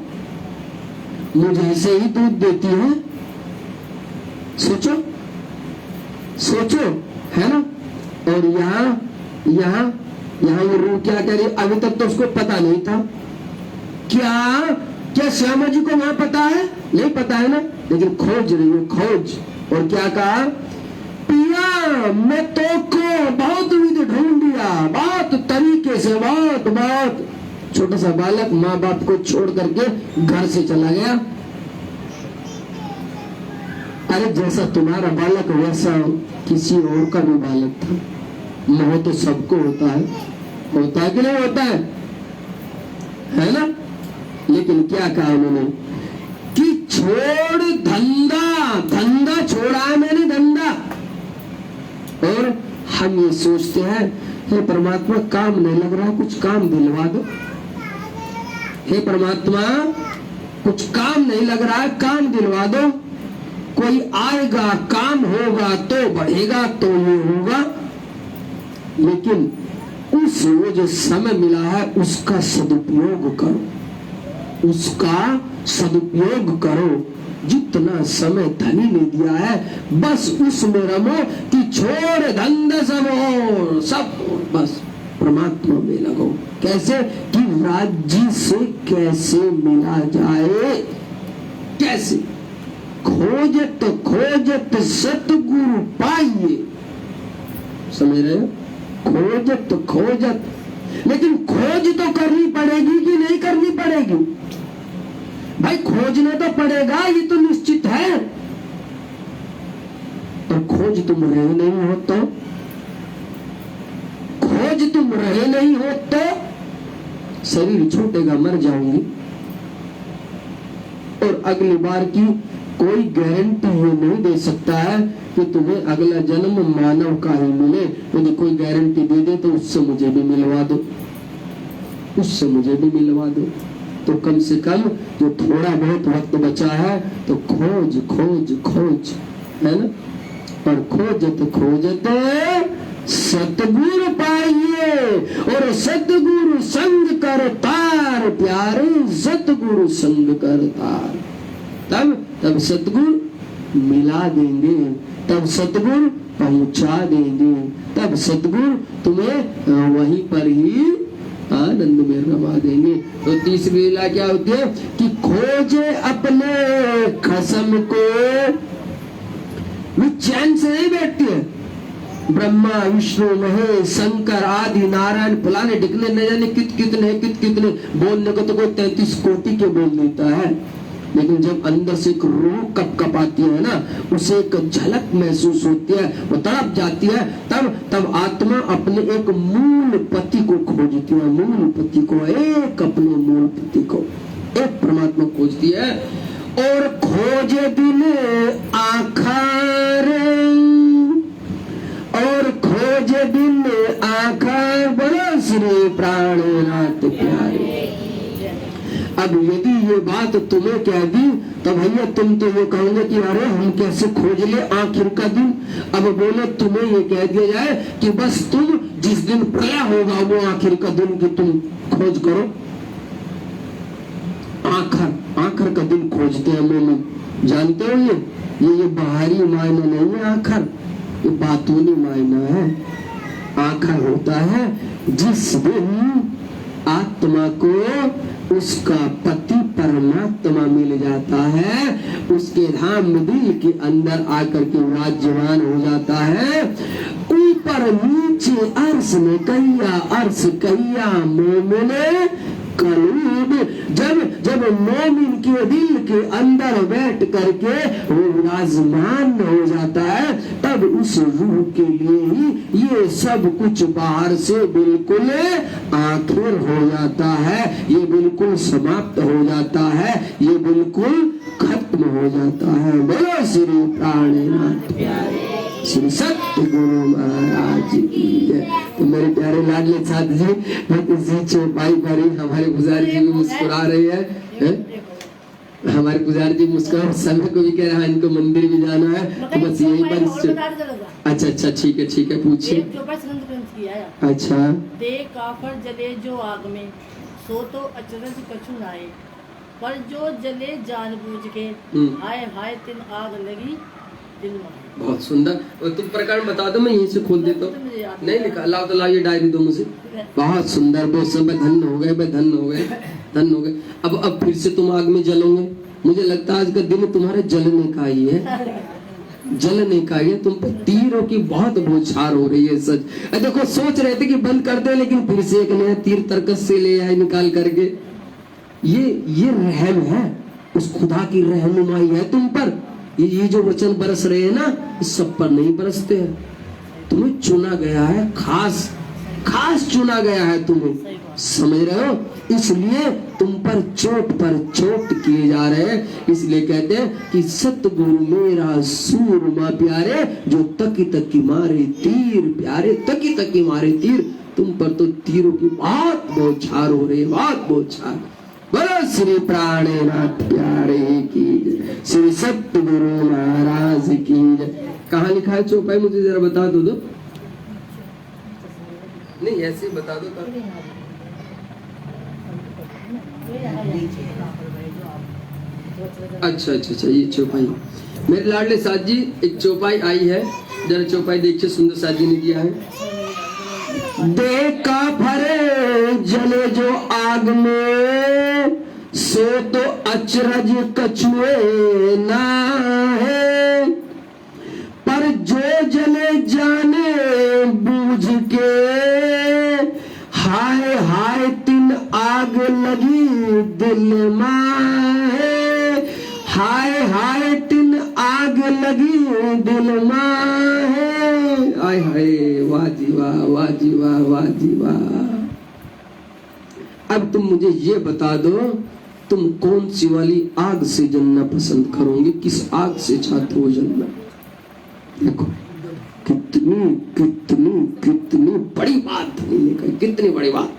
मुझे से ही दूध देती है। सोचो सोचो, है ना। और यहाँ वो रूह क्या कह रही? अभी तक तो उसको पता नहीं था। क्या श्यामा जी को वहां पता है? नहीं पता है ना, लेकिन खोज रही है, खोज। और क्या कहा? पिया मैं तो को बहुत विधि ढूंढ दिया, बहुत तरीके से, बहुत। छोटा सा बालक माँ बाप को छोड़ करके घर से चला गया। अरे जैसा तुम्हारा बालक वैसा किसी और का भी बालक था। मोह तो सबको होता है कि नहीं होता है ना? लेकिन क्या कहा उन्होंने कि छोड़ धंधा, धंधा छोड़ा है मैंने, धंधा। और हम ये सोचते हैं हे परमात्मा काम नहीं लग रहा, कुछ काम दिलवा दो। हे परमात्मा कुछ काम नहीं लग रहा है, काम दिलवा दो। कोई आएगा, काम होगा तो बढ़ेगा, तो ये होगा। लेकिन उस वो जो समय मिला है उसका सदुपयोग करो, उसका सदुपयोग करो। जितना समय धनी ने दिया है बस उसमें रमो कि छोड़ धंधा सब और सब, बस परमात्मा में लगो। कैसे कि राज्य से कैसे मिला जाए, कैसे खोजत खोजत सतगुरु पाइए। समझ रहे हो? खोजत खोजत, लेकिन खोज तो करनी पड़ेगी कि नहीं करनी पड़ेगी? भाई खोजना तो पड़ेगा, ये तो निश्चित है। पर खोज तुम रहे नहीं हो तो, खोज तुम रहे नहीं हो तो शरीर छूटेगा, मर जाऊंगी। और अगली बार की कोई गारंटी ये नहीं दे सकता है कि तुम्हें अगला जन्म मानव का ही मिले। यदि कोई गारंटी दे दे तो उससे मुझे भी मिलवा दो, उससे मुझे भी मिलवा दो। तो कम से कम जो थोड़ा बहुत वक्त बचा है तो खोज खोज खोज, है ना? पर खोजत खोजत सतगुरु पाइए, और सतगुरु संग कर तार प्यारे, सतगुरु संग कर तार। तब सतगुरु मिला देंगे, तब सतगुरु पहुंचा देंगे, तब सतगुरु तुम्हें वहीं पर ही आनंद में रमा देंगे। तो तीसरी लीला क्या होती है कि खोजे अपने खसम को, वे चैन से नहीं बैठती है। ब्रह्मा विष्णु महेश शंकर आदि नारायण फलाने ढिकने न जाने कितने बोलने को तो कोई 33 कोटि के बोल देता है, लेकिन जब अंदर से एक रूह कप आती है ना, उसे एक झलक महसूस होती है, वो तड़प जाती है, तब आत्मा अपने एक मूल पति को खोजती है, मूल पति को, एक अपने मूल पति को, एक परमात्मा खोजती है। और खोजे दिन आखार, और खोजे दिन आखार, बोलो श्री प्राणनाथ प्यारे। अब यदि ये बात तुम्हें कह दी तो भैया तुम तो ये कहोगे कि अरे हम कैसे खोज ले आखिर का दिन। अब बोले तुम्हें ये कह दिया जाए कि बस तुम जिस दिन प्रलय होगा वो आखिर का दिन की तुम खोज करो। आखिर का दिन खोजते हैं मोमिन, जानते हो? ये बाहरी मायना नहीं है आखिर, ये बातूनी मायना है। आखिर होता है जिस दिन आत्मा को उसका पति परमात्मा मिल जाता है, उसके धाम दिल के अंदर आकर के विराजमान हो जाता है। ऊपर नीचे अर्श में कैया मोमिने करीब, जब मोमिन के दिल के अंदर बैठ करके वो विराजमान हो जाता है, तब उस रूह के लिए ही ये सब कुछ बाहर से बिल्कुल आखिर हो जाता है, ये बिल्कुल समाप्त हो जाता है, ये बिल्कुल खत्म हो जाता है। बोलो श्री प्राणनाथ प्यारे, श्री सत्य गुरु महाराज की जय। तो मेरे प्यारे लाडले साथ जी, इसी चौपाई पर ही हमारे पुजारी जी भी मुस्कुरा रहे हैं। हमारे पुजारी जी मुस्कुरा, संघ को भी कह रहा है इनको मंदिर भी जाना है, तो बस यही पर। अच्छा ठीक है पूछिए। अच्छा, दे काफर जले जो आग में, सो तो अचरज कछु नाए, पर जो जले जानबूझ के, हाय तिन आग लगी दिल में। बहुत सुंदर। और तुम प्रकरण बता दो, मैं यहीं से खोल देता हूँ। नहीं लिखा, लाओ तो लाओ ये डायरी दो मुझे। बहुत सुंदर, बहुत सब धन्य हो गए। अब फिर से तुम आग में जलोगे। मुझे लगता है आज का दिन तुम्हारे जलने का ही है, जलने का ही है। तुम पर तीरों की बहुत बौछार हो रही है सच। देखो सोच रहे थे कि बंद कर दे, लेकिन फिर से एक नया तीर तरकस से ले आए निकाल करके। ये रहम है, उस खुदा की रहनुमाई है तुम पर। ये जो वचन बरस रहे हैं ना, इस सब पर नहीं बरसते हैं। तुम्हें चुना गया है, खास चुना गया है तुम्हें, सही बात। समझ रहे हो? इसलिए तुम पर चोट किए जा रहे हैं। इसलिए कहते हैं कि सतगुरु मेरा सूरमा प्यारे, जो तकी तकी मारे तीर प्यारे, तकी तकी मारे तीर। तुम पर तो तीरों की बहुत बौछार हो रही है, बहुत बौछार। बोलो श्री प्राणनाथ प्यारे की जय, श्री सतगुरु महाराज की जय। कहाँ लिखा है चौपाई, मुझे जरा बता दो तो। नहीं ऐसे बता दो तो। अच्छा अच्छा अच्छा, ये चौपाई मेरे लाडले साथ जी, एक चौपाई आई है, जरा चौपाई देखिए, सुंदर साथ जी ने दिया है। देखा भरे जले जो आग में, सो तो अचरज कछुए ना है, पर जो जले जाने बूझ के, हाय हाय तिन आग लगी दिल माहे, हाय हाय तिन आग लगी दिल माहे। आय हाय, वाह जी वाह, वाह जी वाह, वाह जी वाह। अब तुम मुझे ये बता दो, तुम कौन सी वाली आग से जलना पसंद करोगे, किस आग से चाहते हो जलना? देखो कितनी कितनी कितनी बड़ी बात है, कितनी बड़ी बात।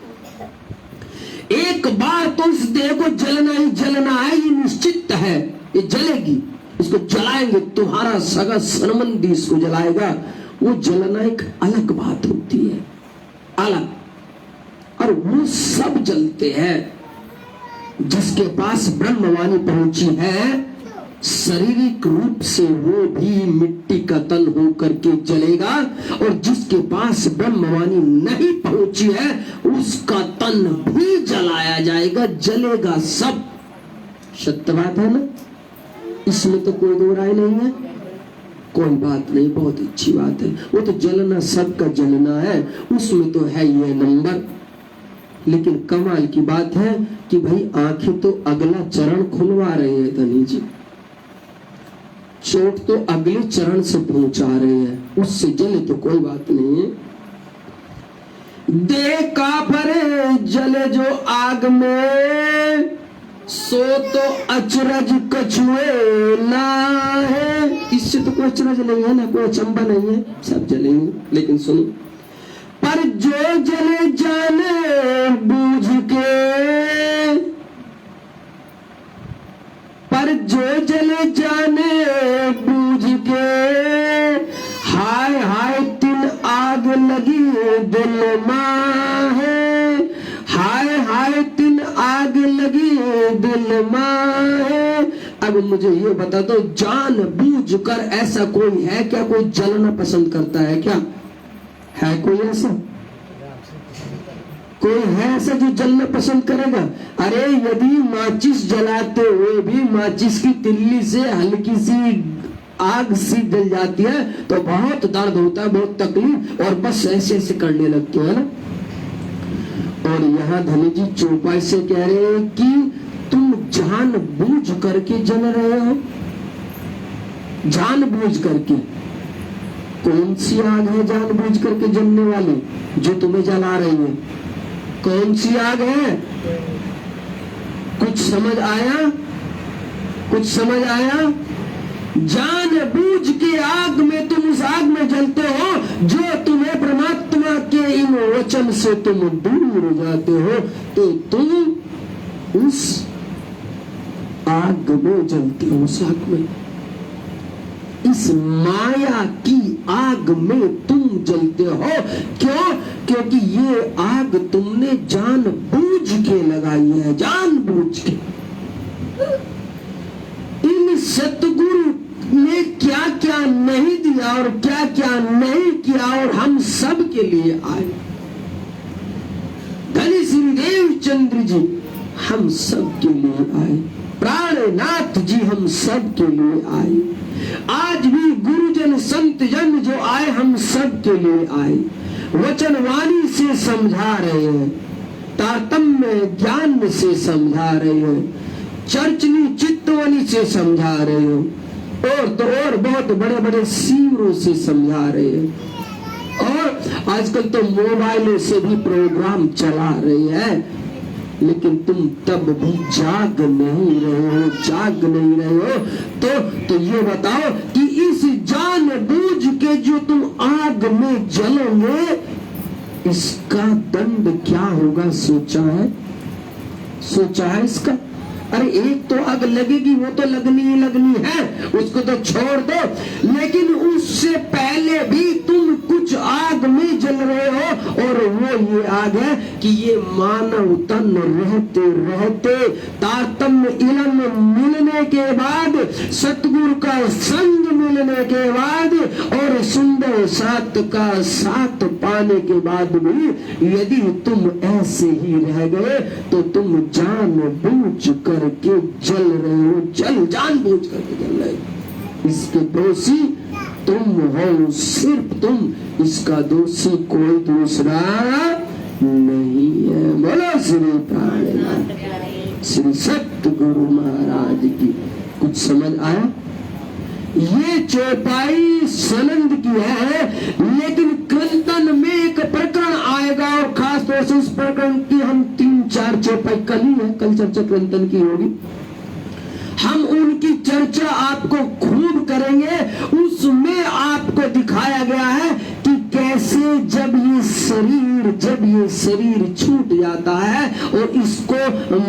एक बार तो इस देह को जलना ही जलना है, ये निश्चित है, ये जलेगी, इसको जलाएंगे, तुम्हारा सगा संबंधी इसको जलाएगा। वो जलना एक अलग बात होती है, अलग। और वो सब जलते हैं जिसके पास ब्रह्मवाणी पहुंची है, शारीरिक रूप से वो भी मिट्टी का तन होकर के जलेगा, और जिसके पास ब्रह्मवाणी नहीं पहुंची है उसका तन भी जलाया जाएगा, जलेगा सब। सत्य बात है ना, इसमें तो कोई दो राय नहीं है, कोई बात नहीं, बहुत अच्छी बात है। वो तो जलना सबका जलना है, उसमें तो है ये नंबर। लेकिन कमाल की बात है कि भाई आंखें तो अगला चरण खुलवा रहे हैं धनी जी, चोट तो अगले चरण से पहुंचा रहे हैं, उससे जले तो कोई बात नहीं है। देखा भरे जले जो आग में, सो तो अचरज कछुए ना है। इससे तो कोई अचरज नहीं है ना, कोई अचंबा नहीं है, सब जलेंगे। लेकिन सुनो, पर जो जले जाने बूझ के, पर जो जले जाने बूझ के, हाय हाय तिन आग लगी दिल माहे, हाय हाय तिन आग लगी दिल माहे। अब मुझे ये बता दो, जान बूझ कर ऐसा कोई है क्या, कोई जलना पसंद करता है क्या? है कोई ऐसा? कोई है ऐसा जो जलना पसंद करेगा? अरे यदि माचिस जलाते हुए भी माचिस की तिल्ली से हल्की सी आग सी जल जाती है तो बहुत दर्द होता है, बहुत तकलीफ, और बस ऐसे ऐसे करने लगते हैं ना। और यहाँ धनी जी चौपाई से कह रहे हैं कि तुम जान बूझ करके जल रहे हो, जान बूझ करके। कौन सी आग है जान बूझ करके जलने वाली जो तुम्हें जला रही है? कौन सी आग है? कुछ समझ आया? कुछ समझ आया? जान बूझ के आग में तुम उस आग में जलते हो जो तुम्हें परमात्मा के इन वचन से तुम दूर जाते हो, तो तुम उस आग में जलते हो, उस आग में, इस माया की आग में तुम जलते हो। क्यों? क्योंकि ये आग तुमने जान बूझ के लगाई है, जान बूझ के। इन सतगुरु ने क्या क्या नहीं दिया और क्या क्या नहीं किया, और हम सब के लिए आए। धनी श्री देवचंद्र जी हम सब के लिए आए, प्राणनाथ जी हम सब के लिए आए, आज भी गुरुजन संत जन जो आए हम सब के लिए आए। वचन वाणी से समझा रहे हैं, तारतम्य ज्ञान से समझा रहे हैं, चर्चनी चित्तवाणी से समझा रहे हो, और तो और बहुत बड़े बड़े शिविरों से समझा रहे हैं, और आजकल तो मोबाइलों से भी प्रोग्राम चला रही है, लेकिन तुम तब भी जाग नहीं रहे हो, जाग नहीं रहे हो। तो ये बताओ कि इस जानबूझ के जो तुम आग में जलोगे, इसका दंड क्या होगा? सोचा है? सोचा है इसका? अरे एक तो आग लगेगी, वो तो लगनी ही लगनी है, उसको तो छोड़ दो, लेकिन उससे पहले भी तुम कुछ आग में जल रहे हो, और वो ये आग है कि ये मानव तन रहते रहते तारतम्य इलम मिलने के बाद, सतगुरु का संग मिलने के बाद, और सुंदर साथ का साथ पाने के बाद भी यदि तुम ऐसे ही रह गए तो तुम जानबूझ करके जल रहे हो, जानबूझ करके जल रहे हो। इसके दोषी तुम हो, सिर्फ तुम, इसका दोषी कोई दूसरा नहीं है। बोलो श्री प्राणनाथ श्री सतगुरु महाराज की। कुछ समझ आया? ये चौपाई सनंद की है, लेकिन कीर्तन में एक प्रकरण आएगा, और खास तौर से उस प्रकरण की हम 3-4 चौपाई कल ही है, कल चर्चा कीर्तन की होगी, हम उनकी चर्चा आपको खूब करेंगे। उसमें आपको दिखाया गया है कि कैसे जब ये शरीर छूट जाता है और इसको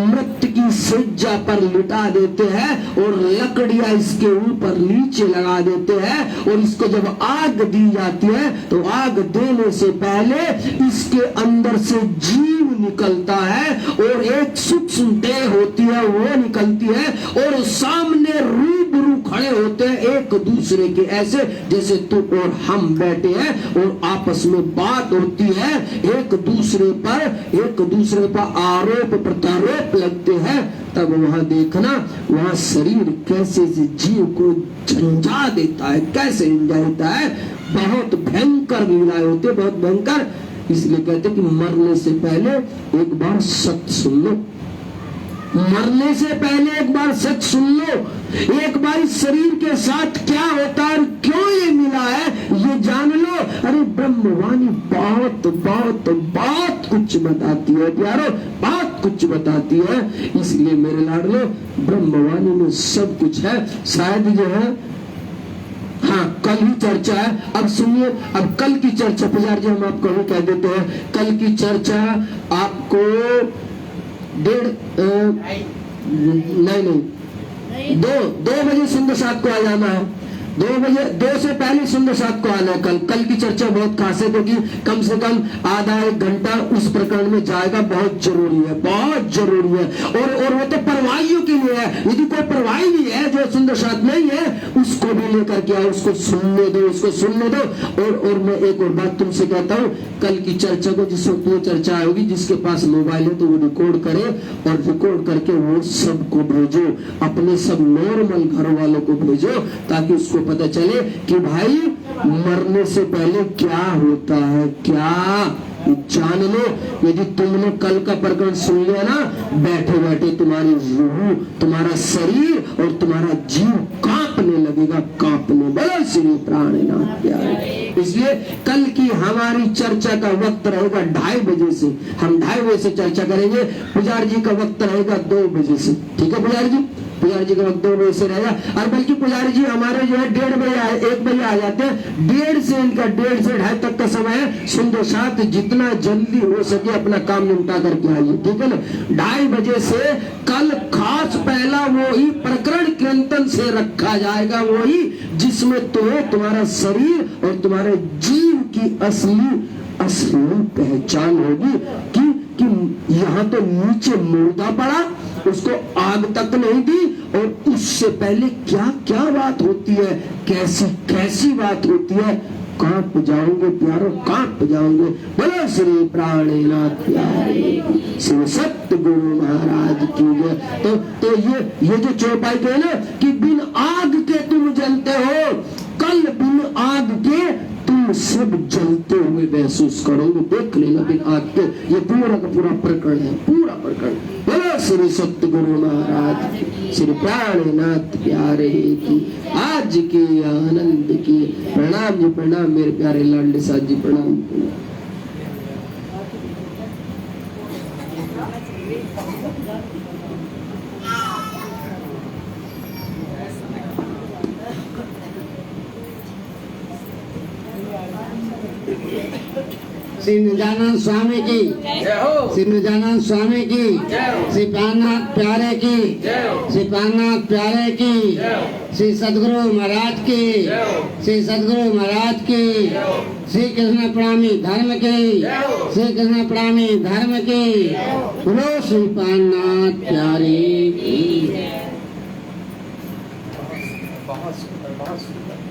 मृत्यु की सज्जा पर लिटा देते हैं, और लकड़ियां इसके ऊपर नीचे लगा देते हैं, और इसको जब आग दी जाती है तो आग देने से पहले इसके अंदर से जीव निकलता है, और एक सूक्ष्म देह होती है वो निकलती है, और सामने रूबरू खड़े होते हैं एक दूसरे के, ऐसे जैसे तू और हम बैठे हैं, और आपस में बात होती है, एक दूसरे पर आरोप प्रत्यारोप लगते हैं। तब वहां देखना, वहां शरीर कैसे जीव को झंझा देता है, कैसे झंझा देता है। बहुत भयंकर लीलाएं होती है, बहुत भयंकर। इसलिए कहते कि मरने से पहले एक बार सत्य सुन लो, मरने से पहले एक बार सच सुन लो, एक बार इस शरीर के साथ क्या होता है, क्यों ये मिला है, ये जान लो। अरे ब्रह्मवाणी बहुत बहुत बहुत कुछ बताती है प्यारो, बहुत कुछ बताती है। इसलिए मेरे लाडलो, ब्रह्मवाणी में सब कुछ है। शायद जो है, हाँ, कल ही चर्चा है। अब सुनिए, अब कल की चर्चा पुजारी जी हम आपको भी कह देते हैं, कल की चर्चा आपको 2 बजे सुंदर साथ को आ जाना है। 2 बजे, 2 से पहले सुंदर साथ को आना है। कल की चर्चा बहुत खास है, क्योंकि कम से कम आधा 1 घंटा उस प्रकरण में जाएगा, बहुत जरूरी है, बहुत जरूरी है। और वो तो परवाहियों के लिए है। यदि कोई परवाही भी है जो सुंदर साथ नहीं है, उसको भी लेकर के आओ, उसको सुनने दो, उसको सुनने दो। और मैं एक और बात तुमसे कहता हूँ, कल की चर्चा को जिस वक्त वो चर्चा होगी, जिसके पास मोबाइल है तो वो रिकॉर्ड करे, और रिकॉर्ड करके वो सबको भेजो, अपने सब नॉर्मल घर वालों को भेजो, ताकि उसको पता चले कि भाई मरने से पहले क्या होता है, क्या जान लो। यदि तुमने कल का प्रकरण सुन लिया ना, बैठे बैठे तुम्हारी रूह, तुम्हारा शरीर और तुम्हारा जीव कांपने लगेगा, कांपने। बोलो श्री प्राणनाथ प्यारे। इसलिए कल की हमारी चर्चा का वक्त रहेगा 2:30 बजे से, हम 2:30 बजे से चर्चा करेंगे। पुजारी जी का वक्त रहेगा 2 बजे से, ठीक है पुजारी जी? पुजारी जी का वक्त 2 बजे से रहेगा। और बल्कि पुजारी जी हमारे जो है 1:30 बजे 1 बजे आ जाते हैं। 1:30 से इनका 1:30 से 2:30 तक का समय है। सुंदर साथ जितना जल्दी हो सके अपना काम निपटा करके आइए, ठीक है ना? 2:30 बजे से कल खास पहला वही प्रकरण कीर्तन से रखा जाएगा, वही जिसमें तुम्हें तुम्हारा शरीर और तुम्हारे जीव की असली पहचान होगी कि यहाँ तो नीचे मुर्दा पड़ा, उसको आग तक नहीं दी, और उससे पहले क्या क्या बात होती है, कैसी कैसी बात होती है। कांप जाओगे प्यारो, कांप जाओगे। बोलो श्री प्राणनाथ प्यारे, श्री सतगुरु महाराज की जय। तो ये जो चौपाई के ना कि बिन आग के तुम जलते हो, कल बिन आग के तुम सब जलते हुए महसूस करोगे, देख लेना बिन आग के। ये पूरा का पूरा प्रकरण है, पूरा प्रकरण। बोलो श्री सतगुरु महाराज, श्री प्राणनाथ प्यारे की आज की आनंद की। प्रणाम जी, प्रणाम मेरे प्यारे लाडले साथ जी, प्रणाम। श्री निजानंद स्वामी की, श्री निजानंद स्वामी की, श्री प्राणनाथ प्यारे की, श्री प्राणनाथ प्यारे की, श्री सदगुरु महाराज की, श्री सदगुरु महाराज की, श्री कृष्ण प्रेमी धर्म की, श्री कृष्ण प्रेमी धर्म की, बोलो श्री प्राणनाथ प्यारे की। बहुत सुंदर, बहुत सुंदर।